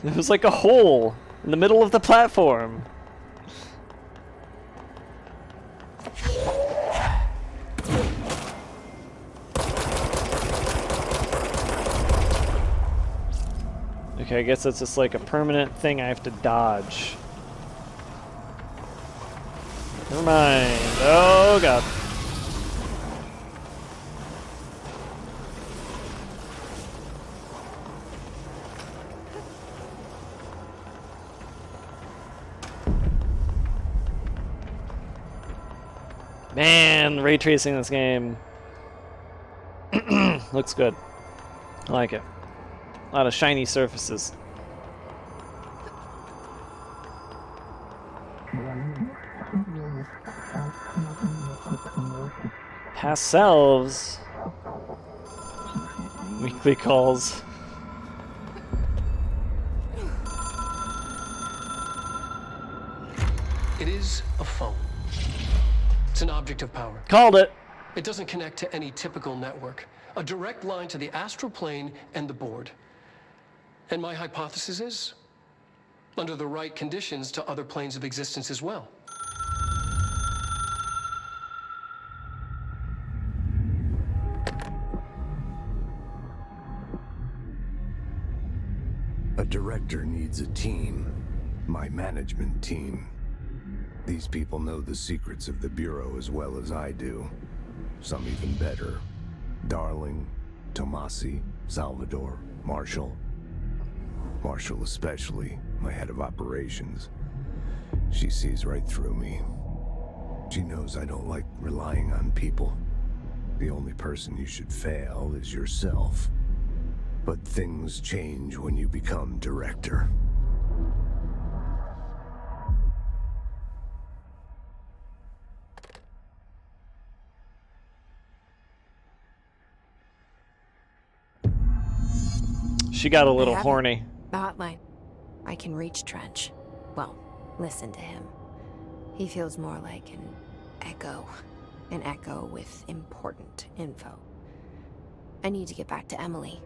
It was like a hole in the middle of the platform. Okay, I guess that's just like a permanent thing I have to dodge. Never mind. Oh, God. Man, ray tracing this game looks good. I like it. A lot of shiny surfaces. Past selves. Weekly calls. It is a phone. It's an object of power. Called it. It doesn't connect to any typical network. A direct line to the astral plane and the board. And my hypothesis is, under the right conditions, to other planes of existence as well. A director needs a team. My management team. These people know the secrets of the Bureau as well as I do. Some even better. Darling, Tomasi, Salvador, Marshall. Marshall especially, my head of operations. She sees right through me. She knows I don't like relying on people. The only person you should fail is yourself. But things change when you become director. She got a little horny. The hotline. I can reach Trench. Well, listen to him. He feels more like an echo. An echo with important info. I need to get back to Emily.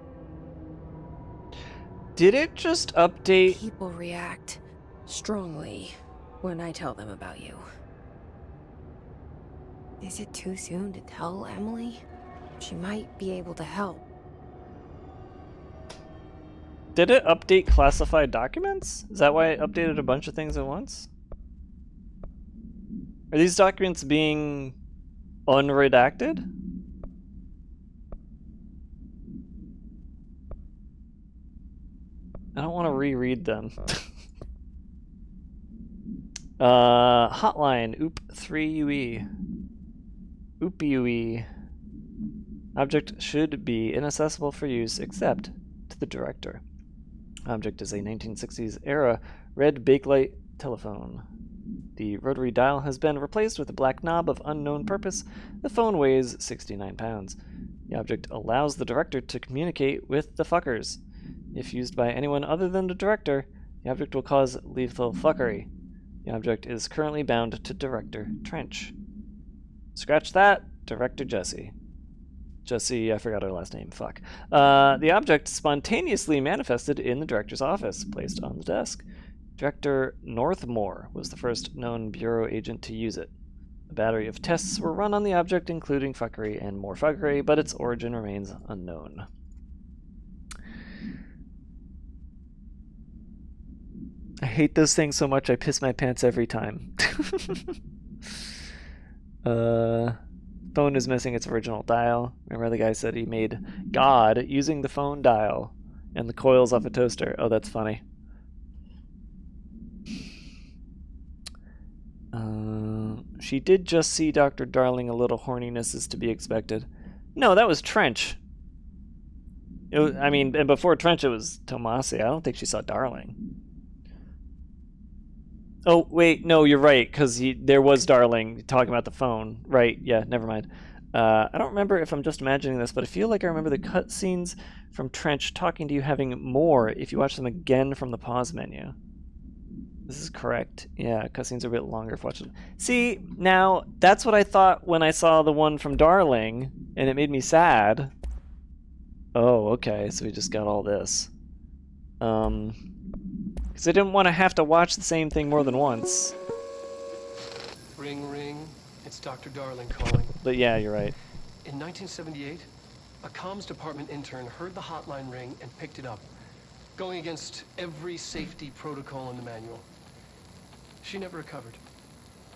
Did it just update? People react strongly when I tell them about you. Is it too soon to tell Emily? She might be able to help. Did it update classified documents? Is that why it updated a bunch of things at once? Are these documents being unredacted? I don't want to reread them. Hotline, OOP3UE. OOP-UE. Object should be inaccessible for use except to the director. Object is a 1960s era red bakelite telephone. The rotary dial has been replaced with a black knob of unknown purpose. The phone weighs 69 pounds. The object allows the director to communicate with the fuckers. If used by anyone other than the director, The object will cause lethal fuckery. The object is currently bound to Director Trench. Scratch that, Director Jesse. Jesse, I forgot her last name, fuck. The object spontaneously manifested in the director's office, placed on the desk. Director Northmore was the first known Bureau agent to use it. A battery of tests were run on the object, including fuckery and more fuckery, but its origin remains unknown. I hate those things so much I piss my pants every time. Phone is missing its original dial. Remember the guy said he made God using the phone dial and the coils off a toaster. Oh, that's funny. She did just see Dr. Darling. A little horniness is to be expected. No, that was Trench. I mean, and before Trench it was Tomasi. I don't think she saw Darling. Oh, wait, no, you're right, because there was Darling talking about the phone. Right, yeah, never mind. I don't remember if I'm just imagining this, but I feel like I remember the cutscenes from Trench talking to you having more if you watch them again from the pause menu. This is correct. Yeah, cutscenes are a bit longer if watching. See, now, that's what I thought when I saw the one from Darling, and it made me sad. Oh, okay, so we just got all this. Because I didn't want to have to watch the same thing more than once. Ring, ring. It's Dr. Darling calling. But yeah, you're right. In 1978, a comms department intern heard the hotline ring and picked it up, going against every safety protocol in the manual. She never recovered.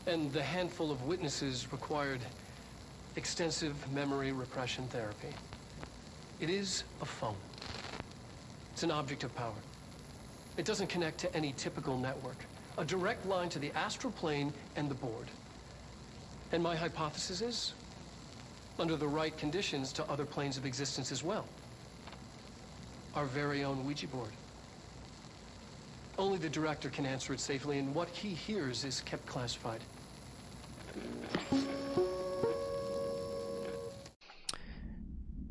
And the handful of witnesses required extensive memory repression therapy. It is a phone. It's an object of power. It doesn't connect to any typical network. A direct line to the astral plane and the board. And my hypothesis is, under the right conditions, to other planes of existence as well. Our very own Ouija board. Only the director can answer it safely, and what he hears is kept classified.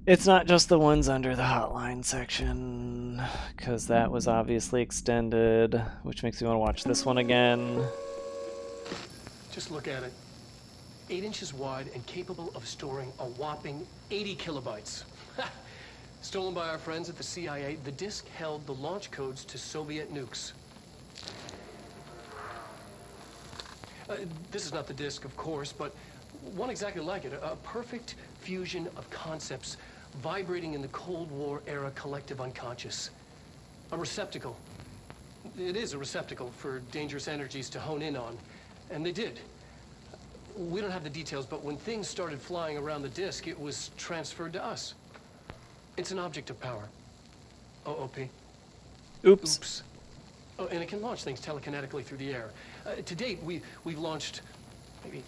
It's not just the ones under the hotline section, because that was obviously extended, which makes me want to watch this one again. Just look at it. 8 inches wide and capable of storing a whopping 80 kilobytes. Stolen by our friends at the CIA, the disk held the launch codes to Soviet nukes. This is not the disk, of course, but one exactly like it. A perfect fusion of concepts vibrating in the Cold War era collective unconscious. A receptacle. It is a receptacle for dangerous energies to hone in on. And they did. We don't have the details, but when things started flying around the disk, it was transferred to us. It's an object of power. OOP. Oops. Oops. Oh, and it can launch things telekinetically through the air. To date, we've launched maybe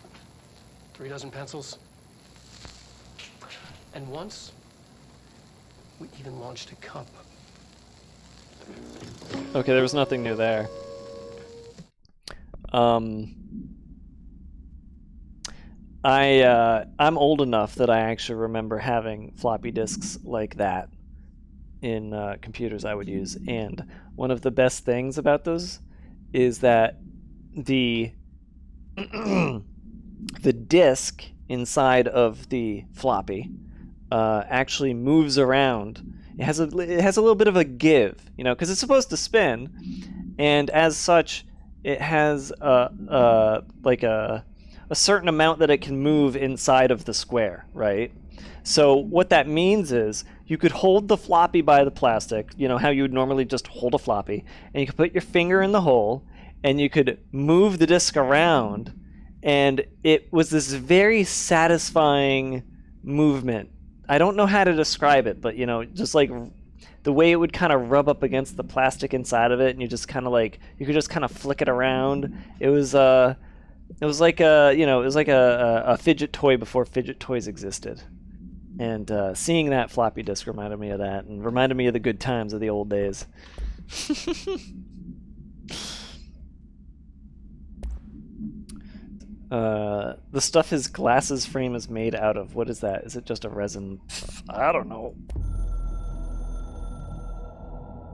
3 dozen pencils. And once, we even launched a cup. Okay, there was nothing new there. I'm old enough that I actually remember having floppy disks like that in computers I would use, and one of the best things about those is that the the disk inside of the floppy actually moves around. It has a little bit of a give, you know, because it's supposed to spin, and as such, it has like a certain amount that it can move inside of the square, right? So what that means is you could hold the floppy by the plastic, you know how you would normally just hold a floppy, and you could put your finger in the hole, and you could move the disc around, and it was this very satisfying movement. I don't know how to describe it, but, you know, just like the way it would kind of rub up against the plastic inside of it, and you just kind of like, you could just kind of flick it around. It was like a fidget toy before fidget toys existed. And seeing that floppy disk reminded me of that, and reminded me of the good times of the old days. The stuff his glasses frame is made out of, what is that? Is it just a resin? I don't know.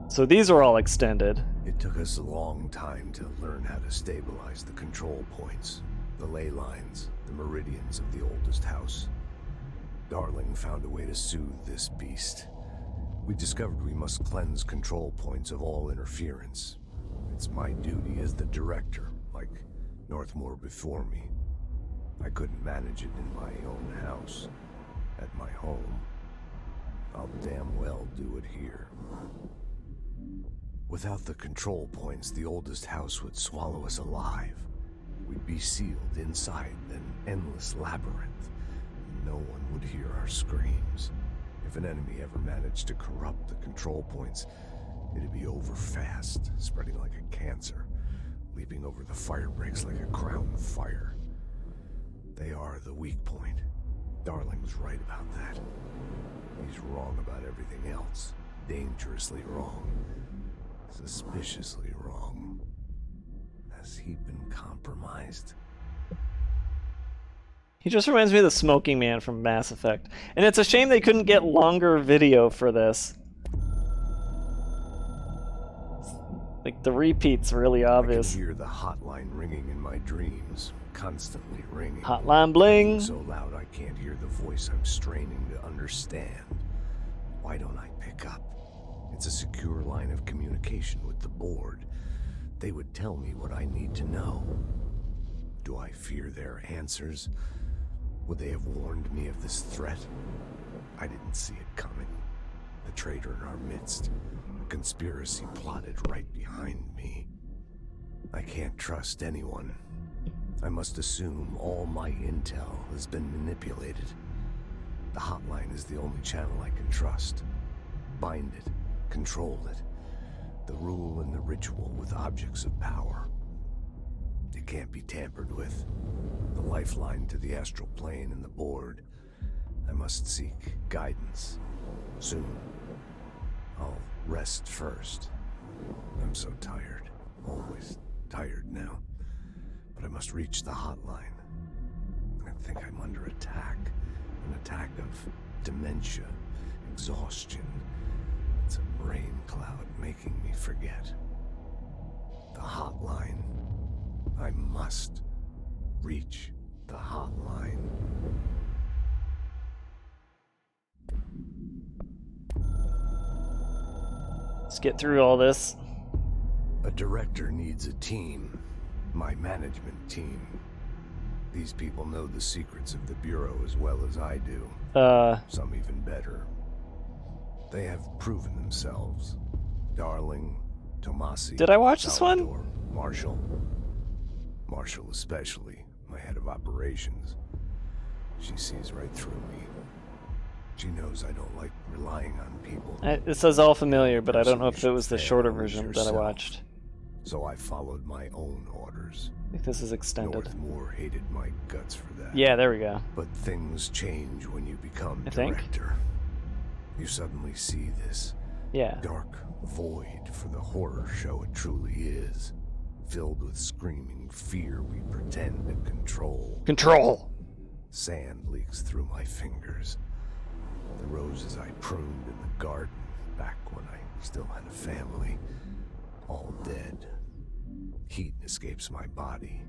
So these are all extended. It took us a long time to learn how to stabilize the control points, the ley lines, the meridians of the oldest house. Darling found a way to soothe this beast. We discovered we must cleanse control points of all interference. It's my duty as the director, like Northmore before me. I couldn't manage it in my own house, at my home. I'll damn well do it here. Without the control points, the oldest house would swallow us alive. We'd be sealed inside an endless labyrinth. No one would hear our screams. If an enemy ever managed to corrupt the control points, it'd be over fast, spreading like a cancer, leaping over the fire breaks like a crown of fire. They are the weak point. Darling's right about that. He's wrong about everything else. Dangerously wrong. Suspiciously wrong. Has he been compromised? He just reminds me of the smoking man from Mass Effect. And it's a shame they couldn't get longer video for this. Like, the repeat's really obvious. I can hear the hotline ringing in my dreams, constantly ringing. Hotline bling! So loud I can't hear the voice I'm straining to understand. Why don't I pick up? It's a secure line of communication with the board. They would tell me what I need to know. Do I fear their answers? Would they have warned me of this threat? I didn't see it coming. The traitor in our midst. A conspiracy plotted right behind me. I can't trust anyone. I must assume all my intel has been manipulated. The hotline is the only channel I can trust. Bind it, control it. The rule and the ritual with objects of power. It can't be tampered with. The lifeline to the astral plane and the board. I must seek guidance. Soon. I'll rest first. I'm so tired. Always tired now. But I must reach the hotline. I think I'm under attack. An attack of dementia, exhaustion. It's a brain cloud making me forget. The hotline. I must reach the hotline. Let's get through all this. A director needs a team. My management team. These people know the secrets of the Bureau as well as I do. Some even better. They have proven themselves. Darling, Tomasi. Did I watch Salvador, this one? Marshall especially, my head of operations. She sees right through me. She knows I don't like relying on people. It says all familiar, but I don't know if it was the shorter version that I watched. So I followed my own orders. I think this is extended. Northmore hated my guts for that. Yeah, there we go. But things change when you become I think. director. You suddenly see this dark void for the horror show it truly is. Filled with screaming fear we pretend to control. Control! Sand leaks through my fingers. The roses I pruned in the garden back when I still had a family. All dead. Heat escapes my body.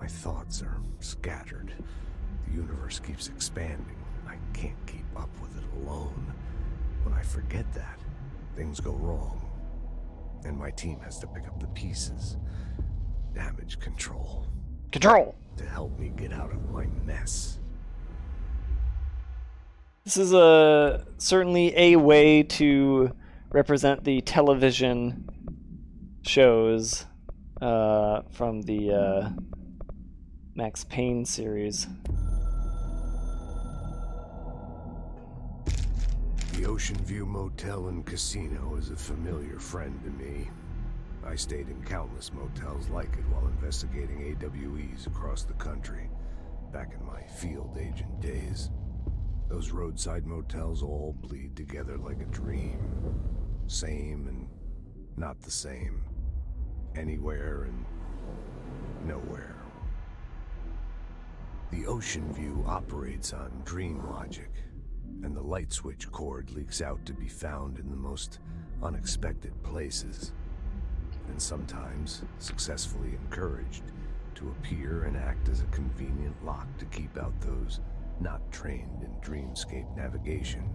My thoughts are scattered. The universe keeps expanding. I can't keep up with it alone. When I forget that, things go wrong. And my team has to pick up the pieces. Damage control. Control! To help me get out of my mess. This is certainly a way to represent the television shows from the Max Payne series. The Ocean View Motel and Casino is a familiar friend to me. I stayed in countless motels like it while investigating AWEs across the country, back in my field agent days. Those roadside motels all bleed together like a dream. Same and not the same. Anywhere and nowhere. The Ocean View operates on dream logic, and the light switch cord leaks out to be found in the most unexpected places, and sometimes successfully encouraged to appear and act as a convenient lock to keep out those not trained in dreamscape navigation.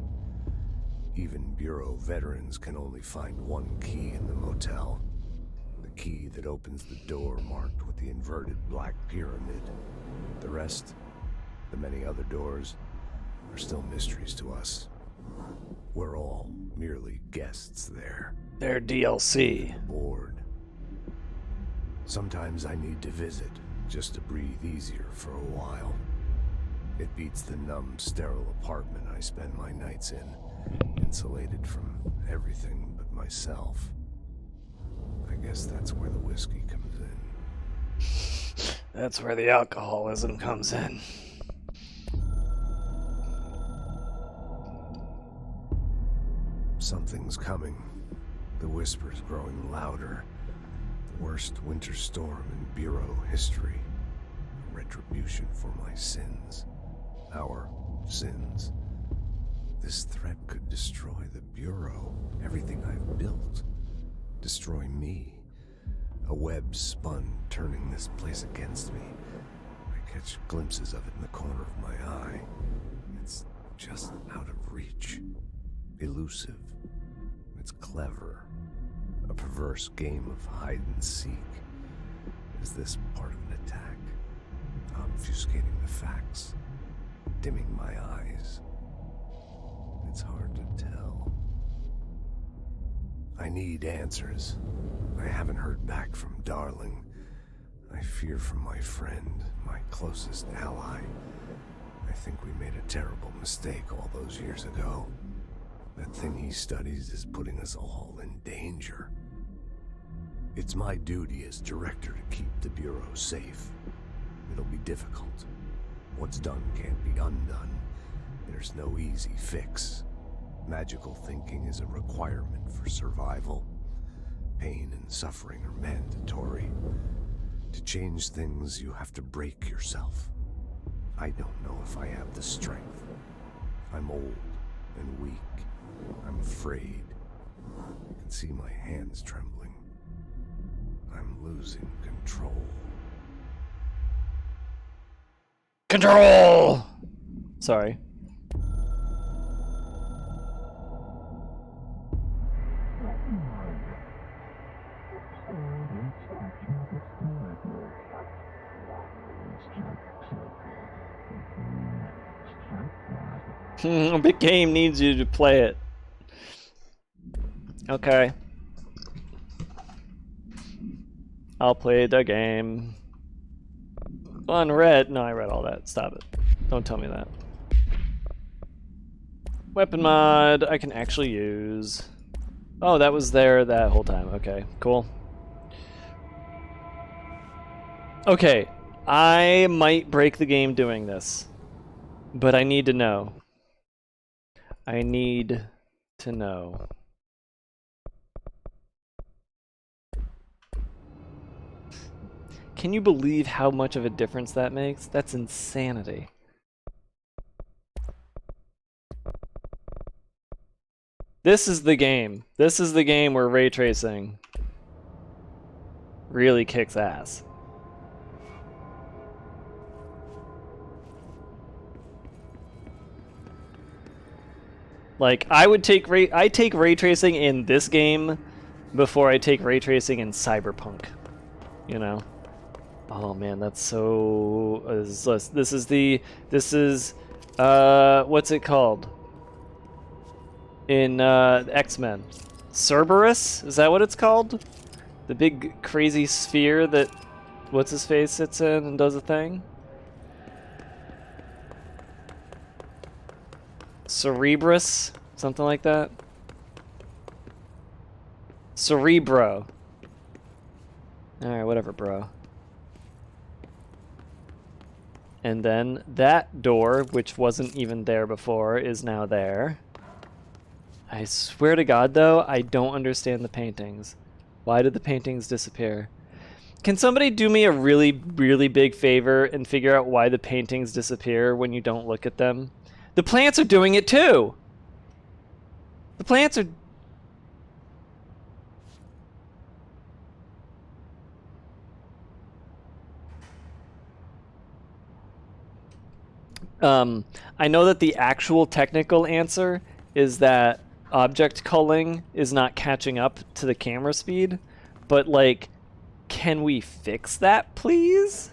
Even Bureau veterans can only find one key in the motel. The key that opens the door marked with the inverted black pyramid. The rest, the many other doors, are still mysteries to us. We're all merely guests there. They're DLC. Bored. Sometimes I need to visit, just to breathe easier for a while. It beats the numb, sterile apartment I spend my nights in, insulated from everything but myself. I guess that's where the whiskey comes in. That's where the alcoholism comes in. Something's coming. The whispers growing louder. The worst winter storm in Bureau history. A retribution for my sins. Our sins. This threat could destroy the Bureau, everything I've built. Destroy me. A web spun, turning this place against me. I catch glimpses of it in the corner of my eye. It's just out of reach. Elusive. It's clever. A perverse game of hide and seek. Is this part of an attack? Obfuscating the facts. Dimming my eyes. It's hard to tell. I need answers. I haven't heard back from Darling. I fear for my friend, my closest ally. I think we made a terrible mistake all those years ago. That thing he studies is putting us all in danger. It's my duty as director to keep the Bureau safe. It'll be difficult. What's done can't be undone. There's no easy fix. Magical thinking is a requirement for survival. Pain and suffering are mandatory. To change things, you have to break yourself. I don't know if I have the strength. I'm old and weak. I'm afraid. I can see my hands trembling. I'm losing control. Control! Sorry. The game needs you to play it. Okay. I'll play the game. Unread? No, I read all that. Stop it. Don't tell me that. Weapon mod I can actually use. Oh, that was there that whole time. Okay, cool. Okay, I might break the game doing this, but I need to know. I need to know. Can you believe how much of a difference that makes? That's insanity. This is the game. This is the game where ray tracing really kicks ass. Like, I take ray tracing in this game before I take ray tracing in Cyberpunk. You know? Oh man, that's so this is what's it called? In X-Men. Cerberus? Is that what it's called? The big crazy sphere that what's his face sits in and does a thing? Cerebrus? Something like that? Cerebro. Alright, whatever, bro. And then that door, which wasn't even there before, is now there. I swear to God, though, I don't understand the paintings. Why did the paintings disappear? Can somebody do me a really, really big favor and figure out why the paintings disappear when you don't look at them? The plants are doing it too! The plants are... I know that the actual technical answer is that object culling is not catching up to the camera speed, but like, can we fix that, please?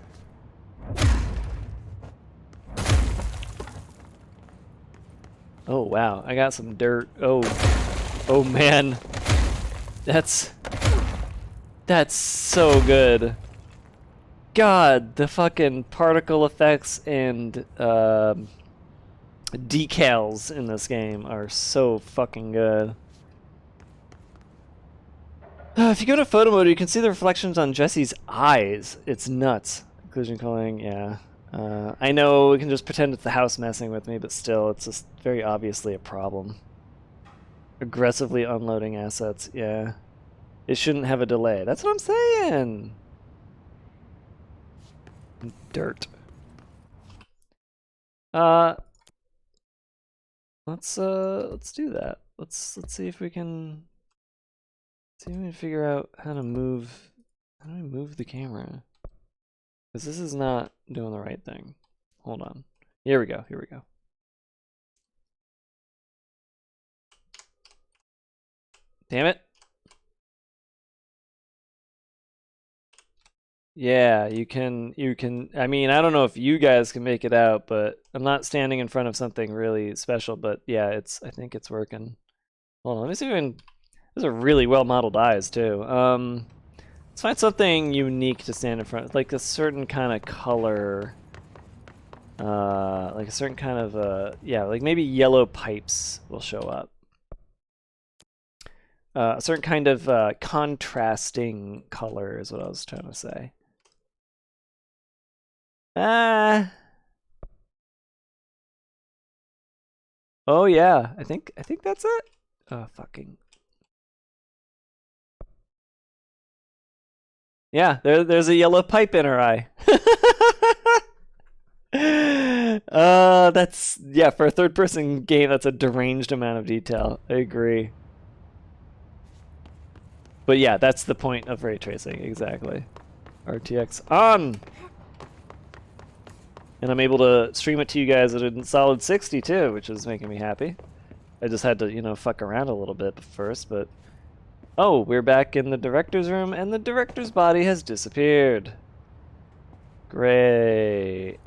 Oh wow, I got some dirt. Oh man, that's so good. God, the fucking particle effects and decals in this game are so fucking good. If you go to photo mode, you can see the reflections on Jesse's eyes. It's nuts. Occlusion culling, yeah. I know we can just pretend it's the house messing with me, but still, it's just very obviously a problem. Aggressively unloading assets, yeah. It shouldn't have a delay. That's what I'm saying! Dirt. Let's do that. Let's see if we can figure out how to move the camera. Because this is not doing the right thing. Hold on. Here we go. Damn it. Yeah, you can, I mean, I don't know if you guys can make it out, but I'm not standing in front of something really special, but yeah, I think it's working. Hold on, let me see if I can, those are really well modeled eyes too. Let's find something unique to stand in front, like a certain kind of color, like a certain kind of, yeah, like maybe yellow pipes will show up. A certain kind of contrasting color is what I was trying to say. Oh yeah, I think that's it. Oh fucking. Yeah, there's a yellow pipe in her eye. That's, yeah, for a third person game, that's a deranged amount of detail. I agree. But yeah, that's the point of ray tracing, exactly. RTX on! And I'm able to stream it to you guys at a solid 60 too, which is making me happy. I just had to, you know, fuck around a little bit first, but... Oh, we're back in the director's room, and the director's body has disappeared. Great.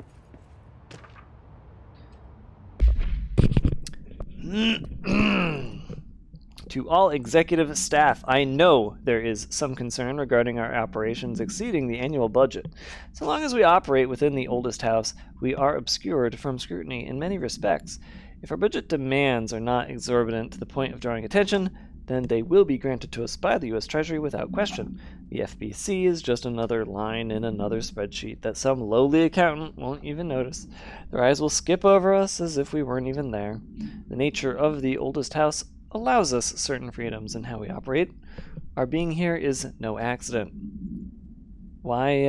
To all executive staff, I know there is some concern regarding our operations exceeding the annual budget. So long as we operate within the oldest house, we are obscured from scrutiny in many respects. If our budget demands are not exorbitant to the point of drawing attention, then they will be granted to us by the U.S. Treasury without question. The FBC is just another line in another spreadsheet that some lowly accountant won't even notice. Their eyes will skip over us as if we weren't even there. The nature of the oldest house allows us certain freedoms in how we operate. Our being here is no accident. Why,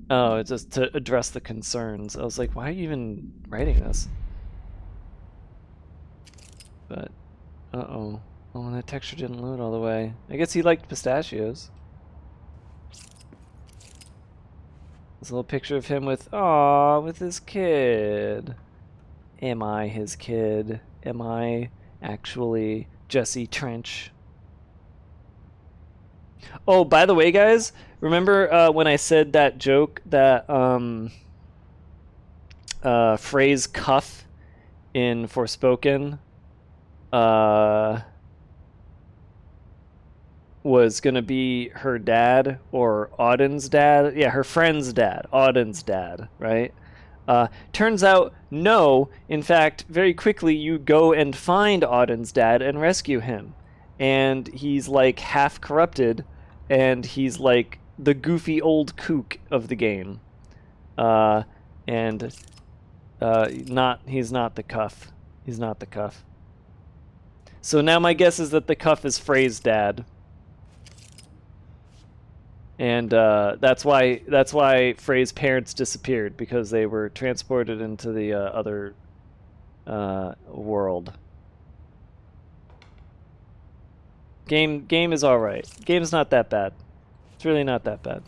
Oh, it's just to address the concerns. I was like, why are you even writing this? But, uh-oh. Oh, that texture didn't load all the way. I guess he liked pistachios. This little picture of him with, aw, with his kid. Am I his kid? Am I actually Jesse Trench? Oh, by the way, guys, remember when I said that joke that phrase cuff in Forspoken was gonna be her dad or Auden's dad? Yeah, her friend's dad, Auden's dad, right? Turns out, no. In fact, very quickly you go and find Auden's dad and rescue him. And he's like half corrupted, and he's like the goofy old kook of the game. He's not the cuff. He's not the cuff. So now my guess is that the cuff is Frey's dad. And that's why Frey's parents disappeared, because they were transported into the other world. Game is all right. Game's not that bad. It's really not that bad.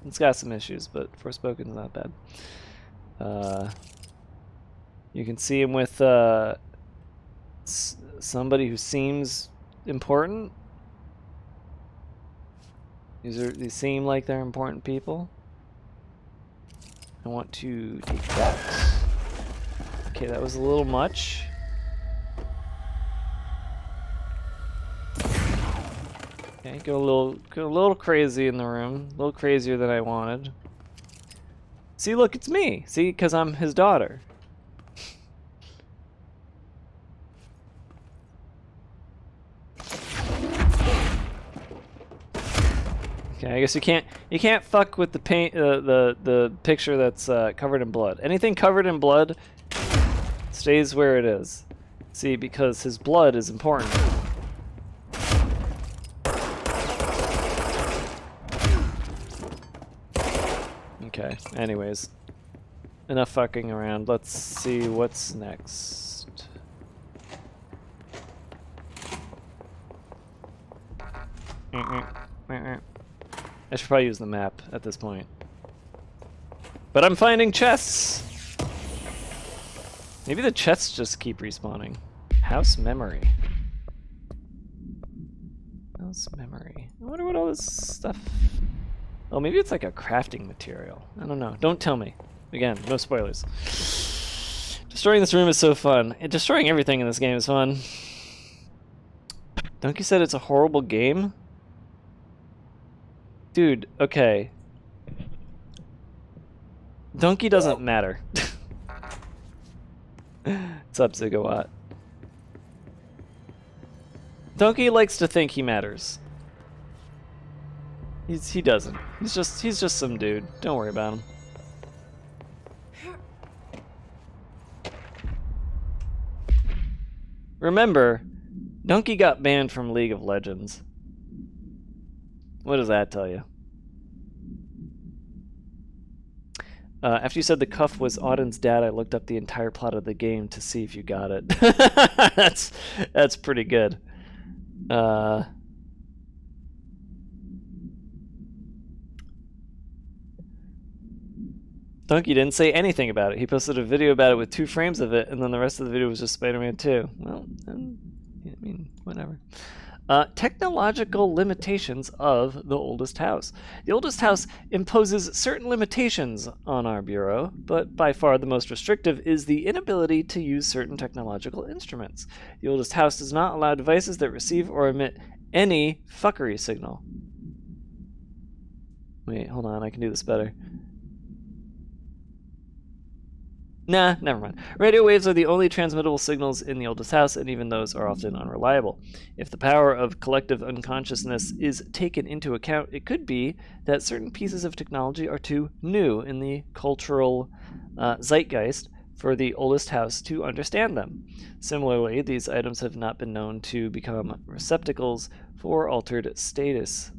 It's got some issues, but Forspoken's not bad. You can see him with somebody who seems important. These seem like they're important people. I want to take that. Okay, that was a little much. Okay, go a little crazy in the room. A little crazier than I wanted. See, look, it's me. See, because I'm his daughter. Okay, I guess you can't fuck with the paint, the picture that's covered in blood. Anything covered in blood stays where it is. See, because his blood is important. Okay, anyways. Enough fucking around. Let's see what's next. I should probably use the map at this point. But I'm finding chests! Maybe the chests just keep respawning. House memory. House memory. I wonder what all this stuff... Oh, maybe it's like a crafting material. I don't know. Don't tell me. Again, no spoilers. Destroying this room is so fun. Destroying everything in this game is fun. Donkey said it's a horrible game? Dude, okay. Donkey doesn't matter. What's up, Zigawatt? Donkey likes to think he matters. He doesn't. He's just some dude. Don't worry about him. Remember, Donkey got banned from League of Legends. What does that tell you? After you said the cuff was Auden's dad, I looked up the entire plot of the game to see if you got it. That's pretty good. Donkey didn't say anything about it. He posted a video about it with 2 frames of it, and then the rest of the video was just Spider-Man 2. Well, I mean, whatever. Technological limitations of the oldest house. The oldest house imposes certain limitations on our bureau, but by far the most restrictive is the inability to use certain technological instruments. The oldest house does not allow devices that receive or emit any fuckery signal. Wait, hold on, I can do this better. Nah, never mind. Radio waves are the only transmittable signals in the oldest house, and even those are often unreliable. If the power of collective unconsciousness is taken into account, it could be that certain pieces of technology are too new in the cultural zeitgeist for the oldest house to understand them. Similarly, these items have not been known to become receptacles for altered status.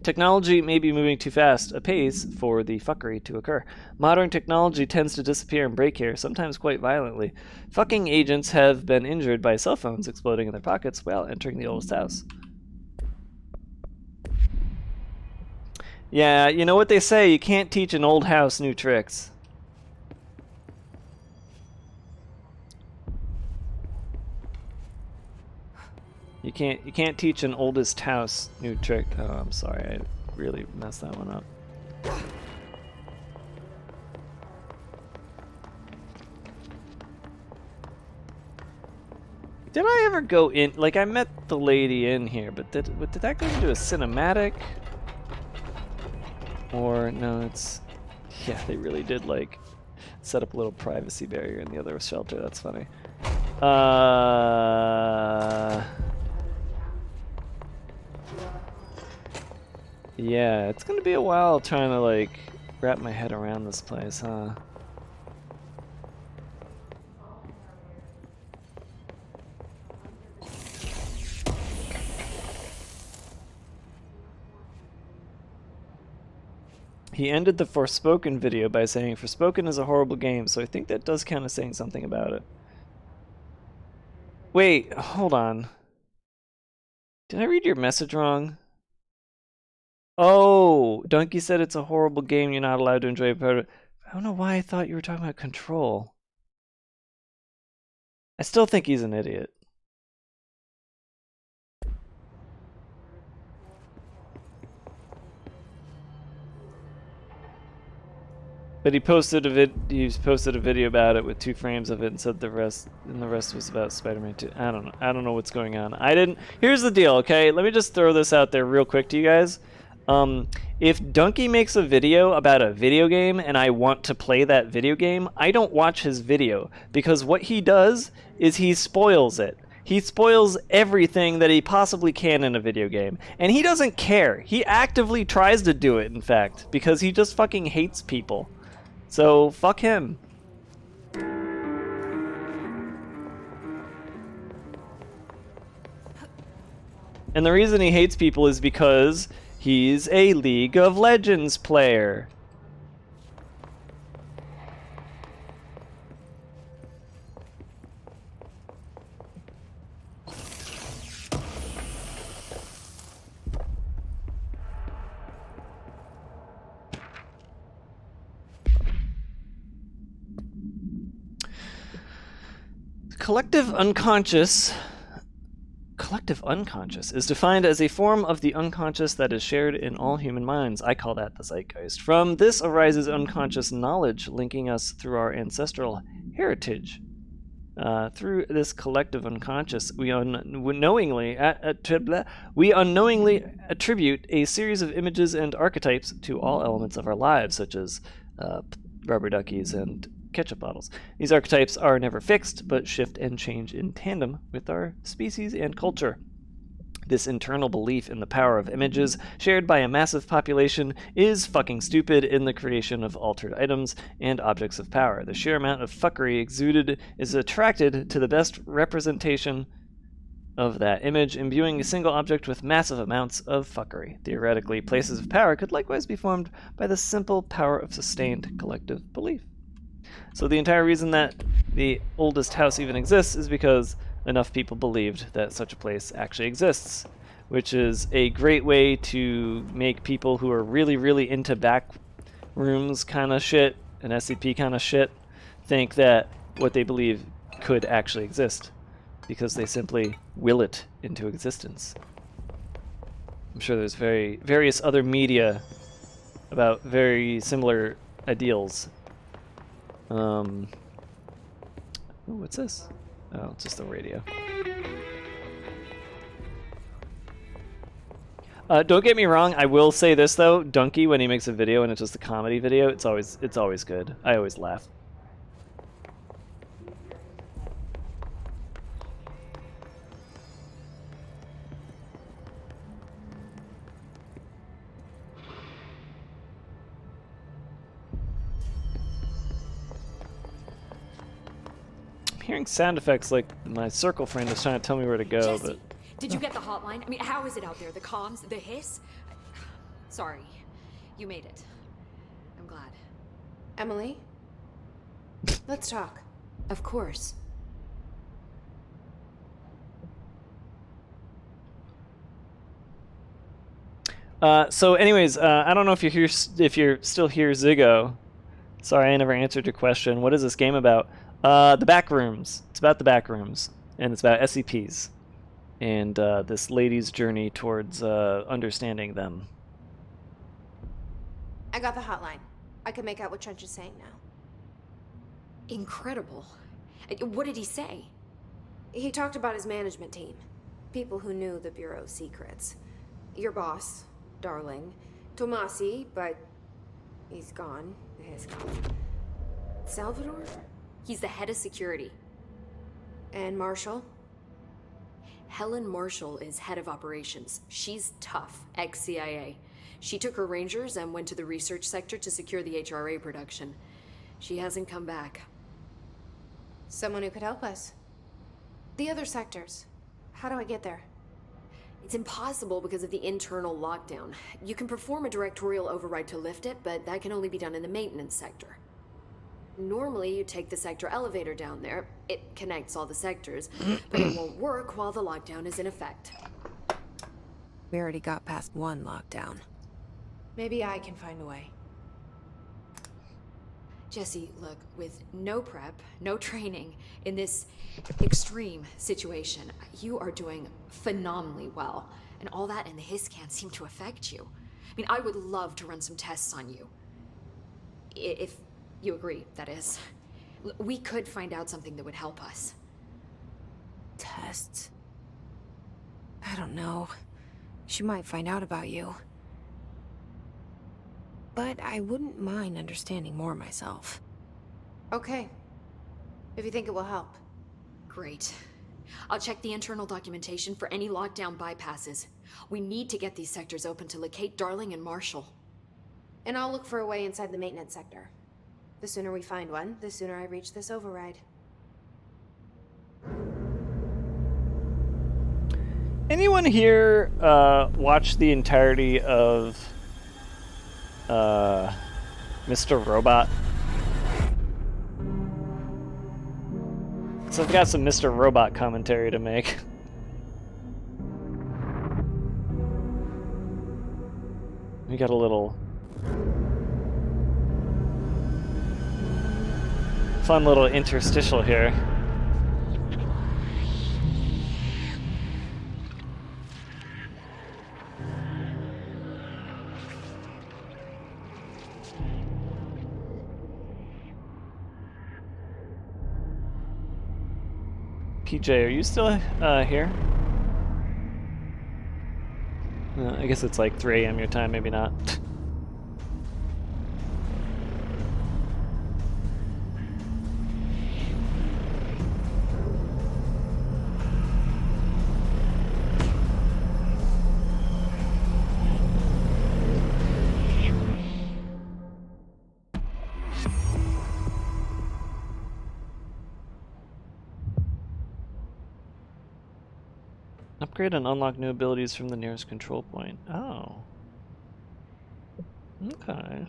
Technology may be moving too fast a pace for the fuckery to occur. Modern technology tends to disappear and break here, sometimes quite violently. Fucking agents have been injured by cell phones exploding in their pockets while entering the oldest house. Yeah, you know what they say, you can't teach an old house new tricks. You can't teach an oldest house new trick. Oh, I'm sorry, I really messed that one up. Did I ever go in? Like, I met the lady in here, but did that go into a cinematic? Or no, it's yeah, they really did like set up a little privacy barrier in the other shelter. That's funny. Yeah, it's gonna be a while trying to like wrap my head around this place, huh? He ended the Forspoken video by saying, Forspoken is a horrible game, so I think that does count as saying something about it. Wait, hold on. Did I read your message wrong? Oh, Donkey said it's a horrible game. You're not allowed to enjoy it. I don't know why I thought you were talking about Control. I still think he's an idiot. But he posted a video about it with 2 frames of it and said the rest was about Spider-Man 2. I don't know. I don't know what's going on. Here's the deal, okay? Let me just throw this out there real quick to you guys. If Donkey makes a video about a video game and I want to play that video game, I don't watch his video because what he does is he spoils it. He spoils everything that he possibly can in a video game. And he doesn't care. He actively tries to do it, in fact, because he just fucking hates people. So, fuck him. And the reason he hates people is because he's a League of Legends player. Collective unconscious is defined as a form of the unconscious that is shared in all human minds. I call that the zeitgeist. From this arises unconscious knowledge, linking us through our ancestral heritage. Through this collective unconscious, we unknowingly attribute a series of images and archetypes to all elements of our lives, such as rubber duckies and ketchup bottles. These archetypes are never fixed, but shift and change in tandem with our species and culture. This internal belief in the power of images shared by a massive population is fucking stupid in the creation of altered items and objects of power. The sheer amount of fuckery exuded is attracted to the best representation of that image, imbuing a single object with massive amounts of fuckery. Theoretically, places of power could likewise be formed by the simple power of sustained collective belief. So the entire reason that the oldest house even exists is because enough people believed that such a place actually exists, which is a great way to make people who are really, really into back rooms kind of shit and SCP kind of shit think that what they believe could actually exist, because they simply will it into existence. I'm sure there's various other media about very similar ideals. Ooh, what's this? Oh, it's just a radio. Don't get me wrong, I will say this though, Donkey, when he makes a video and it's just a comedy video, it's always good. I always laugh. Hearing sound effects like my circle friend is trying to tell me where to go, Jesse, but did you get the hotline? I mean, how is it out there? The comms, the hiss? Sorry, you made it. I'm glad. Emily? Let's talk. Of course. So anyways, I don't know if you're here, if you're still here, Ziggo. Sorry, I never answered your question. What is this game about? The back rooms. It's about the back rooms, and it's about SCPs, and this lady's journey towards understanding them. I got the hotline. I can make out what Trench is saying now. Incredible. What did he say? He talked about his management team. People who knew the Bureau's secrets. Your boss, Darling. Tomasi, but he's gone. He's gone. Salvador? He's the head of security. And Marshall? Helen Marshall is head of operations. She's tough, ex-CIA. She took her Rangers and went to the research sector to secure the HRA production. She hasn't come back. Someone who could help us. The other sectors. How do I get there? It's impossible because of the internal lockdown. You can perform a directorial override to lift it, but that can only be done in the maintenance sector. Normally, you take the sector elevator down there. It connects all the sectors, but it won't work while the lockdown is in effect. We already got past one lockdown. Maybe I can find a way. Jesse, look, with no prep, no training, in this extreme situation, you are doing phenomenally well. And all that in the hiss can't seem to affect you. I mean, I would love to run some tests on you. If you agree, that is. We could find out something that would help us. Tests? I don't know. She might find out about you. But I wouldn't mind understanding more myself. Okay. If you think it will help. Great. I'll check the internal documentation for any lockdown bypasses. We need to get these sectors open to locate Darling and Marshall. And I'll look for a way inside the maintenance sector. The sooner we find one, the sooner I reach this override. Anyone here watch the entirety of Mr. Robot? So I've got some Mr. Robot commentary to make. We got a little fun little interstitial here. PJ, are you still here? I guess it's like 3 a.m. your time, maybe not. Upgrade and unlock new abilities from the nearest control point. Oh. Okay.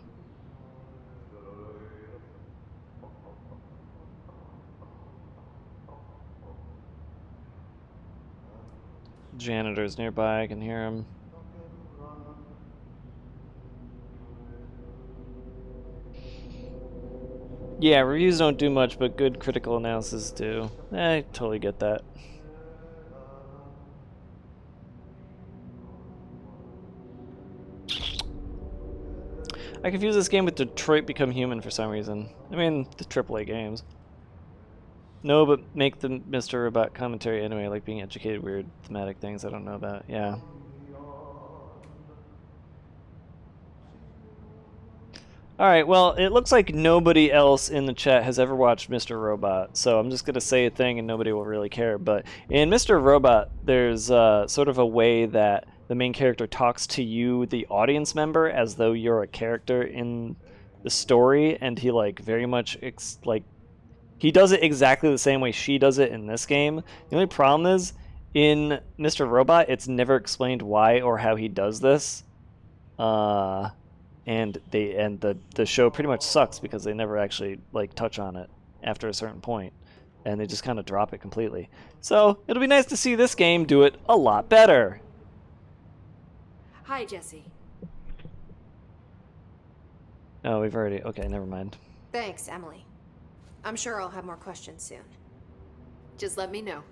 Janitor's nearby, I can hear him. Yeah, reviews don't do much, but good critical analysis do. I totally get that. I confuse this game with Detroit Become Human for some reason. I mean, the AAA games. No, but make the Mr. Robot commentary anyway, like being educated, weird thematic things I don't know about. Yeah. Alright, well, it looks like nobody else in the chat has ever watched Mr. Robot, so I'm just going to say a thing and nobody will really care. But in Mr. Robot, there's sort of a way that the main character talks to you, the audience member, as though you're a character in the story, and he like very much he does it exactly the same way she does it in this game. The only problem is in Mr. Robot, it's never explained why or how he does this. And the show pretty much sucks because they never actually like touch on it after a certain point, and they just kind of drop it completely. So it'll be nice to see this game do it a lot better. Hi, Jesse. Oh, we've already... Okay, never mind. Thanks, Emily. I'm sure I'll have more questions soon. Just let me know.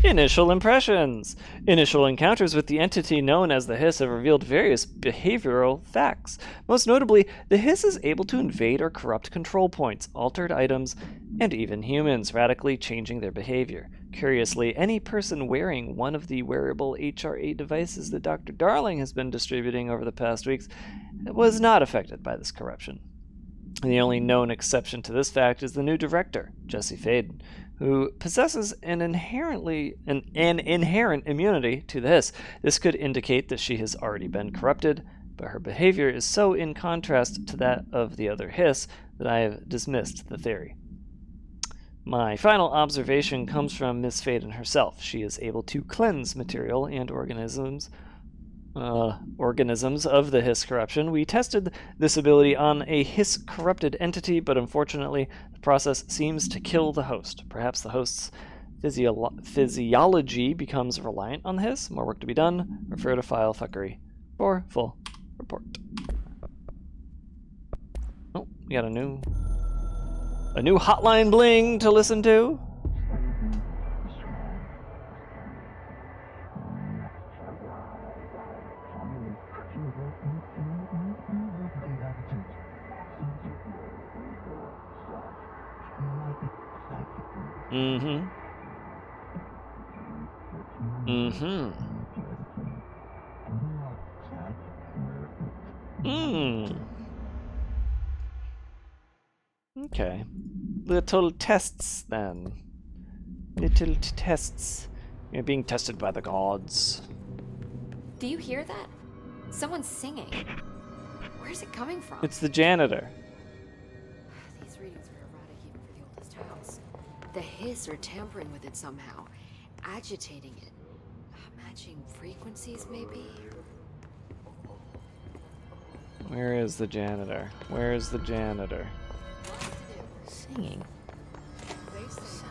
Initial impressions. Initial encounters with the entity known as the Hiss have revealed various behavioral facts. Most notably, the Hiss is able to invade or corrupt control points, altered items, and even humans, radically changing their behavior. Curiously, any person wearing one of the wearable HR8 devices that Dr. Darling has been distributing over the past weeks was not affected by this corruption. The only known exception to this fact is the new director, Jesse Faden, who possesses an inherent immunity to the Hiss. This could indicate that she has already been corrupted, but her behavior is so in contrast to that of the other Hiss that I have dismissed the theory. My final observation comes from Miss Faden herself. She is able to cleanse material and organisms of the Hiss corruption. We tested this ability on a Hiss corrupted entity, but unfortunately the process seems to kill the host. Perhaps the host's Physiology becomes reliant on the hiss. More work to be done. Refer to file fuckery for full report. Oh, we got a new hotline bling to listen to. Mm-hmm. Mm-hmm. Okay. Little tests, then. Little tests. You're being tested by the gods. Do you hear that? Someone's singing. Where's it coming from? It's the janitor. These readings are erratic even for the oldest house. The hiss are tampering with it somehow, agitating it. Matching frequencies, maybe? Where is the janitor? Where is the janitor? Singing.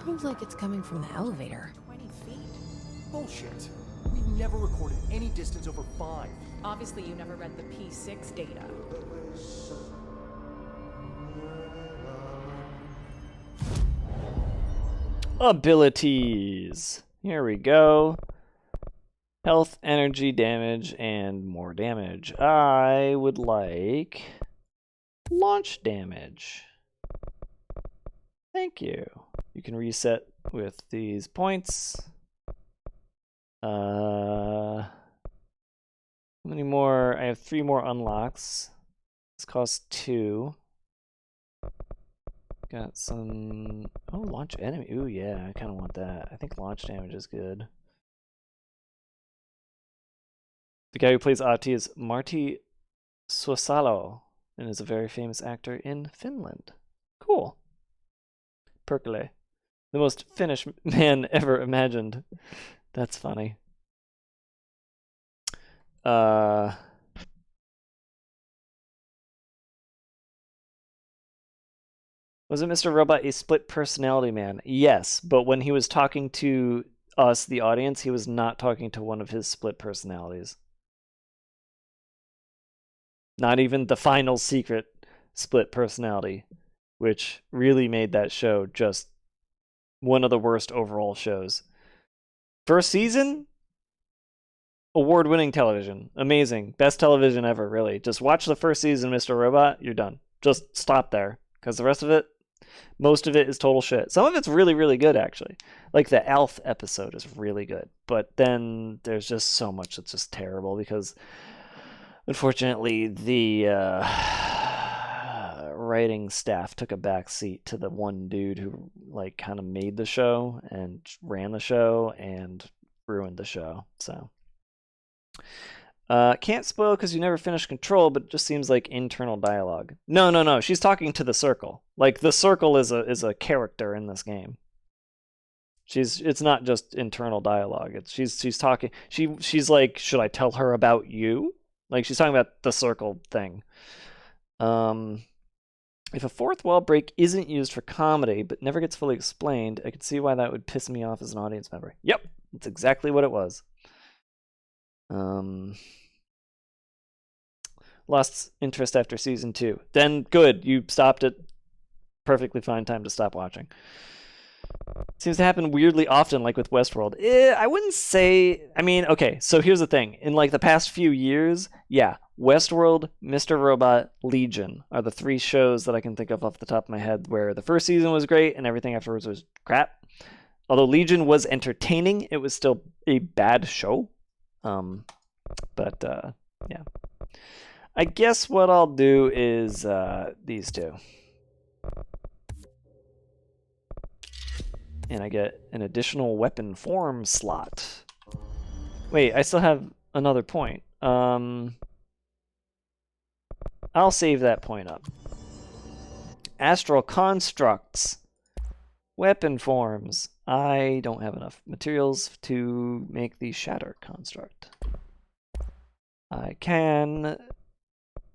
Sounds like it's coming from the elevator. 20 feet. Bullshit. We've never recorded any distance over 5. Obviously, you never read the P6 data. Abilities. Here we go. Health, energy, damage, and more damage. I would like launch damage. Thank you. You can reset with these points. How many more? I have 3 more unlocks. This costs 2. Got some... Oh, launch enemy. Ooh, yeah, I kind of want that. I think launch damage is good. The guy who plays Ahti is Martti Suosalo and is a very famous actor in Finland. Cool. Perkele. The most Finnish man ever imagined. That's funny. Was it Mr. Robot a split personality man? Yes, but when he was talking to us, the audience, he was not talking to one of his split personalities. Not even the final secret split personality, which really made that show just one of the worst overall shows. First season, award-winning television. Amazing. Best television ever, really. Just watch the first season, Mr. Robot, you're done. Just stop there, because the rest of it, most of it is total shit. Some of it's really, really good, actually. Like the Alf episode is really good, but then there's just so much that's just terrible because, unfortunately, the writing staff took a back seat to the one dude who like kind of made the show and ran the show and ruined the show. So can't spoil because you never finished Control, but it just seems like internal dialogue. No. She's talking to the Circle. Like the Circle is a character in this game. It's not just internal dialogue. She's talking. She's like, should I tell her about you? Like she's talking about the Circle thing. If a fourth wall break isn't used for comedy but never gets fully explained, I could see why that would piss me off as an audience member. Yep, that's exactly what it was. Lost interest after season 2. Then good, you stopped it. Perfectly fine time to stop watching. Seems to happen weirdly often, like with Westworld. I wouldn't say... I mean, okay, so here's the thing. In like the past few years, yeah, Westworld, Mr. Robot, Legion are the 3 shows that I can think of off the top of my head where the first season was great and everything afterwards was crap. Although Legion was entertaining, it was still a bad show. Yeah. I guess what I'll do is these 2. And I get an additional weapon form slot. Wait, I still have another point. I'll save that point up. Astral constructs. Weapon forms. I don't have enough materials to make the shatter construct. I can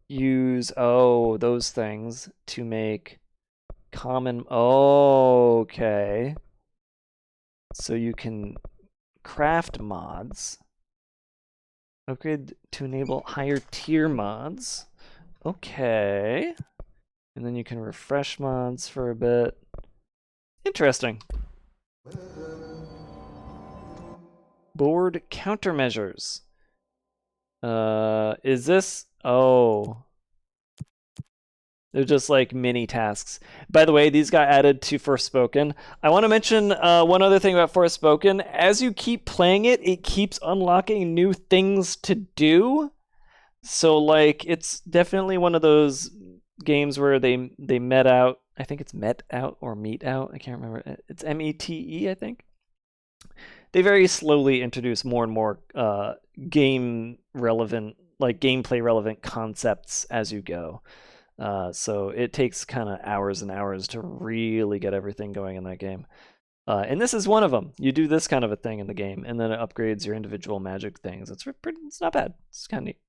use, those things to make common... Okay. So you can craft mods. Upgrade to enable higher tier mods. Okay. And then you can refresh mods for a bit. Interesting. Board countermeasures. Is this... Oh. They're just like mini tasks. By the way, these got added to Forspoken. I want to mention one other thing about Forspoken. As you keep playing it, it keeps unlocking new things to do. So like, it's definitely one of those games where they met out. I think it's met out or meet out. I can't remember. It's METE, I think. They very slowly introduce more and more game relevant, like gameplay relevant concepts as you go. So it takes kind of hours and hours to really get everything going in that game. And this is one of them. You do this kind of a thing in the game, and then it upgrades your individual magic things. It's not bad. It's kind of neat.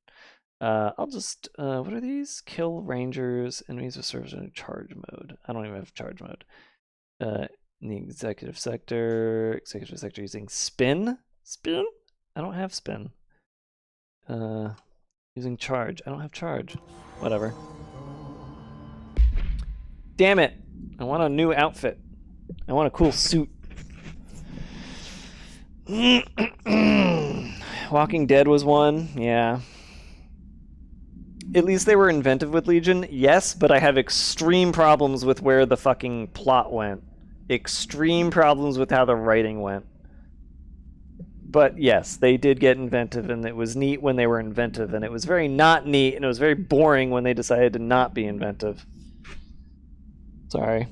I'll just, what are these? Kill rangers, enemies with servers in charge mode. I don't even have charge mode. In the executive sector using spin? Spin? I don't have spin. Using charge. I don't have charge. Whatever. Damn it! I want a new outfit. I want a cool suit. Walking Dead was one, yeah. At least they were inventive with Legion, yes, but I have extreme problems with where the fucking plot went. Extreme problems with how the writing went. But yes, they did get inventive, and it was neat when they were inventive, and it was very not neat, and it was very boring when they decided to not be inventive. Sorry.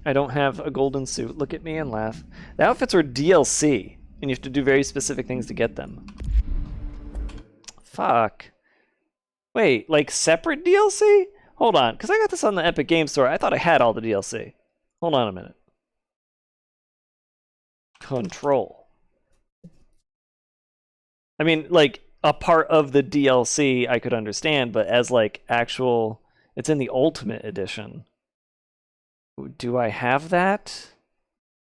I don't have a golden suit. Look at me and laugh. The outfits were DLC, and you have to do very specific things to get them. Fuck. Wait, like separate DLC? Hold on, because I got this on the Epic Game Store. I thought I had all the DLC. Hold on a minute. Control. I mean, like, a part of the DLC I could understand, but as, like, actual... It's in the Ultimate Edition. Do I have that?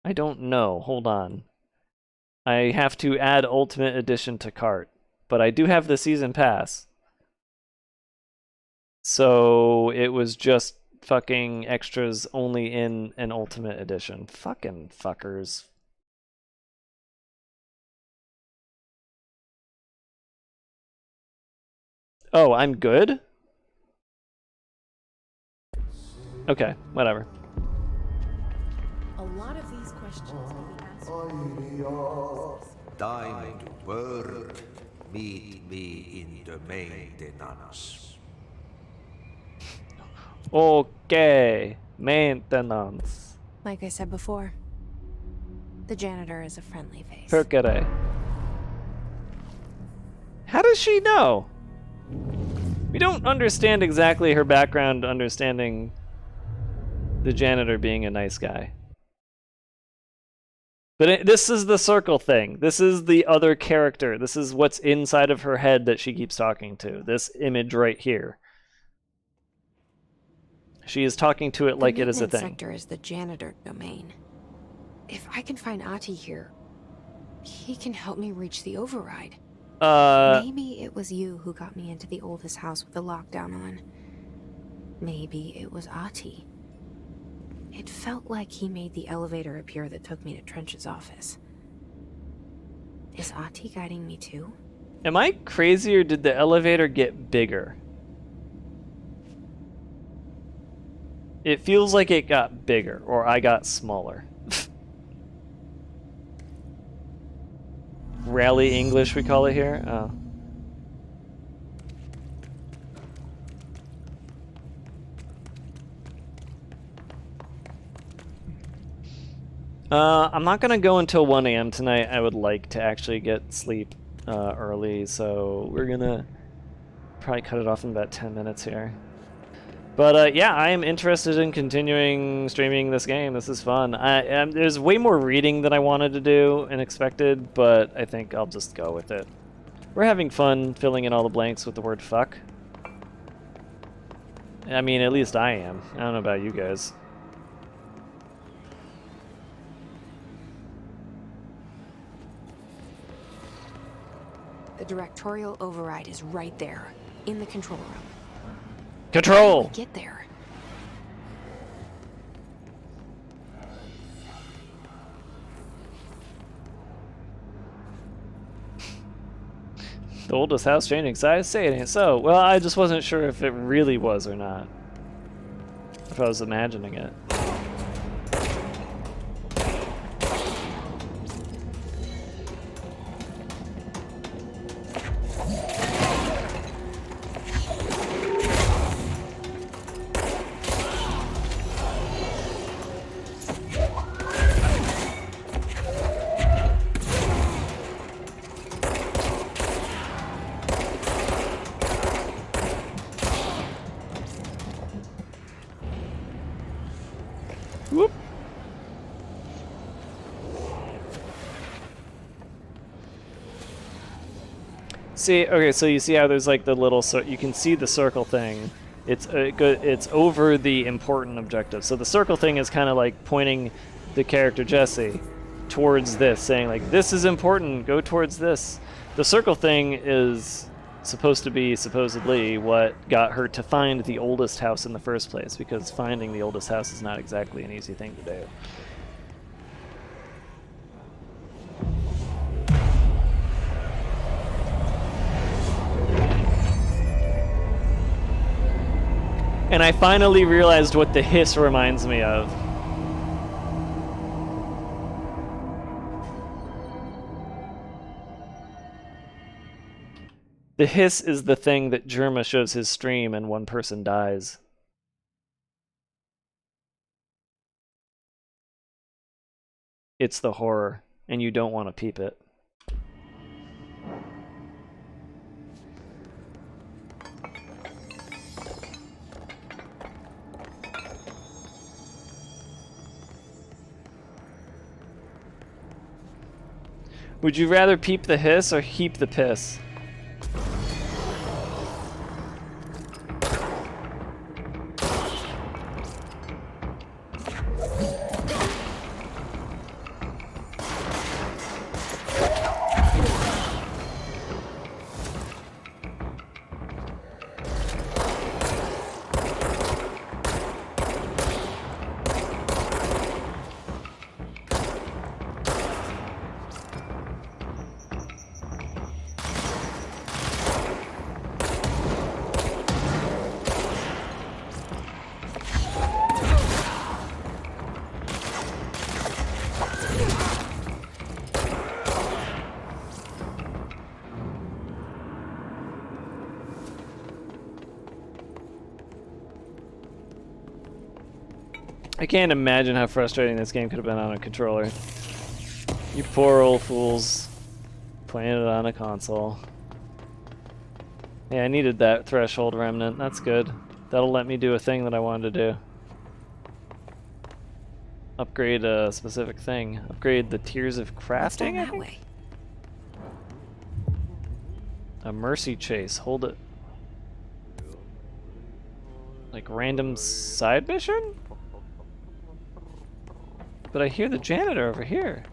I don't know. Hold on. I have to add Ultimate Edition to cart. But I do have the Season Pass. So it was just fucking extras only in an Ultimate Edition. Fucking fuckers. Oh, I'm good? Okay, whatever. A lot of these questions may be answered. Diamond World, meet me in the maintenance. Okay, maintenance. Like I said before, the janitor is a friendly face. Perkere. How does she know? We don't understand exactly her background, understanding the janitor being a nice guy. But this is the circle thing. This is the other character. This is what's inside of her head that she keeps talking to. This image right here. She is talking to it like it is a thing. The sector is the janitor domain. If I can find Ahti here, he can help me reach the override. Maybe it was you who got me into the oldest house with the lockdown on. Maybe it was Ahti. It felt like he made the elevator appear that took me to Trench's office. Is Ahti guiding me too? Am I crazy, or did the elevator get bigger? It feels like it got bigger, or I got smaller. Rally English, we call it here? Oh. I'm not gonna go until 1 AM tonight. I would like to actually get sleep early, so we're gonna probably cut it off in about 10 minutes here. But yeah, I am interested in continuing streaming this game. This is fun. There's way more reading than I wanted to do and expected, but I think I'll just go with it. We're having fun filling in all the blanks with the word fuck. I mean, at least I am. I don't know about you guys. The directorial override is right there, in the control room. Control! How do we get there? The oldest house changing size? Say it ain't so. Well, I just wasn't sure if it really was or not. If I was imagining it. Whoop. See, okay, so you see how there's like the little, you can see the circle thing. It's over the important objective. So the circle thing is kind of like pointing the character Jesse towards this, saying like, this is important, go towards this. The circle thing is supposed to be, supposedly, what got her to find the oldest house in the first place, because finding the oldest house is not exactly an easy thing to do. And I finally realized what the hiss reminds me of. The hiss is the thing that Germa shows his stream and one person dies. It's the horror, and you don't want to peep it. Would you rather peep the hiss or heap the piss? I can't imagine how frustrating this game could have been on a controller. You poor old fools playing it on a console. Yeah, I needed that threshold remnant. That's good. That'll let me do a thing that I wanted to do. Upgrade a specific thing. Upgrade the tiers of crafting, I think? A mercy chase. Hold it. Like random side mission? But I hear the janitor over here.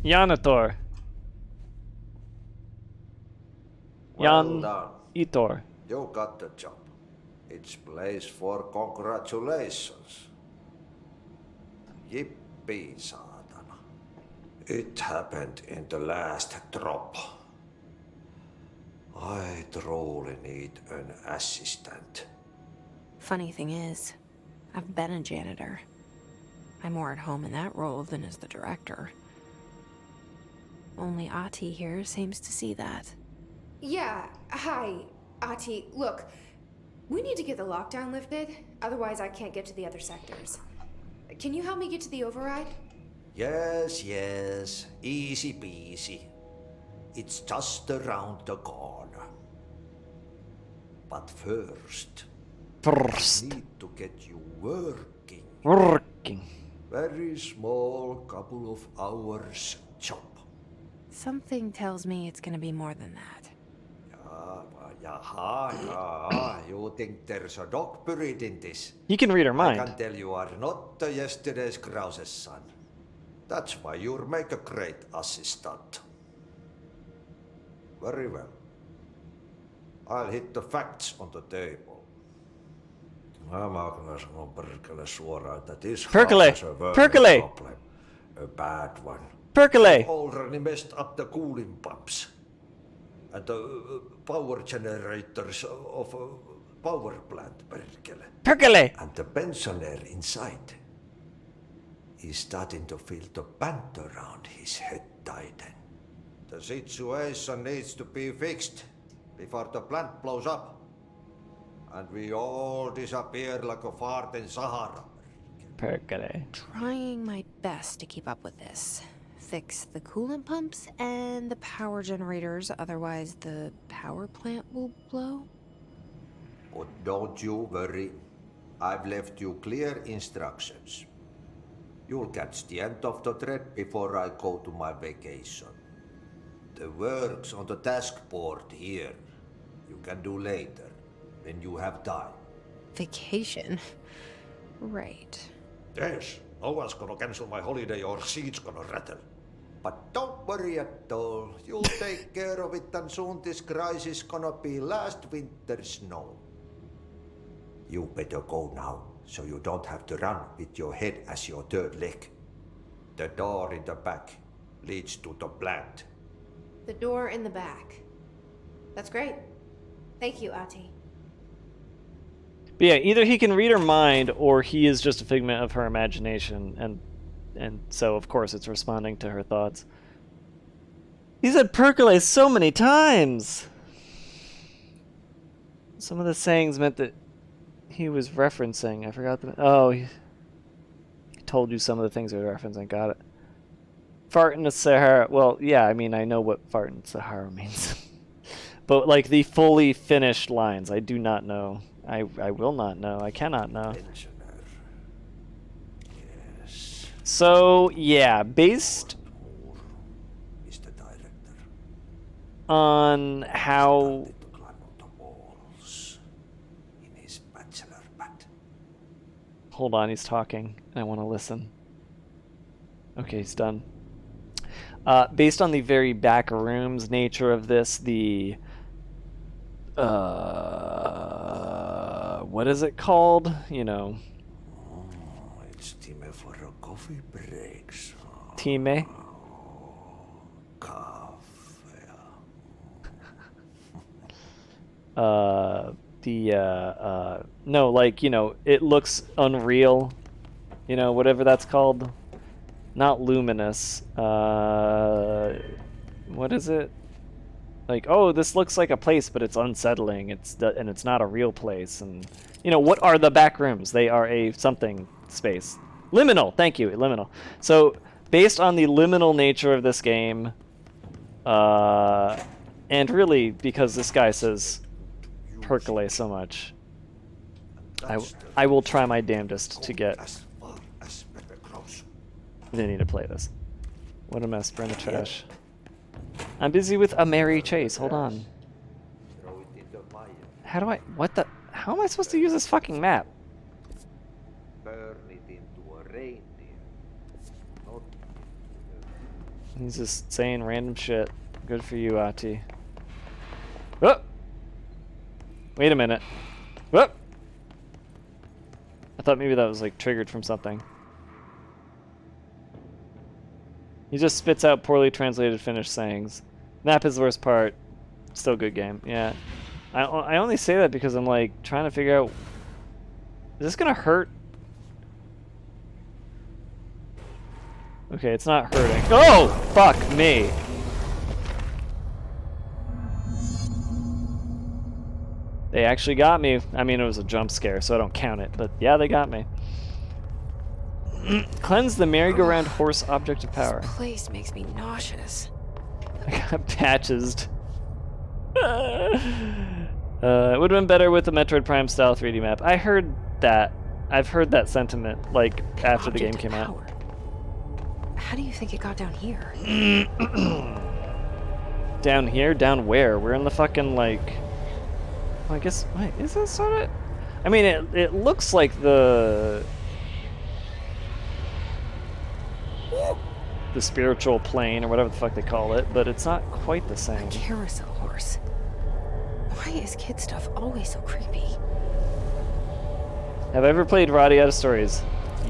Janitor. Well done. Itor. You got the job. It's place for congratulations. Yippee, saatana. It happened in the last drop. I truly need an assistant. Funny thing is, I've been a janitor. I'm more at home in that role than as the director. Only Ahti here seems to see that. Yeah, hi, Ahti. Look, we need to get the lockdown lifted, otherwise I can't get to the other sectors. Can you help me get to the override? Yes, easy peasy. It's just around the corner. But first, I need to get you working. Working. Very small, couple of hours job. Something tells me it's gonna be more than that. You think there's a dog buried in this? He can read her I mind. can tell you are not yesterday's Krause's son. That's why you'll make a great assistant. Very well. I'll hit the facts on the table. Mä kyllä sanon perkele suoraan, että this Perkele! house has a burning Perkele! problem. A bad one. Perkele! You've already messed up the cooling pumps. And the power generators of a power plant, perkele. Perkele! And the pensioner inside is starting to feel the band around his head tighten. The situation needs to be fixed before the plant blows up. And we all disappear like a fart in Sahara. Perkele. Trying my best to keep up with this. Fix the coolant pumps and the power generators, otherwise the power plant will blow. But don't you worry. I've left you clear instructions. You'll catch the end of the thread before I go to my vacation. The work's on the task board here. You can do later, when you have time. Vacation? Right. Yes, no one's gonna cancel my holiday or seat's gonna rattle. But don't worry at all. You'll take care of it and soon this crisis gonna be last winter's snow. You better go now, so you don't have to run with your head as your third leg. The door in the back leads to the plant. The door in the back. That's great. Thank you, Ati. But yeah, either he can read her mind or he is just a figment of her imagination, and so of course it's responding to her thoughts. He said percolate so many times! Some of the sayings meant that he was referencing. I forgot the... Oh, he told you some of the things he was referencing. Got it. Fart in the Sahara. Well, yeah, I mean, I know what fart in Sahara means. But, like, the fully finished lines, I do not know. I will not know. I cannot know. Yes. So, yeah, based Mr. Director. on how... To climb up the walls in his bachelor pad. Hold on, he's talking. I want to listen. Okay, he's done. Based on the very back rooms nature of this, the... what is it called? You know... Oh, it's time for a coffee break. So. Time? Coffee. No, like, you know, it looks unreal. You know, whatever that's called. Not luminous. What is it? Like, oh, this looks like a place, but it's unsettling. And it's not a real place. And, you know, what are the back rooms? They are a something space. Liminal, thank you, liminal. So, based on the liminal nature of this game, and really because this guy says percolate so much, I will try my damnedest to get Vinny to play this. What a mess, burn the trash. I'm busy with a merry chase, hold on. How do I, how am I supposed to use this fucking map? Burn it into a reindeer. Not He's just saying random shit. Good for you, Ati. Oh! Wait a minute. Oh! I thought maybe that was like triggered from something. He just spits out poorly translated Finnish sayings. Map is the worst part. Still good game. Yeah. I only say that because I'm like trying to figure out, is this gonna hurt? Okay, it's not hurting. Oh! Fuck me! They actually got me. I mean, it was a jump scare, so I don't count it. But yeah, they got me. Cleanse the merry-go-round horse object of power. This place makes me nauseous. I got patches. It would have been better with the Metroid Prime style 3D map. I heard that. I've heard that sentiment, like, after the game came out. How do you think it got down here? Down here? Down where? We're in the fucking, like... Well, I guess... Wait, is this sort of... I mean, it looks like the spiritual plane, or whatever the fuck they call it, but it's not quite the same. A carousel horse. Why is kid stuff always so creepy? Have I ever played Radiata Stories?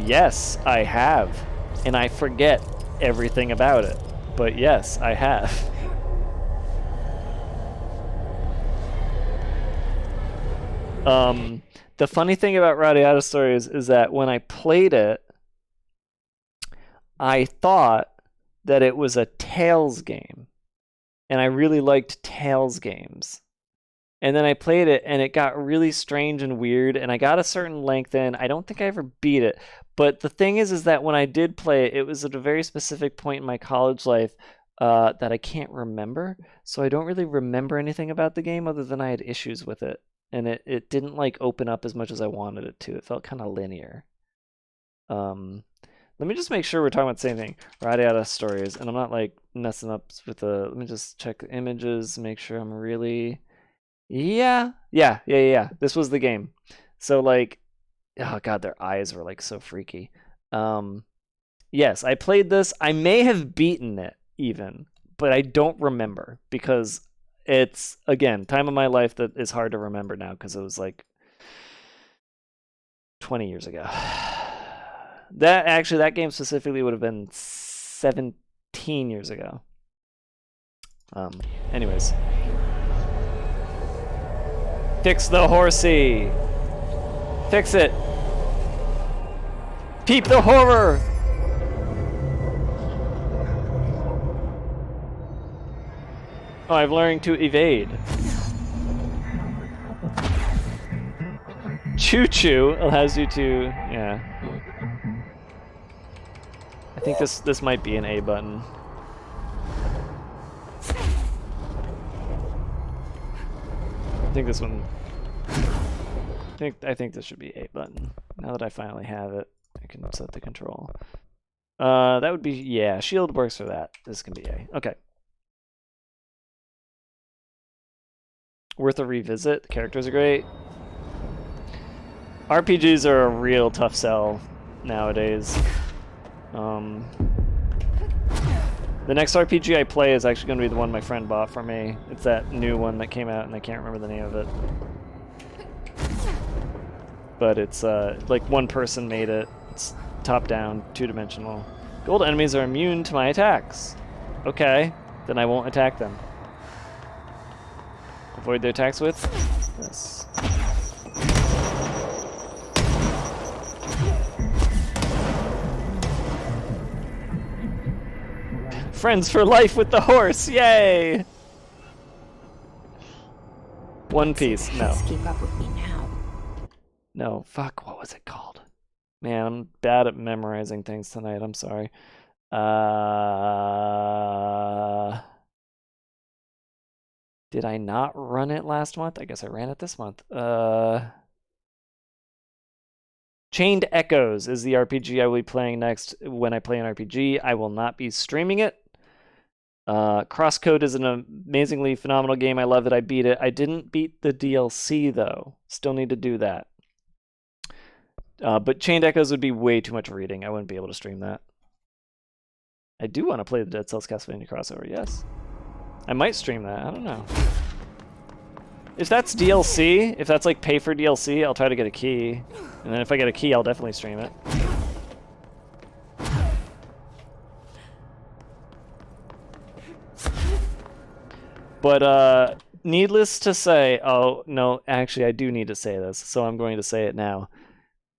Yes, I have. And I forget everything about it. But yes, I have. The funny thing about Radiata Stories is that when I played it, I thought that it was a Tales game. And I really liked Tales games. And then I played it, and it got really strange and weird, and I got a certain length in. I don't think I ever beat it. But the thing is that when I did play it, it was at a very specific point in my college life that I can't remember. So I don't really remember anything about the game other than I had issues with it. And it didn't, like, open up as much as I wanted it to. It felt kind of linear. Let me just make sure we're talking about the same thing. Radiata Stories. And I'm not, like, messing up with the... Let me just check the images, make sure I'm really... Yeah. This was the game. So, like, oh god, their eyes were, like, so freaky. Yes, I played this. I may have beaten it even, but I don't remember because it's, again, time of my life that is hard to remember now because it was like 20 years ago. That game specifically would have been 17 years ago. Anyways. Fix the horsey. Fix it. Peep the horror. Oh, I'm learning to evade. Choo Choo allows you to, yeah. I think this might be an A button. I think this one. I think this should be A button. Now that I finally have it, I can set the control. That would be, yeah. Shield works for that. This can be A. Okay. Worth a revisit. The characters are great. RPGs are a real tough sell nowadays. The next RPG I play is actually going to be the one my friend bought for me. It's that new one that came out, and I can't remember the name of it. But it's like one person made it. It's top-down, two-dimensional. Gold enemies are immune to my attacks. Okay, then I won't attack them. Avoid their attacks with this. Friends for life with the horse, yay! One Piece, no. Keep up with me now. No, fuck, what was it called? Man, I'm bad at memorizing things tonight, I'm sorry. Did I not run it last month? I guess I ran it this month. Chained Echoes is the RPG I will be playing next when I play an RPG. I will not be streaming it. Crosscode is an amazingly phenomenal game. I love it. I beat it. I didn't beat the DLC, though. Still need to do that. But Chained Echoes would be way too much reading. I wouldn't be able to stream that. I do want to play the Dead Cells Castlevania crossover, yes. I might stream that. I don't know. If that's DLC, if that's like pay for DLC, I'll try to get a key. And then if I get a key, I'll definitely stream it. But needless to say, oh no, actually I do need to say this, so I'm going to say it now.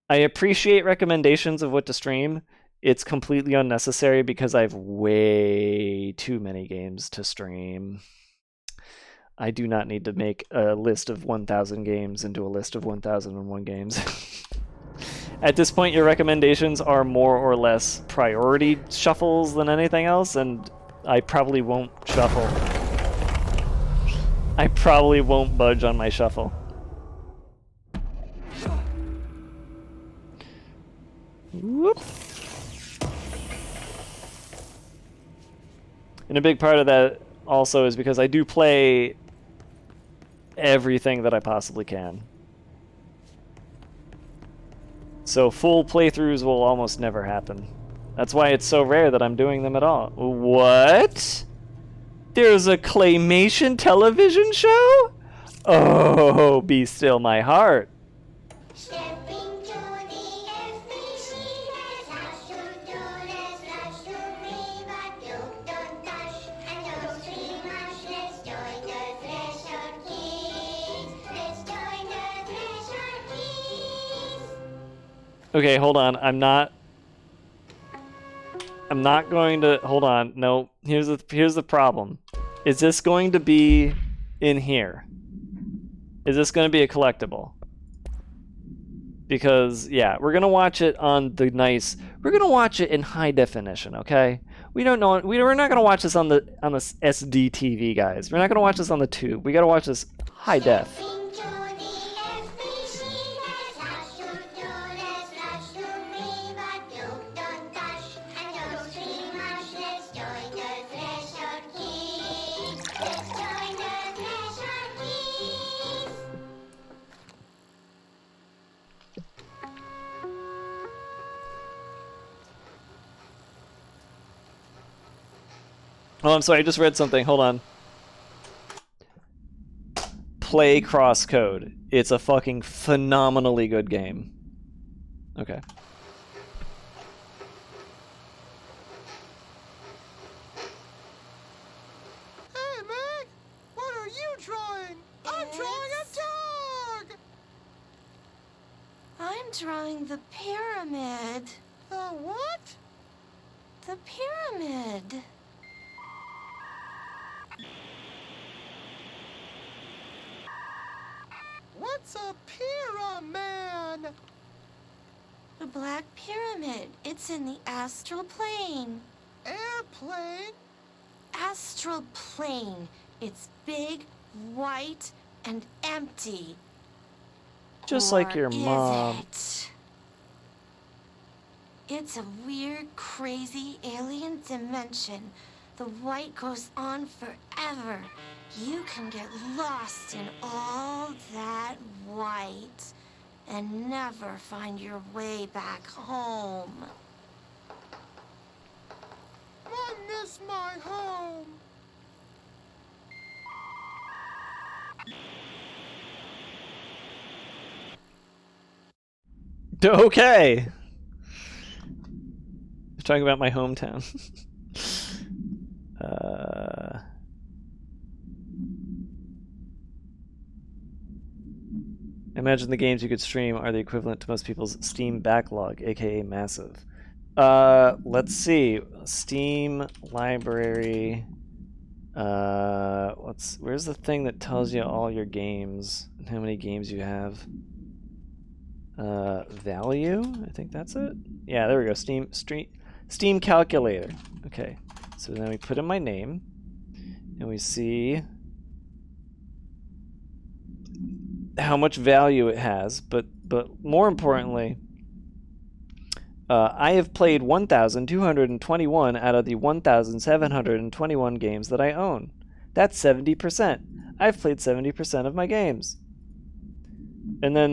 I appreciate recommendations of what to stream. It's completely unnecessary because I have way too many games to stream. I do not need to make a list of 1,000 games into a list of 1,001 games. At this point, your recommendations are more or less priority shuffles than anything else, and I probably won't shuffle. I probably won't budge on my shuffle. Whoop. And a big part of that also is because I do play everything that I possibly can. So full playthroughs will almost never happen. That's why it's so rare that I'm doing them at all. What? There's a claymation television show? Oh, be still my heart. Okay, hold on. I'm not going to hold on. No, here's the problem. Is this going to be in here? Is this going to be a collectible? Because yeah, we're gonna watch it on the nice. We're gonna watch it in high definition. Okay. We don't know. We're not gonna watch this on the SD TV, guys. We're not gonna watch this on the tube. We gotta watch this high def. Oh, I'm sorry, I just read something. Hold on. Play Crosscode. It's a fucking phenomenally good game. Okay. Hey, Meg! What are you drawing? I'm drawing a dog! I'm drawing the pyramid. The what? The pyramid. What's a pyramid? The Black Pyramid. It's in the astral plane. Airplane? Astral plane. It's big, white, and empty. Just Or like your is mom. it? It's a weird, crazy alien dimension. The white goes on forever. You can get lost in all that white and never find your way back home. I miss my home. Okay. I'm talking about my hometown. Imagine the games you could stream are the equivalent to most people's Steam backlog, aka massive. Let's see. Steam library. Where's the thing that tells you all your games and how many games you have? Value? I think that's it. Yeah, there we go. Steam calculator. Okay. So then we put in my name and we see how much value it has, but more importantly, I have played 1,221 out of the 1,721 games that I own. That's 70%. I've played 70% of my games. And then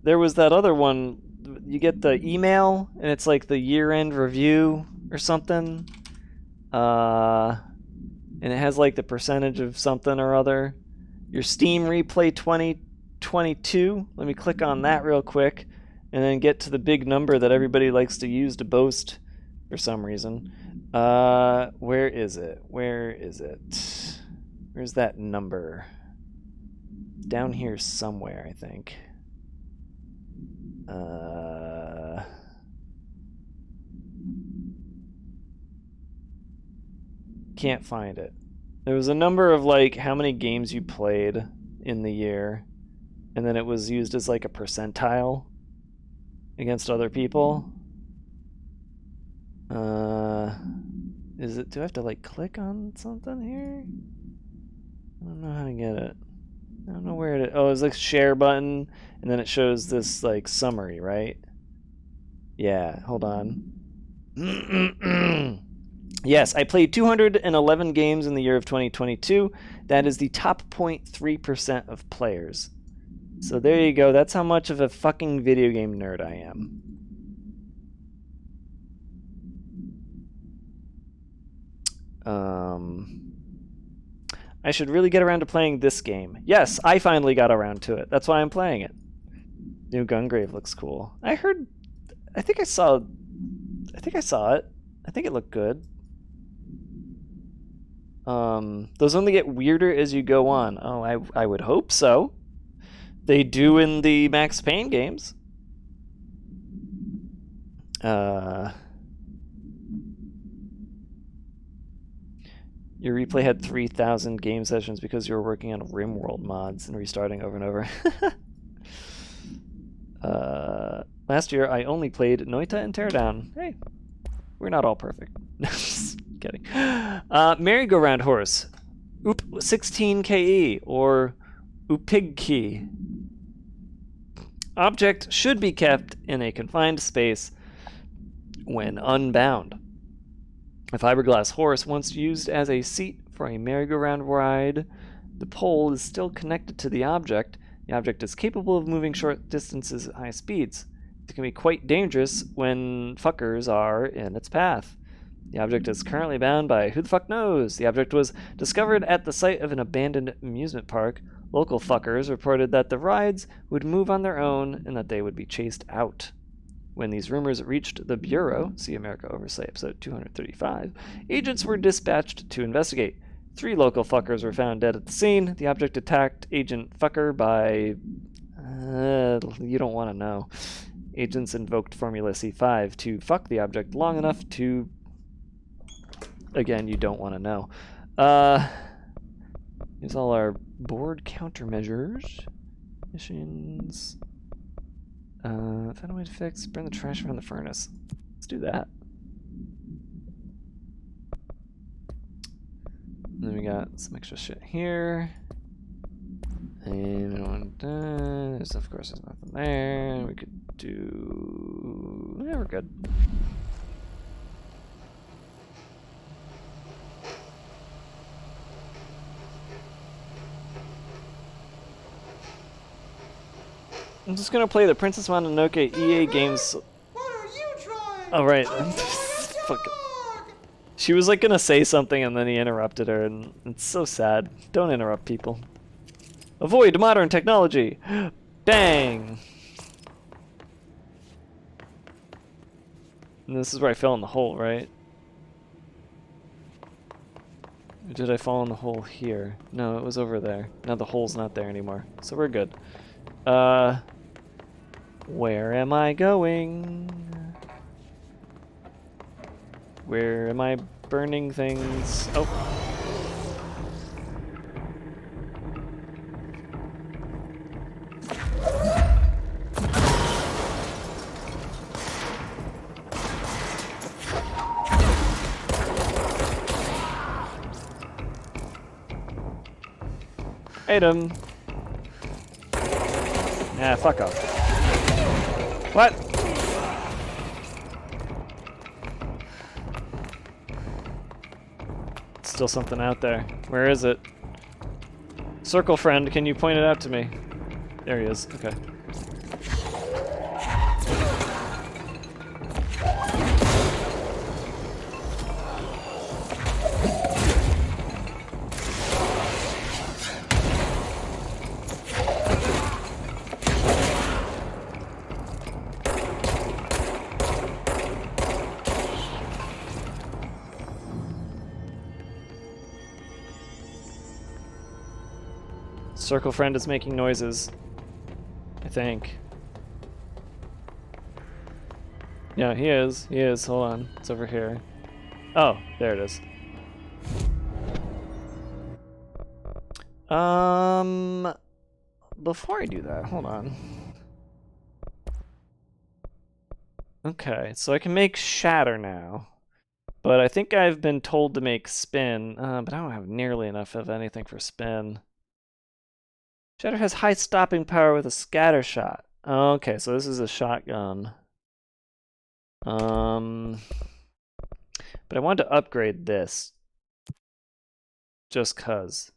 there was that other one. You get the email, and it's like the year-end review or something. And it has like the percentage of something or other. Your Steam Replay 2022. Let me click on that real quick and then get to the big number that everybody likes to use to boast for some reason. Where is it? Where is it? Where's that number? Down here somewhere, I think. Can't find it. There was a number of like how many games you played in the year, and then it was used as like a percentile against other people. Is it, do I have to like click on something here? I don't know how to get it. I don't know where it is. Oh, it's like share button, and then it shows this like summary, right? Yeah, hold on. Yes, I played 211 games in the year of 2022. That is the top 0.3% of players. So there you go. That's how much of a fucking video game nerd I am. I should really get around to playing this game. Yes, I finally got around to it. That's why I'm playing it. New Gungrave looks cool. I think I saw it. I think it looked good. Those only get weirder as you go on. Oh, I would hope so. They do in the Max Payne games. Your replay had 3,000 game sessions because you were working on RimWorld mods and restarting over and over. Last year, I only played Noita and Teardown. Hey, we're not all perfect. Just kidding. Merry-go-round horse. Oop 16 KE or Oopigkey. Object should be kept in a confined space when unbound. A fiberglass horse once used as a seat for a merry-go-round ride. The pole is still connected to the object. The object is capable of moving short distances at high speeds. It can be quite dangerous when fuckers are in its path. The object is currently bound by who the fuck knows. The object was discovered at the site of an abandoned amusement park. Local fuckers reported that the rides would move on their own and that they would be chased out. When these rumors reached the Bureau, see America Oversight episode 235, agents were dispatched to investigate. 3 local fuckers were found dead at the scene. The object attacked Agent Fucker by... you don't want to know. Agents invoked Formula C5 to fuck the object long enough to... Again, you don't want to know. Here's all our board countermeasures. Missions... find a way to fix, burn the trash around the furnace. Let's do that. And then we got some extra shit here. And there's, of course, there's nothing there. We could do... Yeah, we're good. I'm just gonna play the Princess Mononoke EA games. What are you trying? Oh, right. Fuck it. She was like gonna say something and then he interrupted her, and it's so sad. Don't interrupt people. Avoid modern technology! Dang! And this is where I fell in the hole, right? Or did I fall in the hole here? No, it was over there. Now the hole's not there anymore. So we're good. Where am I going? Where am I burning things? Oh. Item. Ah, fuck off. What? Still something out there. Where is it? Circle friend, can you point it out to me? There he is. Okay. Circle friend is making noises, I think. Yeah, he is. He is. Hold on. It's over here. Oh, there it is. Before I do that, hold on. Okay, so I can make shatter now. But I think I've been told to make spin, but I don't have nearly enough of anything for spin. Shatter has high stopping power with a scatter shot. Okay, so this is a shotgun. But I wanted to upgrade this. Just cuz.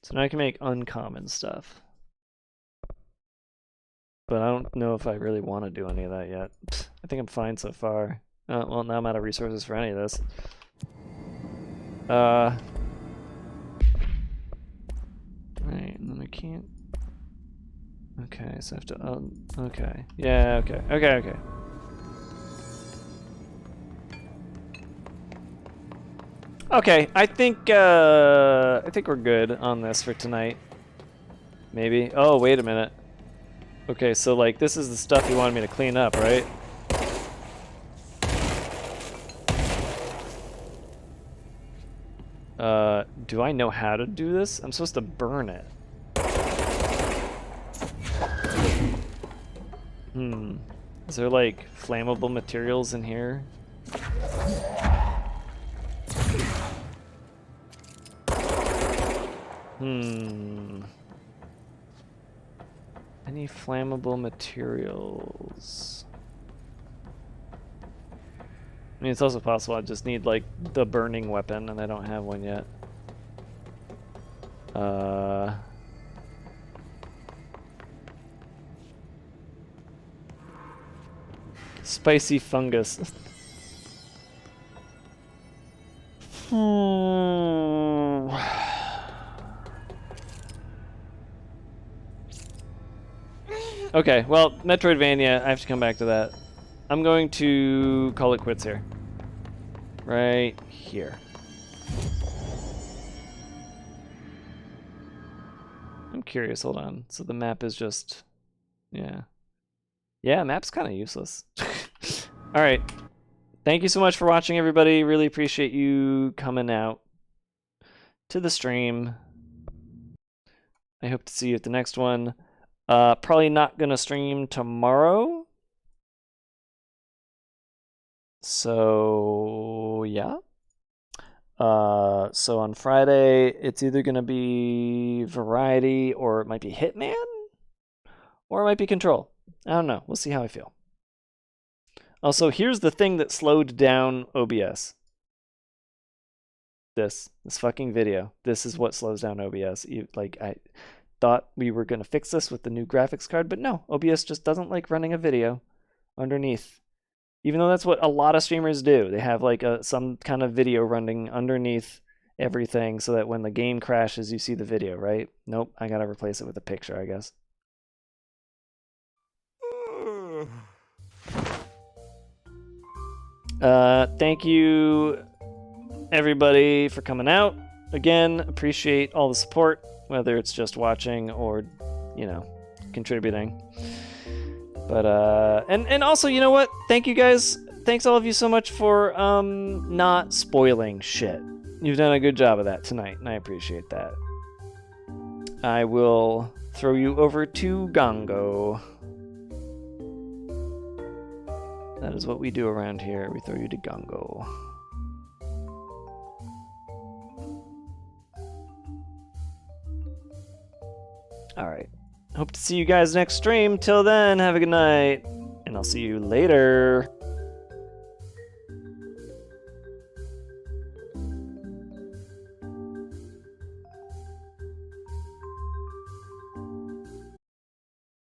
So now I can make uncommon stuff. But I don't know if I really want to do any of that yet. I think I'm fine so far. Well, now I'm out of resources for any of this. Right, and then I can't... Okay, so I have to... okay. Yeah, okay. Okay. Okay, I think we're good on this for tonight. Maybe. Oh, wait a minute. Okay, so like this is the stuff you wanted me to clean up, right? Do I know how to do this? I'm supposed to burn it. Is there like flammable materials in here? Any flammable materials? I mean, it's also possible I just need like the burning weapon and I don't have one yet. Spicy fungus. Okay, well, Metroidvania, I have to come back to that. I'm going to call it quits here. Right here. I'm curious, hold on. So the map is just... yeah. Yeah, map's kind of useless. Alright. Thank you so much for watching, everybody. Really appreciate you coming out to the stream. I hope to see you at the next one. Probably not gonna stream tomorrow. So yeah. So on Friday, it's either gonna be Variety or it might be Hitman, or it might be Control. I don't know. We'll see how I feel. Also, here's the thing that slowed down OBS. This fucking video. This is what slows down OBS. I thought we were going to fix this with the new graphics card, but no, OBS just doesn't like running a video underneath. Even though that's what a lot of streamers do. They have like some kind of video running underneath everything so that when the game crashes, you see the video, right? Nope, I got to replace it with a picture, I guess. Thank you, everybody, for coming out. Again, appreciate all the support, whether it's just watching or, you know, contributing. But, and also, you know what? Thank you guys. Thanks all of you so much for, not spoiling shit. You've done a good job of that tonight, and I appreciate that. I will throw you over to Gongo. That is what we do around here. We throw you to Gongo. Alright. Hope to see you guys next stream. Till then, have a good night. And I'll see you later.